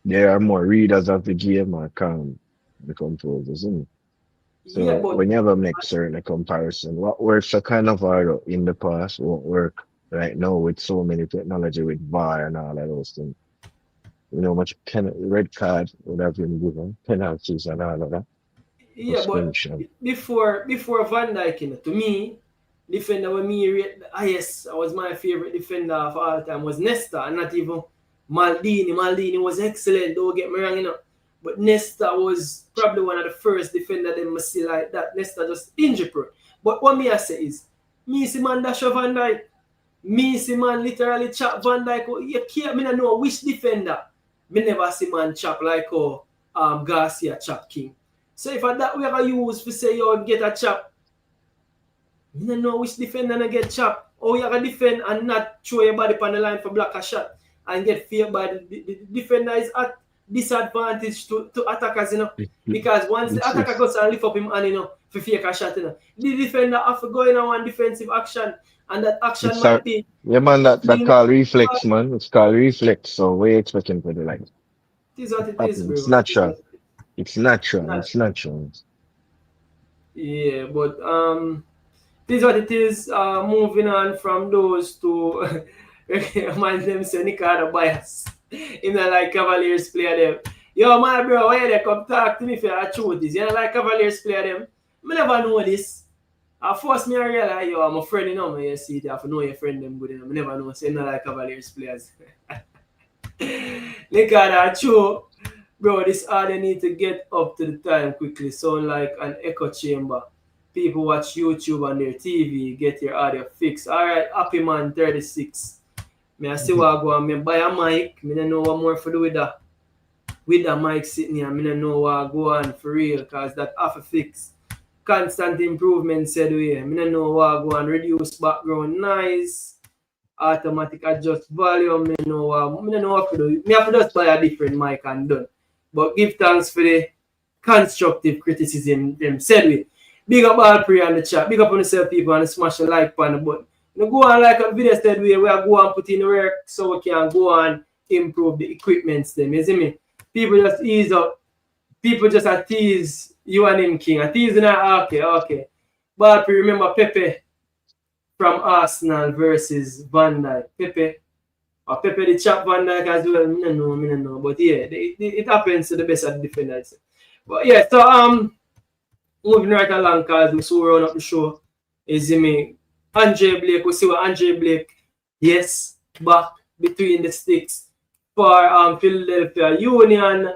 They are more readers of the game or calm the composers, isn't it? So we never make certain comparison. What works for Cannavaro in the past won't work right now with so many technology with VAR and all of those things. You know, much red card would have been given, penalties and all of that. Yeah, but before Van Dijk, you know, to me, defender when me rate the highest, was my favorite defender of all time was Nesta, and not even Maldini. Maldini was excellent, don't get me wrong, you know. But Nesta was probably one of the first defender they must see like that. Nesta just injury prone. But what me I say is, me see man dash Van Dijk. Me see man literally chop Van Dijk. You can't me not know which defender. Me never see man chop like Garcia chop King. So if that we ever use to say you get a chop, me don't know which defender not get chop. Or you can defend and not throw your body on the line for block a shot and get feared by the defender is at disadvantage to attackers, you know. Because once the attacker goes and lift up him and, you know, for fake a shot, you know, the defender have to go in on one defensive action, and that action might be. Yeah, man, that called reflex, man. It's called reflex. So we're expecting for the line. It is what it is, bro. It's natural. It's natural. Yeah, but this is what it is. Moving on from those to man them say Nicaragua bias. Him not like Cavaliers player them. Yo, my bro, why they come talk to me for the truth is? You not like Cavaliers player them? I never know this. At first, me I realize, yo, I'm a friend, you know, me you see, you have to know your friend them good, you know. I never know, so you not like Cavaliers players. Look at that, true. Bro, this audio need to get up to the time quickly. Sound like an echo chamber. People watch YouTube on their TV, get your audio fixed. Alright, Happy Man 36. Me I see what I go on. Me buy a mic. Me don't know what more to do with that. with the mic sitting here, I don't know what go on for real, because that half a fix. Constant improvement said we. I don't know what go on, reduce background noise, automatic adjust volume, I don't know what to do. I have to just buy a different mic and done. But give thanks for the constructive criticism them said we. Big up all prayer on the chat. Big up on yourself people and smash the like button. But you go on like a video said we are go and put in the work so we can go and improve the equipments them. You see me? People just ease up. People just tease you and him king. I tease okay. But remember Pepe from Arsenal versus Van Dijk. Pepe the chap Van Dijk as well. I don't know. But yeah, it happens to the best of the defenders. But yeah, so moving right along, because we saw run up the show. Is me Andre Blake. We see what Andre Blake, yes, back between the sticks for Philadelphia Union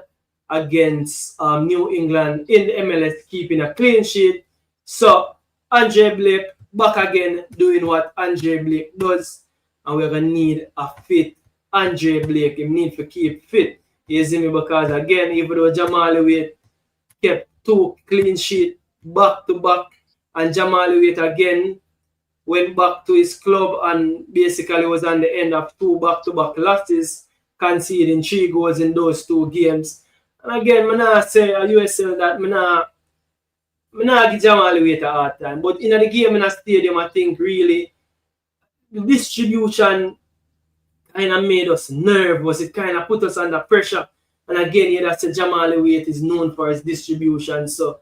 against New England in the MLS, keeping a clean sheet. So Andre Blake back again doing what Andre Blake does, and we're gonna need a fit Andre Blake. He need to keep fit. You see me, because again, even though Jamal Wade kept 2 clean sheet back to back, and Jamal Wade again went back to his club and basically was on the end of 2 back-to-back losses, conceding 3 goals in those 2 games. And again, I'm not say a USL that I'm not give Jamal Wade a hard time. But in the game in a stadium, I think really the distribution kind of made us nervous. It kind of put us under pressure. And again, yeah, that's Jamal Wade is known for his distribution. So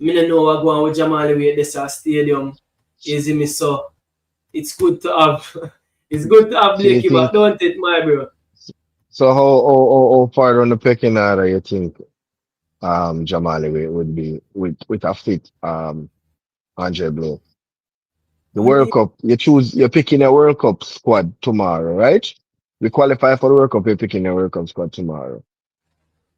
I don't know what going on with Jamal Wade this stadium. You see me, so it's good to have Blakey, but don't it, my bro. So how far on the pecking order you think Jamal Wade would be with a fit Andre Blake? The World Cup, you're picking a World Cup squad tomorrow, right? We qualify for the World Cup, you're picking a World Cup squad tomorrow.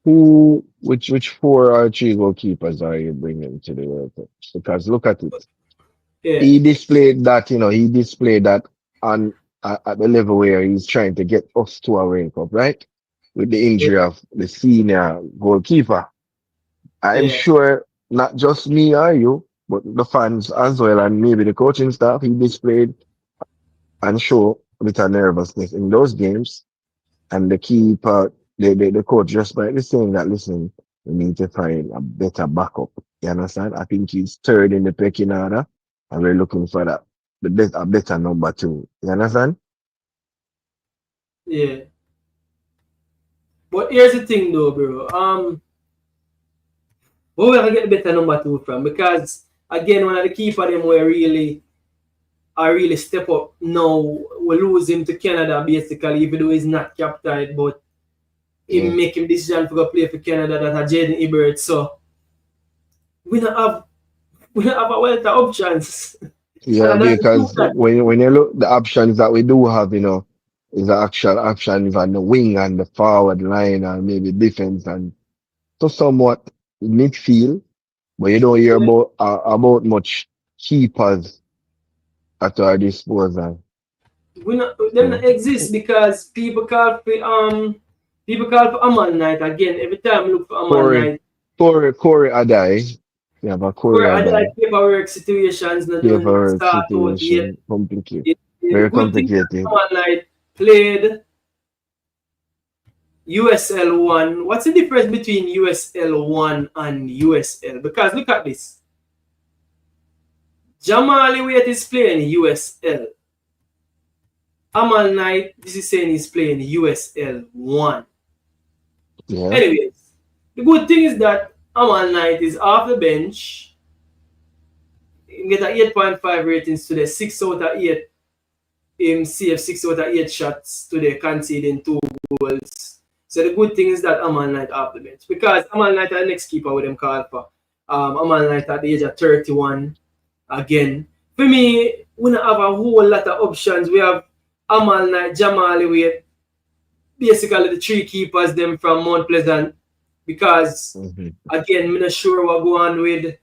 Which 4 or 3 goalkeepers are you bringing to the World Cup? Because look at it. Yeah. He displayed that on at the level where he's trying to get us to a World Cup, right? With the injury of the senior goalkeeper. I'm sure not just me or you, but the fans as well, and maybe the coaching staff, he displayed and showed a bit of nervousness in those games. And the keeper, the coach just by saying that, listen, we need to find a better backup. You understand? I think he's 3rd in the pecking order, and we're looking for a better number 2. You understand? Yeah. But here's the thing though, bro. Where we gonna get the better number 2 from? Because again, one of the keeper them were really step up. Now we lose him to Canada basically, even though he's not captain, but he make him decision to go play for Canada, that Jaden Ibert. So we don't have a wealth of options. Yeah, because when you look the options that we do have, is the actual options on the wing and the forward line and maybe defense and so somewhat midfield, but you don't hear about much keepers at our disposal. They don't exist because people call for Amal Knight again. Every time I look for Amal Knight. Corey Adai. Yeah, but Corey Adai. Paperwork situations not paperwork situation complicated. Very complicated. Amal Knight played USL 1. What's the difference between USL 1 and USL? Because look at this. Jamal Wade is playing USL. Amal Knight, this is saying he's playing USL 1. Yeah. Anyways, the good thing is that Amal Knight is off the bench. He get an 8.5 ratings today, 6 out of 8. Him save 6 out of 8 shots today, conceding 2 goals. So the good thing is that Amal Knight off the bench. Because Amal Knight is the next keeper with them called for. Amal Knight at the age of 31. Again, for me, we don't have a whole lot of options. We have Amal Knight, Jamal Wade, basically the 3 keepers them from Mount Pleasant. Because again, I'm not sure what go on with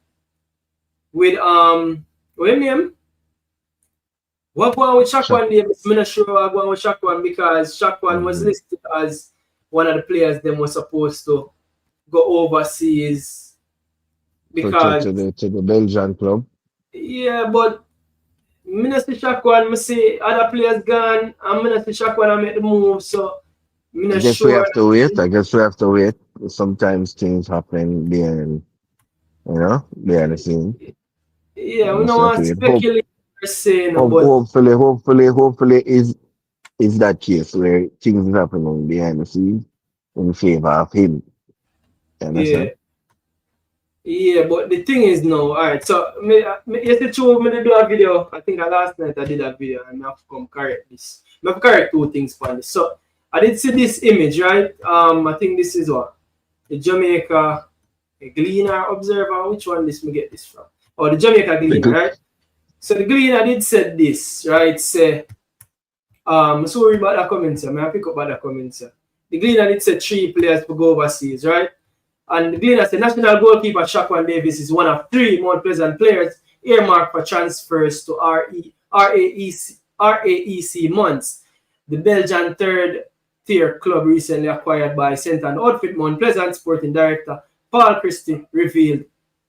what name? What go on with Shakwan Davis? I'm not sure what go on with Shakwan because Shakwan was listed as one of the players them was supposed to go overseas because to the Belgian club. yeah, but me not see Shakwan, me see other players gone, and me not see Shakwan and make the move, so me I not guess we sure. have to wait. I guess we have to wait. Sometimes things happen behind, behind the scene. Yeah, We we just don't have to want to wait. speculate per se, no, but Hopefully is that case where things is happening behind the scenes in favor of him. You yeah. understand? Yeah, but the thing is now, alright, so yesterday true, me do a video. I think last night I did a video and I have to come correct this. I have to correct two things for this. So I did see this image, right? I think this is what? The Jamaica Gleaner Observer. Which one this me get this from? Oh, the Jamaica Gleaner, right? So the Gleaner did said this, right? Say sorry about that comment, sir. May I pick up about that comment, sir? The Gleaner did say 3 players to go overseas, right? And the Gleaner said national goalkeeper Shaquan Davis is one of 3 Mount Pleasant players earmarked for transfers to RAEC months. The Belgian third-tier club recently acquired by St. Ann Outfit Mount Pleasant sporting director Paul Christie revealed.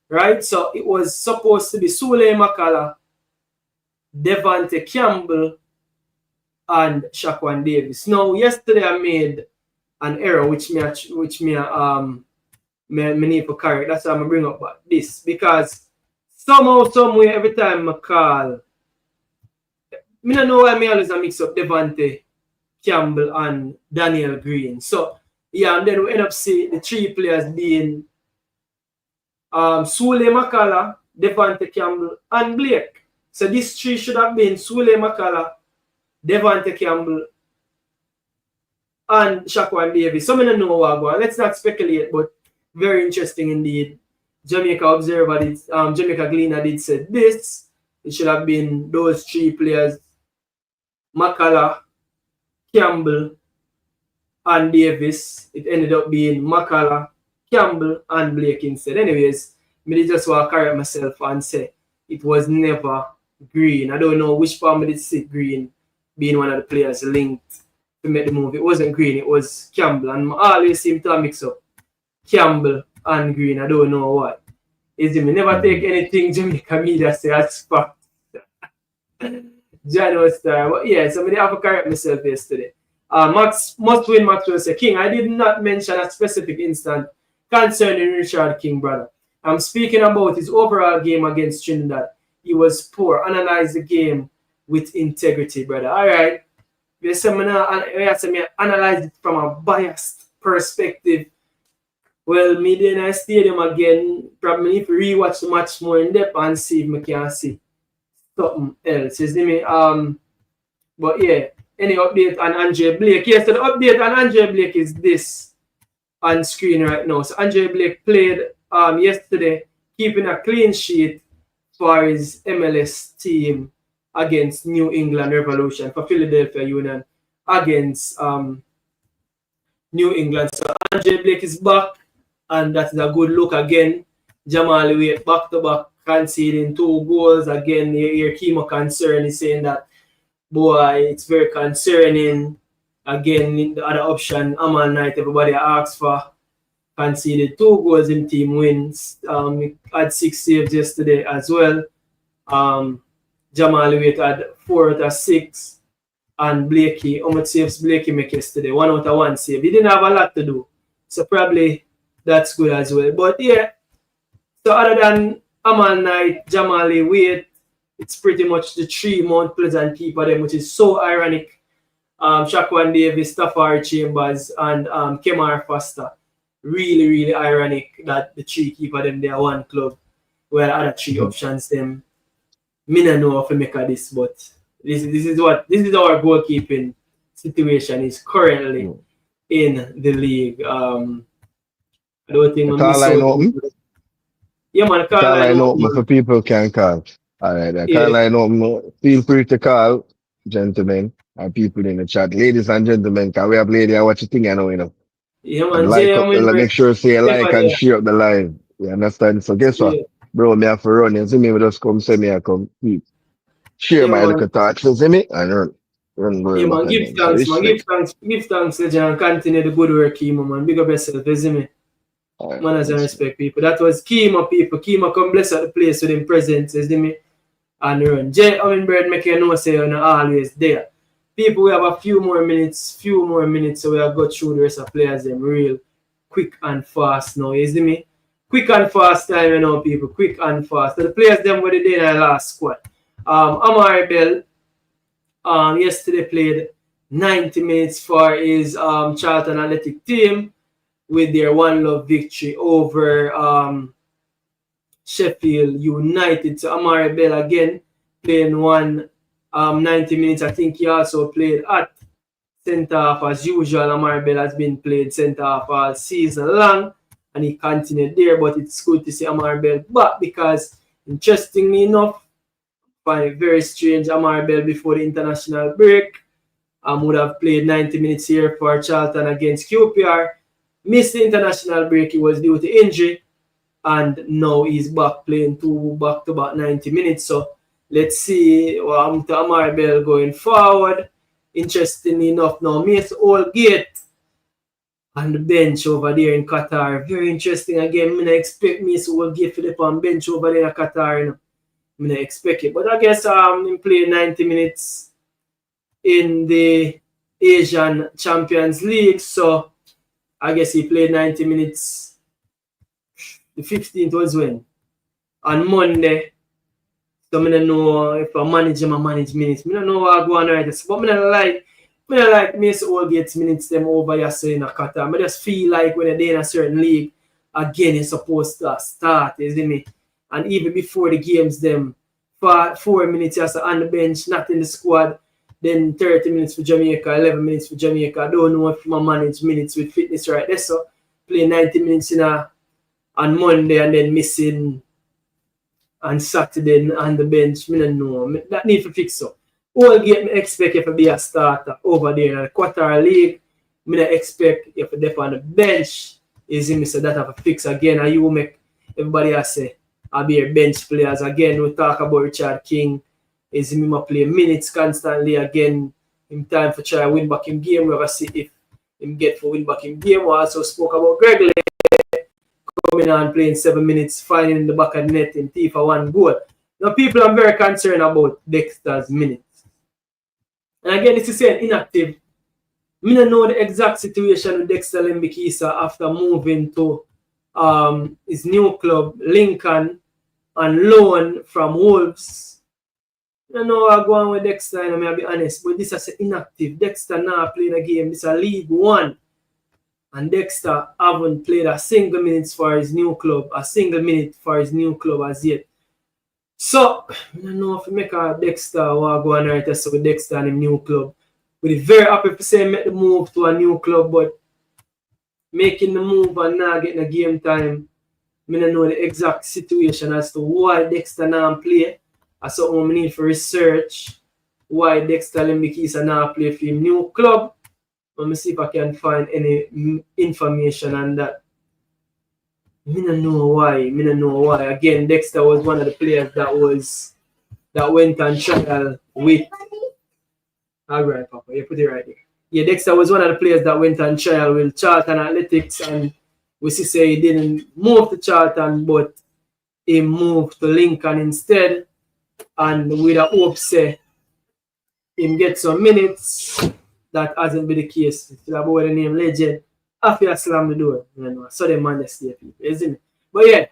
Right? So it was supposed to be Sule Makala, Devante Campbell, and Shaquan Davis. Now, yesterday I made an error which me need to correct. That's why I'm bring up about this, because somehow, someway, every time I call, I don't know why I always mix up Devante Campbell and Daniel Green. So yeah, and then we end up seeing the 3 players being Sule Makala, Devante Campbell, and Blake. So these 3 should have been Sule Makala, Devante Campbell, and Shaquan Davis. So I don't know what I'm going. Let's not speculate, but very interesting indeed. Jamaica Observer did, Jamaica Gleaner did say this. It should have been those 3 players, Makala, Campbell, and Davis. It ended up being Makala, Campbell, and Blake instead. Anyways, I just want to correct myself and say it was never Green. I don't know which part I did see Green being one of the players linked to make the move. It wasn't Green, it was Campbell. And I always seem to mix up Campbell and Green. I don't know what. Is it me never take anything Jamaica media say as fact. Jano Star. But yeah, so I have to correct myself yesterday. Must win Maxwell say, King, I did not mention a specific instance concerning Richard King, brother. I'm speaking about his overall game against Trinidad. He was poor. Analyze the game with integrity, brother. All right. We analyze it from a biased perspective. Well, me then I stadium again. Probably if we rewatch the match more in depth and see if I can see something else. You see me? But yeah, any update on Andre Blake? Yes, so the update on Andre Blake is this on screen right now. So Andre Blake played yesterday, keeping a clean sheet for his MLS team against New England Revolution for Philadelphia Union against New England. So Andre Blake is back, and that is a good look again. Jamal Wade back to back conceding 2 goals again. Your Kimo concern is saying that, boy, it's very concerning. Again, in the other option, Amal Knight, everybody asks for, conceded 2 goals in team wins. He had 6 saves yesterday as well. Jamal Wade had 4 out of 6. And Blakey, how much saves Blakey make yesterday? 1 out of 1 save. He didn't have a lot to do. So probably that's good as well. But yeah, so other than Amal Knight, Jamal Wade, it's pretty much the 3 Mount Pleasant people them, which is so ironic. Shaquan Davis, Tafari Chambers, and Kemar Foster. Really, really ironic that the 3 keeper them, they are one club. Well, other 3 options them. Me don't know if I make this, but this is our goalkeeping situation is currently in the league. I don't think Call line open. Yeah, man, Call line open for people can call. All right, call line open. Feel free to call, gentlemen, and people in the chat. Ladies and gentlemen, can we have lady I watch the thing I know, you know. Yeah, man. Make sure say like and share up the live. You understand? So guess what? Bro, me have to run. You see me, just come say me I come. Share my little thoughts, you see me? And run. And Yeah, going man, back give again. So thanks, man. respect. Give thanks, legend, and continue the good work, Kimo, man. Big up yourself, isn't me? Alright, Manners and that's respect, people. That was Kimo, people. Kimo come bless at the place with him presence, isn't me? And run. Jay Hummingbird make you know say you're not always there. People, we have a few more minutes, so we'll go through the rest of players them real quick and fast now, you see me? Quick and fast time, you know, people. Quick and fast. So the players them were the day in our last squad. Amari Bell yesterday played 90 minutes for his Charlton Athletic team with their 1-0 victory over Sheffield United. So Amari Bell again playing 90 minutes. I think he also played at centre half as usual. Amari Bell has been played centre half all season long and he continued there, but it's good to see Amari Bell back because interestingly enough, I find it very strange Amari Bell before the international break would have played 90 minutes here for Charlton against QPR. Missed the international break, he was due to injury, and now he's back playing 2 back-to-back 90 minutes. So let's see what happens to Amari Bell going forward. Interestingly enough, now Mace Allgate on the bench over there in Qatar. Very interesting again. I expect Mace Allgate for the on bench over there in Qatar. You know. I expect it. But I guess he played 90 minutes in the Asian Champions League. So I guess he played 90 minutes. The 15th was when? On Monday. So I don't know if I manage him, I manage minutes. I don't know what I go on right. But I don't like Mace Allgate's minutes them over yesterday in Qatar. I just feel like when they're in a certain league, again, it's supposed to start, isn't me? And even before the games, them for 4 minutes just on the bench, not in the squad. Then 30 minutes for Jamaica, 11 minutes for Jamaica. I don't know if I manage minutes with fitness right there. So play 90 minutes on Monday and then missing on Saturday on the bench. I don't know. That need to fix up. Allgate, I expect if to be a starter over there in the Qatar League. I don't expect if they're on the bench. Is him so that have a fix again. And you will make everybody else say I'll be a bench players. Again, we talk about Richard King. Is him play minutes constantly again. In time for try win back in game. We're going to see if him get for win back in game. We also spoke about Greg Lake coming on playing 7 minutes, finding in the back of the net in T for 1 goal. Now, people are very concerned about Dexter's minutes. And again, this is saying inactive. I don't know the exact situation with Dexter Lembikisa after moving to his new club, Lincoln, on loan from Wolves. I don't know how I go on with Dexter, and I'll be honest, but this is inactive. Dexter now playing a game. This is a League One. And Dexter haven't played a single minute for his new club, as yet. So, I don't know if we make a Dexter or go on right with Dexter and his new club. We're very happy to say make the move to a new club, but making the move and not getting a game time, I don't know the exact situation as to why Dexter now play. That's something we need for research. Why Dexter Lembikisa now play for his new club. Let me see if I can find any information on that. I don't know why. Again, Dexter was one of the players that went on trial with. Alright, Papa, you put it right there. Yeah, Dexter was one of the players that went on trial with Charlton Athletics, and we see say he didn't move to Charlton, but he moved to Lincoln instead. And with a hope say him get some minutes. That hasn't been the case. It's about the name Legend. After slam the door, you know. So the man stay people, isn't it? But yeah,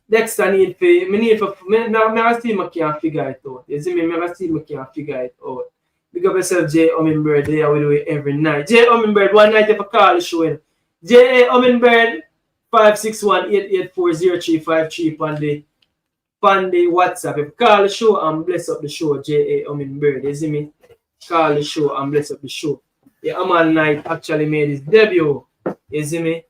Dexter need for I still can't figure it out. You see me, I still can't figure it out. Big up yourself, J. Hummingbird, there we do it every night. J. Hummingbird, one night if I call the show. J. Hummingbird 561-884-0353 on the WhatsApp. If you call the show and bless up the show, J. Hummingbird, you see me? Call the show and bless up the show. The Amal Knight actually made his debut. You see me?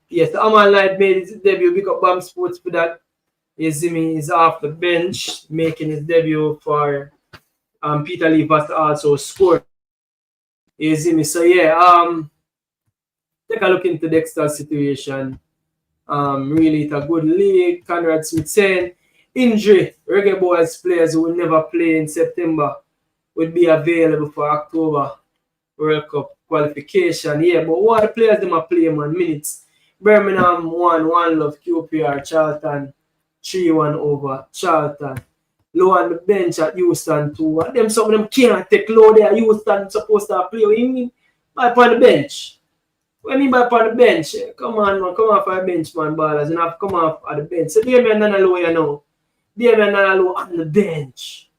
Yes, the Amal Knight made his debut. Big up Bam Sports for that. You see me? He's off the bench making his debut for Peter Lee Vast also scored. You see me? So yeah, take a look into Dexter's situation. Really, it's a good league. Conrad Smith saying injury, Reggae Boyz players who will never play in September would be available for October World Cup qualification. Yeah, but what the players them are playing man minutes. Birmingham 1-1 love QPR, Charlton 3-1 over Charlton. Low on the bench at Houston 2. And them some of them can't take low there. Houston supposed to play. What you mean by on the bench? What you mean by on the bench? Come on, man. Come off the bench, man, ballers. You have to come off at the bench. So Damian Nanalo, you know. Damian Nanalo on the bench.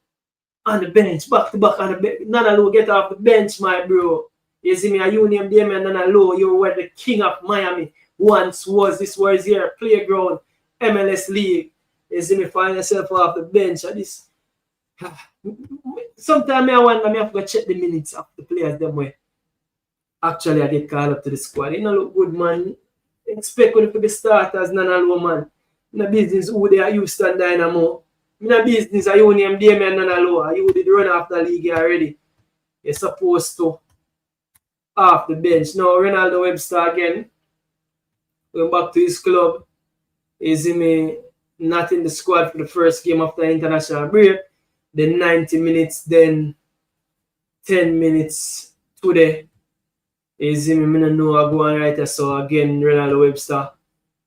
On the bench. Back to back on the bench. Nanalo get off the bench, my bro. You see me, you name Damian Nanalo. You were the king of Miami. Once was. This was your playground. MLS League. You see me find yourself off the bench at this. Sometimes I wonder, I have to go check the minutes of the players them way. Actually, I get called up to the squad. You know, look good, man. Expect when to be starters, Nanalo, man. In a business, who they are Houston Dynamo. In a business, you name Damian Nanalo. You did run off the league already. You're supposed to off the bench. Now, Ronaldo Webster again. Going back to his club. You see me not in the squad for the first game after international break. Then 90 minutes, then 10 minutes today. You see me, I don't know I go on right. So again, Ronaldo Webster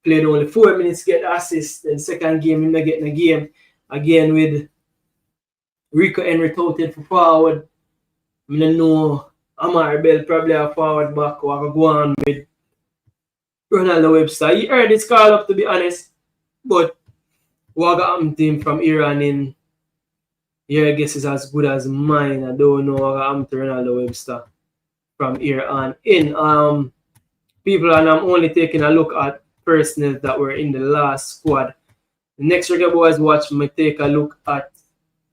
played only 4 minutes, get the assist. Then second game, him not getting a game. Again with Rico Henry touted for forward. I don't know Amar Bell probably a forward back or I go on with Ronaldo Webster. He earned his call up to be honest. But what team from Iran in your guess is as good as mine. I don't know what happened to Ronaldo Webster from Iran in. People, and I'm only taking a look at personnel that were in the last squad. The next Reggae Boyz watch me take a look at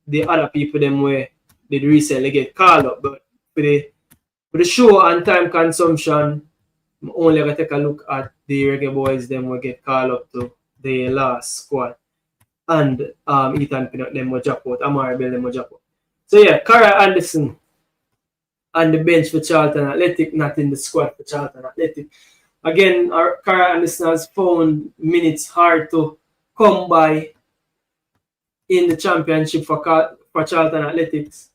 the other people them where did recently get called up. But for the show and time consumption, I'm only gonna take a look at the Reggae Boyz them will get called up to the last squad. And Ethan Pinnock them will drop out. Amari Bell them will drop out. So yeah, Cara Anderson on the bench for Charlton Athletic, not in the squad for Charlton Athletic. Again, Cara Anderson has found minutes hard to come by in the championship for Charlton Athletics.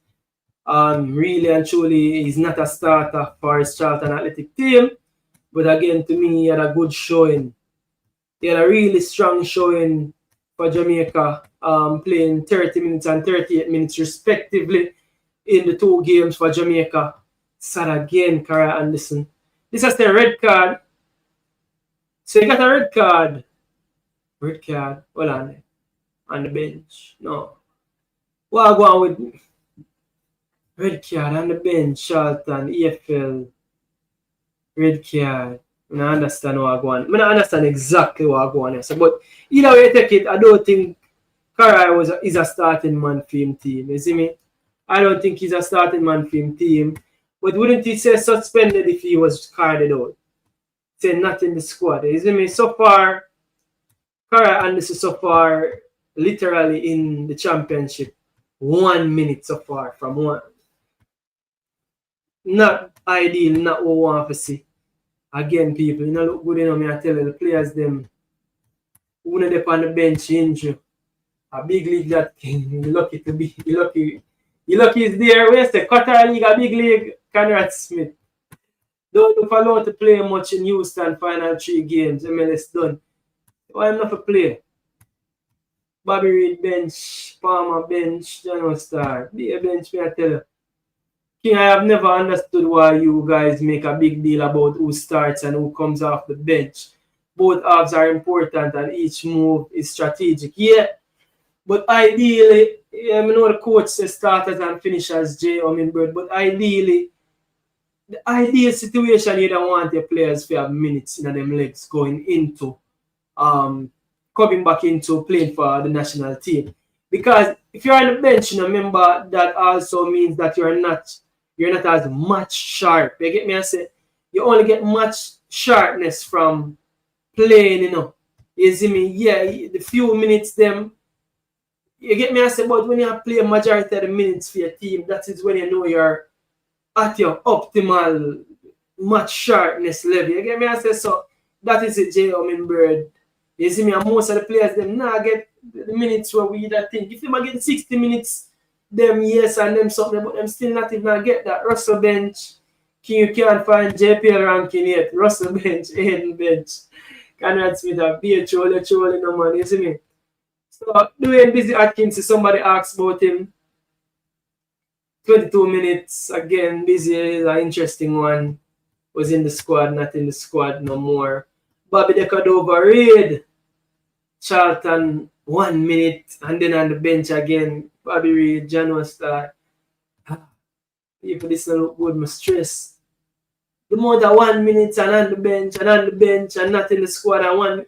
Really and truly, he's not a starter for his Charlton Athletic team. But again, to me, he had a good showing. He had a really strong showing for Jamaica, playing 30 minutes and 38 minutes respectively in the 2 games for Jamaica. Sad again, Cara Anderson. This has the red card. So you got a red card. Red card. Hold on the bench. No. What I go on with red card on the bench, Charlton, EFL. Red card. I don't understand what I go on. I don't understand exactly what I go on. So, but either way you take it, I don't think Cara is a starting man for him team. You see me? I don't think he's a starting man for him team. But wouldn't he say suspended if he was carded out? Say not in the squad. You see me? So far, Cara Anderson so far literally in the championship. 1 minute so far from one. Not ideal, not what we want to see. Again, people, you know, look good, you know, me I tell you, the players, them, who know they on the bench injury. A big league that you're lucky to be, you're lucky is there. Where's the Qatar League, a big league, Conrad Smith. Don't look for to play much in Houston, final 3 games, MLS done. Why am not for play? Bobby Reed bench, Palmer bench, John Star. Be a bench, me I tell you. King, I have never understood why you guys make a big deal about who starts and who comes off the bench. Both halves are important and each move is strategic. Yeah, but ideally, I know the coach says starters and finishers, Jay Hummingbird, but ideally, the ideal situation you don't want your players to have minutes in them legs going into, coming back into playing for the national team. Because if you're on the bench, you know, remember that also means that you're not as much sharp. You get me? I say you only get much sharpness from playing, you know. You see me? Yeah, the few minutes them. You get me? I say, but when you play a majority of the minutes for your team, that is when you know you're at your optimal much sharpness level. You get me? I say, so that is it, J. Hummingbird. You see me? And most of the players them now get the minutes where we that think. If them get 60 minutes, them yes and them something, but them still not even get that. Russell bench, you can't find JPL ranking yet. Russell bench, Aiden bench. Conrad Smith, be a chole no man, you see me? So doing busy Atkins, somebody asked about him. 22 minutes, again, busy is an interesting one. Was in the squad, not in the squad no more. Bobby De Cordova Reid. Charlton 1 minute and then on the bench again. Bobby Reid, John was start. If this not look good, I'm stressed. The more than 1 minute and on the bench and not in the squad and one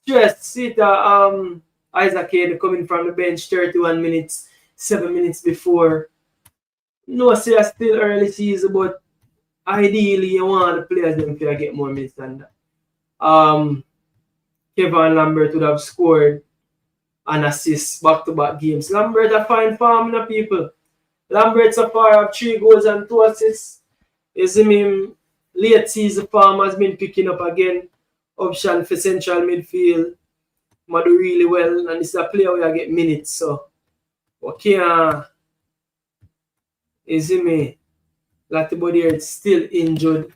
stressed. See the Isaac Hayden coming from the bench 31 minutes, 7 minutes before. No, say it's still early season, but ideally you want the players them to get more minutes than that. Kevin Lambert would have scored an assist back-to-back games. Lambert a fine farm, the people. Lambert so far have 3 goals and 2 assists. You see me, late season farm has been picking up again. Option for central midfield. Might do really well, and this is a player where I get minutes. So, okay, you see me, Latibody here is still injured.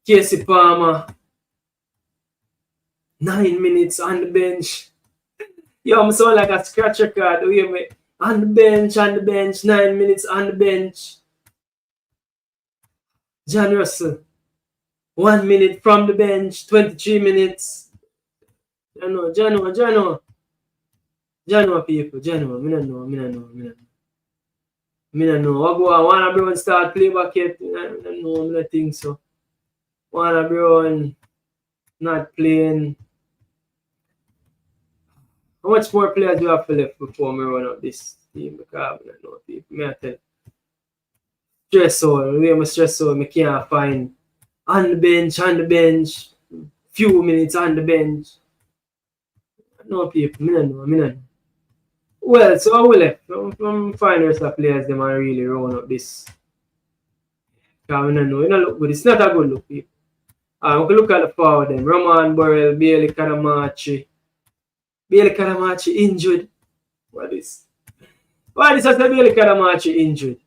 Casey Palmer, 9 minutes on the bench. Yo, I'm sound like a scratcher card. On the bench, 9 minutes on the bench. John Russell, 1 minute from the bench, 23 minutes. Jano, people, Jano. Me no know. I go on, wanna bro and start play back yet. I don't know, I don't think so. Wanna bro and not playing. How much more players do you have to left before me run up this team? Because I don't know, people. Me I tell you. Stress out. I'm stress out. I can't find on the bench. Few minutes on the bench. No, people. Me no know. Well, so I will left. I'm finding the rest of players them are really run up this. Because I don't know. It don't look good. It's not a good look, people. We can look at the forward them. Roman Burrell, Bailey Kadamachi. Bailey Kadamachi injured. What is? Why is that Bailey Kadamachi injured?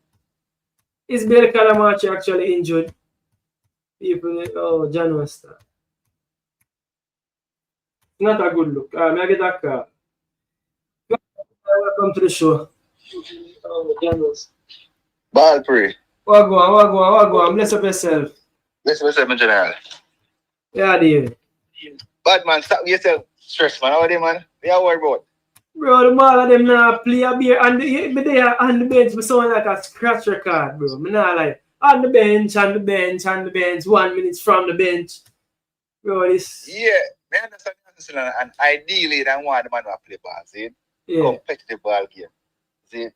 Is Bailey Kadamachi actually injured? People, John was start. Not a good look. I get that car. Welcome to the show. John was. Ball free. What go on? Bless up yourself. Bless myself, my general. Yeah, David. Bad man, stop yourself stress, man. How are they, man? They are worried about. Bro, the ball of them now play a beer and they are on the bench, but sound like a scratch record, bro. Me not like on the bench, 1 minute from the bench. Bro, this. Yeah, I understand. And ideally, they want the man to play ball, see? Yeah. Competitive ball game. See?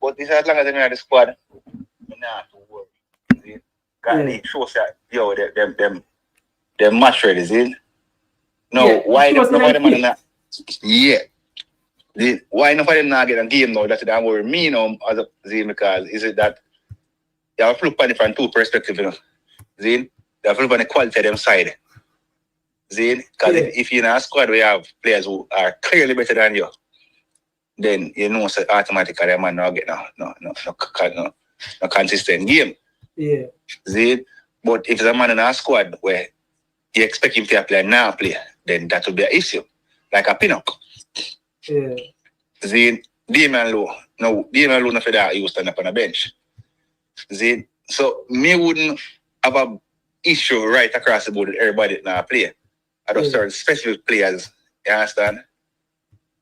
But this as long as they're in the squad, you're not to worry. See? Because they show that, yo, them match ready, see? No, yeah, why nobody man not? Yeah. Why nobody not get a game now? That's what worry me now as a see, because is it that you have to look at it from 2 perspectives, you know? See? You have to look at the quality of them side. See? Because if you're in a squad where you have players who are clearly better than you, then you know so automatically a man not get no consistent game. Yeah. See? But if there's a man in a squad where you expect him to play and not play, then that will be an issue. Like a pinnock. Yeah. See? Damian Lowe not for that he will stand up on a bench. See? So me wouldn't have an issue right across the board with everybody that not play. I don't certain specific players, you understand?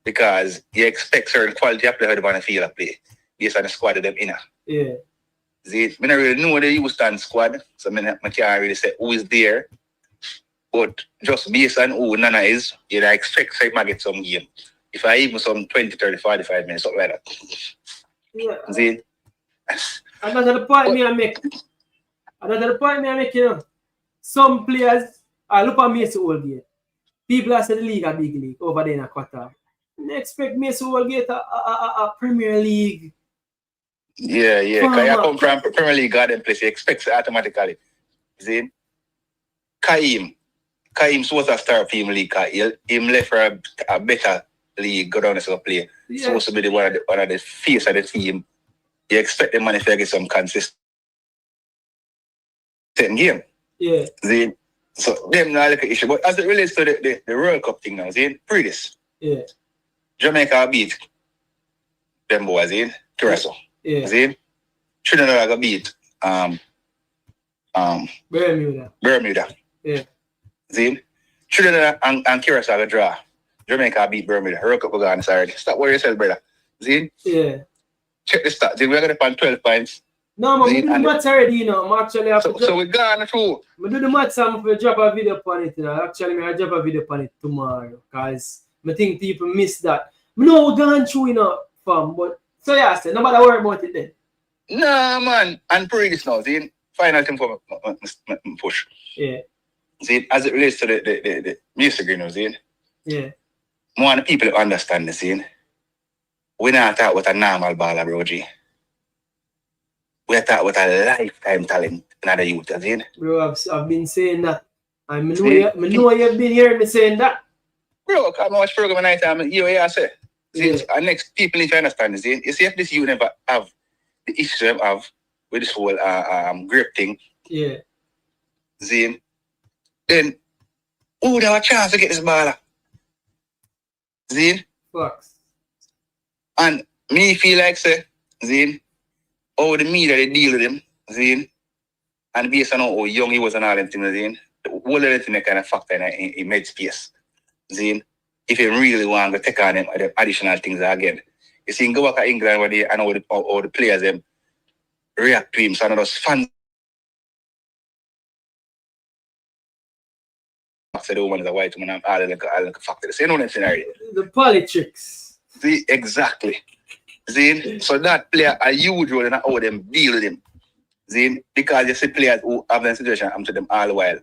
Because you expect certain quality of players on the field of play based on the squad of them inner. Yeah. See, I don't really know the Houston squad, so I can't really say who is there. But just based on who Nana is, you expect I might get some game. If I even some 20, 30, 45 minutes, something like that. Yeah. See? Another point I make, you know. Some players, I look at Mason Holgate. People are saying the league a big league over there in a quarter. They expect Mason Holgate a Premier League. Yeah. Because you come from Premier League garden place, you expect it automatically. See? Kaim, Because him supposed to start Premier League, because him left for a better league, go down to play. Yeah. Supposed to be one of the face of the team. You expect the man if you get some consistent game. Yeah. See? So them not like an issue. But as it relates to the World Cup thing now, see? Pre this. Yeah. Jamaica beat them boys, see? Curacao. Yeah. See? Trinidad got beat Bermuda. Yeah. See? Trinidad and Curacao got draw. Jamaica beat Bermuda. World Cup go on Saturday. Stop worrying yourself, brother. See? Yeah. Check the stats. See, we're going to 12 points. No, man, we do the maths already, you know. I'm actually so we're gone through. I do the maths, I'm going to drop a video on it, you know. Actually, I'll drop a video on it tomorrow, because I think people miss that. I know we're going through, you know, fam, but, so yeah, so nobody worry about it then. Nah, man. And pre this now, see? Final thing for my push. Yeah. See, as it relates to the music, you know, see? Yeah. More the people understand the scene. We not talk about a normal baller, bro, G. We talk about a lifetime talent in the youth, see? Bro, I've been saying that. I know you've been hearing me saying that. Bro, I watch program night time, you hear I say. See, Yeah. and next people need to understand, see? You see if this youth never have the issue they have with this whole grip thing, Yeah. see? Then who would have a chance to get this baller? See? Facts. And me feel like, say, Zane, how the media they deal with him, Zane, and based on how young he was and all them things, Zane, all of them things kind of factor in mid space, Zane, if you really want to take on them additional things again. You see, go back to England where they, and how the players them react to him, so those fans say the woman is a white woman and all the factors. You know that scenario. The politics. See, exactly. See, so that player a huge role in how them deal with him. See, because you see players who have that situation happen to them all the while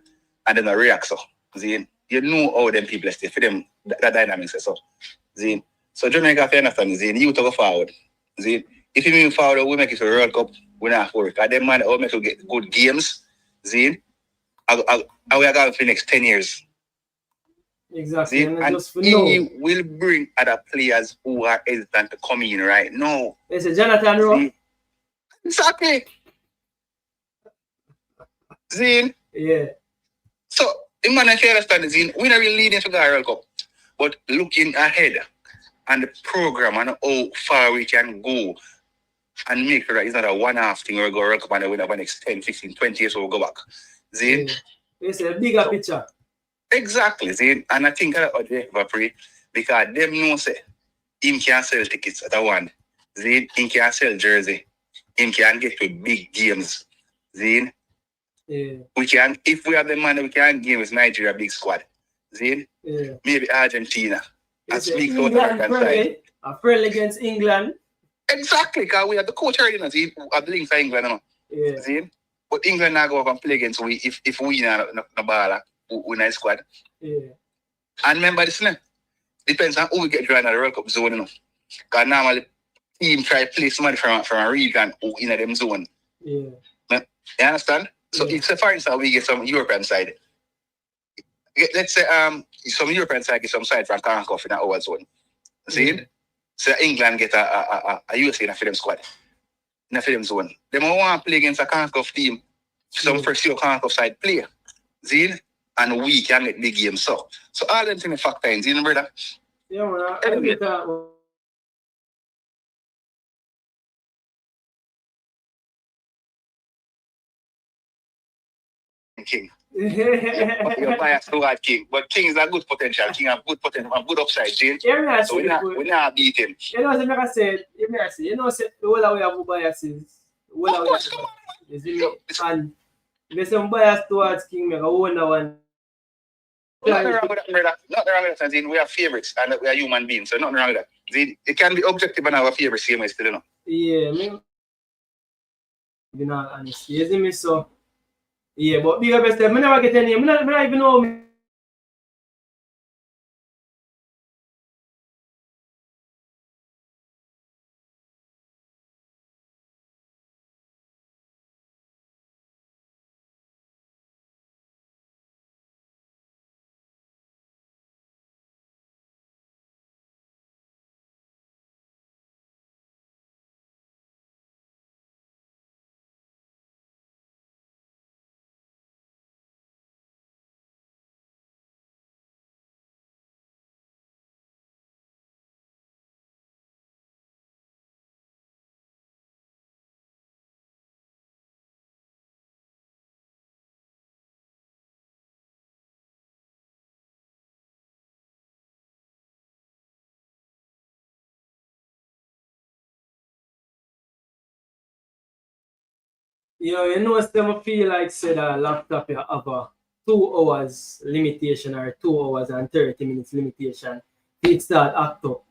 and then they react so. See, you know how them people stay for them that dynamics so. See, so Jamaica have to understand, see, you to go forward. See, if you move forward, we make it to the World Cup, we not work. Because them man will make you get good games. See, and we are going for the next 10 years. Exactly. See, And and just for he now. will bring other players who are hesitant to come in right now. It's a Jonathan Rowe. See? Exactly. See? Yeah. So, the man, if you understand, see, we're not really leading to the World Cup, but looking ahead and the program and how far we can go and make sure that it's not a one-off thing where we go World Cup and then we have the next 10, 15, 20 years we'll go back. See? Yeah. It's a bigger picture. Exactly, see, and I think that they evaporate because them know say him can sell tickets at a one. See, him can sell jersey, him can get to big games. See, Yeah. we can if we have the money, we can give with Nigeria big squad. See, Yeah. maybe Argentina. And It's a speak South England American side. friendly. A friendly against England. Exactly, because we have the coach already, see, have the links for England, you know. Yeah. See, but England not go up and play against we if we not baller, we not squad. Yeah. And remember this, no? Depends on who we get drawn at the World Cup zone, you know. Because normally, team try to play somebody from a region who in them zone. Yeah. You understand? So Yeah. if, say, for instance, we get some European side. Let's say some European side get some side from Kankov in our zone. See it? So England get a USA in a film squad. In a film zone. They want to play against a Kankov team. Some first year Kankov side play. See it? And we can get the game. So all them things factor in, you know, brother? Yeah, man. I Anyway. get that. King. You're biased toward King. But King is a good potential. King have good potential and good upside, see? Yeah, me I So say we not beat him. you know, like I said, you know, say the whole way of biases. The whole way of you see me? And if there's some bias towards King, make a wonder one. Nothing wrong with that, brother. Nothing wrong with that. See, we are favorites and we are human beings, so nothing wrong with that. See, it can be objective and our favorite same way still, you know. Yeah, me. Be not honest. You see me? So, yeah, but big up yourself. I never get any. I not even know me. You know, I feel like say that laptop you have a 2 hours limitation or 2 hours and 30 minutes limitation. It start act up.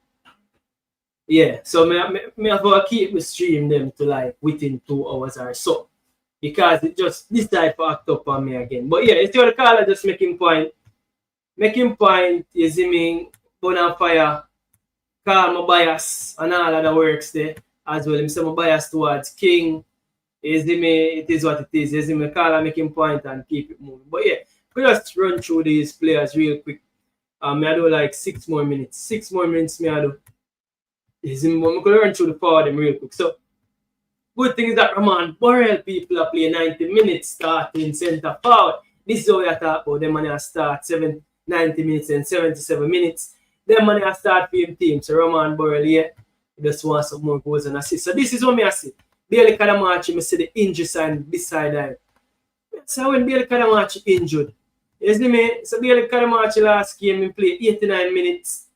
Yeah, so me have to keep the stream them to like within 2 hours or so. Because it just this type of act up on me again. But yeah, it's your caller just making point. Making point, you see me, Bonafire, call my bias and all of the works there as well. I'm saying my bias towards King. You see me, it is what it is. You see me, call and making point and keep it moving. But yeah, we just run through these players real quick. I do like 6 more minutes. 6 more minutes, me I do. You see me, but I could run through the forward them real quick. So, good thing is that Ramon Borrell people are playing 90 minutes starting centre forward. This is how we talk about them when they start 90 minutes and 77 minutes. Them when they start for him team. So Ramon Borrell here, he just wants some more goals and assists. So this is what I see. Bailey Kadamachi, I see the injury sign beside him. So when Bailey Kadamachi injured, you see me? So Bailey Kadamachi last game, he played 89 minutes.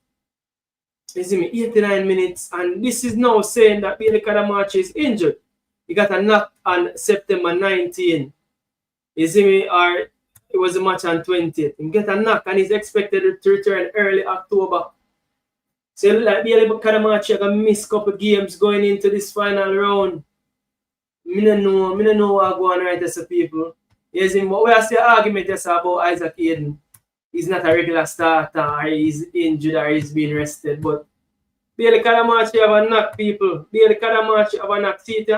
You see me? 89 minutes. And this is now saying that Bailey Kadamachi is injured. He got a knock on September 19. You see me? Or it was a match on 20th. He get a knock and he's expected to return early October. So you look like Bailey Kadamachi gonna miss a couple games going into this final round. I don't know what going on right as a people. You see, but we have the argument just about Isaac Hayden. He's not a regular starter, or he's injured, or he's being rested. But Bailey Kadamachi have a knock, people. Bailey Kadamachi have a knock, see it?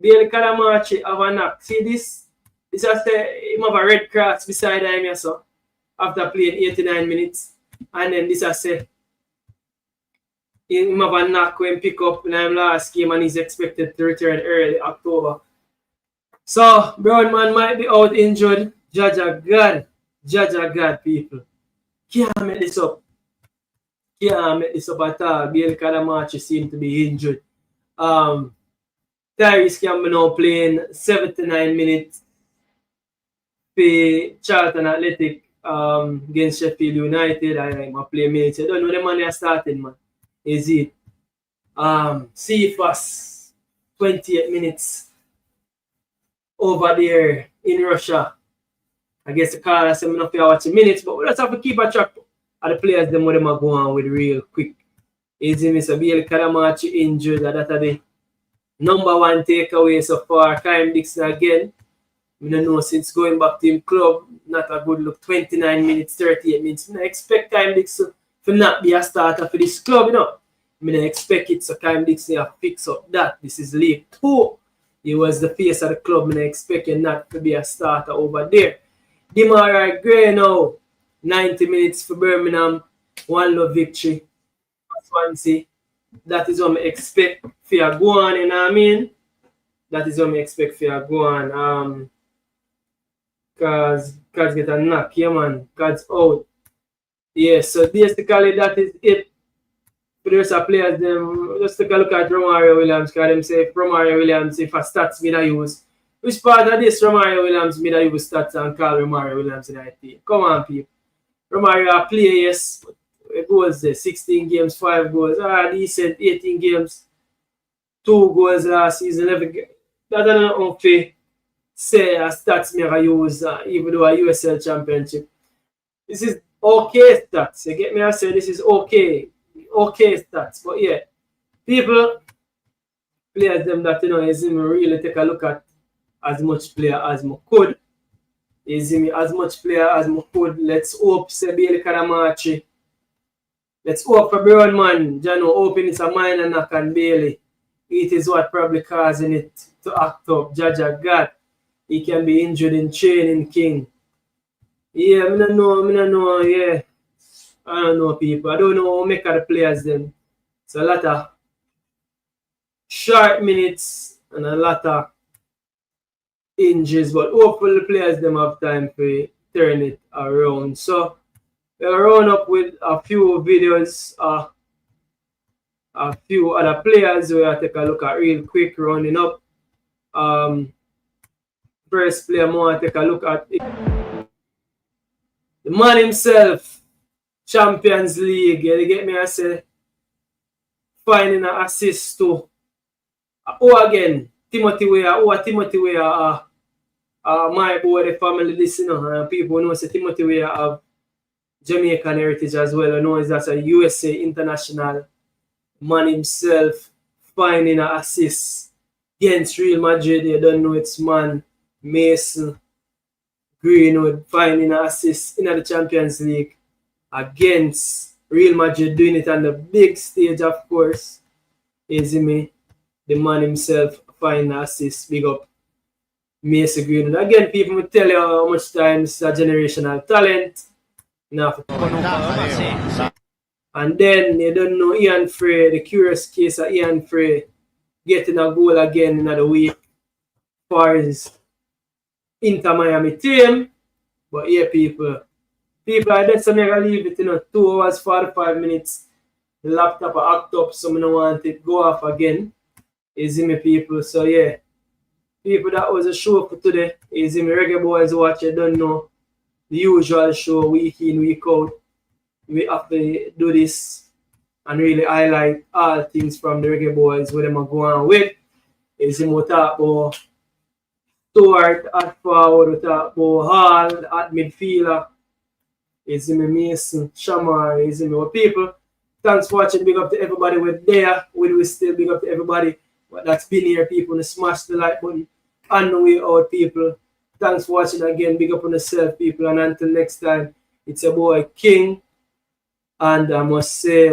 Bailey Kadamachi have a knock. See this? This has him have a red cross beside him here, so after playing 89 minutes. And then this has him have a knock when pick up in him last game and he's expected to return early October. So Brown man might be out injured. Jaja God, people. Can't make this up. Can't make this up at all. Bailey Kadamachi seems to be injured. Tyrese Campbell now playing 79 minutes for Charlton Athletic against Sheffield United. I play minutes. I don't know the man they are starting, man. Is it? Cephas, 28 minutes over there in Russia. I guess the caller said I'm not watching minutes, but we just have to keep a track of the players them what them are going on with real quick. Is it Mr. Bailey Kadamachi injured? That are the number one takeaway so far. Kyle Dixon again. I don't know since going back to him club, not a good look. 29 minutes, 38 minutes. I expect Kyle Dixon to not be a starter for this club, you know. I mean, I expect it, so Kyle Dixon to fix up that. This is League 2. He was the face of the club, and I expect him not to be a starter over there. Demarai Gray now, 90 minutes for Birmingham, 1-0 victory. Swansea. That is what I expect for you go on, you know what I mean? That is what I expect for you go on. Cause get a knock, yeah man. Cause out. Yeah, so basically that is it. For the rest of players, them just take a look at Romario Williams, because them say Romario Williams, if a stats me that use. Which part of this Romario Williams me that use stats and call Romario Williams in the team? Come on, people. Romario a player, yes. It goes there, 16 games, 5 goals. Decent, 18 games, 2 goals last season, 11 games. That doesn't unfair. Say a stats me I use, even though a USL championship. This is okay stats. You get me? I say this is okay. Okay stats. But yeah, people, players them that you know, is really take a look at as much player as I could. Is me as much player as I could. Let's hope say Bailey Kadamachi. Let's hope for Brown man. Jano open it's a minor knock on Bailey. It is what probably causing it to act up. Jaja God. He can be injured in training, King. Yeah, I don't know, yeah. I don't know, people. I don't know how make the players then. It's a lot of short minutes and a lot of injuries, but hopefully the players them have time to turn it around. So we'll round up with a few videos, a few other players we'll take a look at real quick, rounding up. First player I want to take a look at it. The man himself, Champions League. You get me? I say, finding an assist to. Oh, again, Timothy Weah, Timothy Weah, my boy, the family, this, people know say Timothy Weah have Jamaican heritage as well. I know is that a USA international man himself finding an assist against Real Madrid. You don't know it's man Mason Greenwood finding an assist in the Champions League against Real Madrid, doing it on the big stage, of course. Is me, the man himself finding an assist. Big up Mason Greenwood. Again, people will tell you how much time it's a generational talent. And then you don't know Ian Frey, the curious case of Ian Frey getting a goal again in the week for his Inter Miami team. But yeah, people, I just gonna leave it, 2 hours, 45 minutes. The laptop act up, so I don't want it go off again. Easy me, people. So yeah, people, that was a show for today. Easy me, Reggae Boyz watch. You don't know the usual show, week in, week out. We have to do this and really highlight all things from the Reggae Boyz, where them are going with. Easy me, we talk about Stewart at forward, we talk about Hall at midfielder. Easy me, Mason, Shamar, easy me, what people. Thanks for watching. Big up to everybody with there. We still big up to everybody that's been here, people. Smash the like button on the way out, people. Thanks for watching again. Big up on yourself, people. And until next time, it's your boy King. And I must say,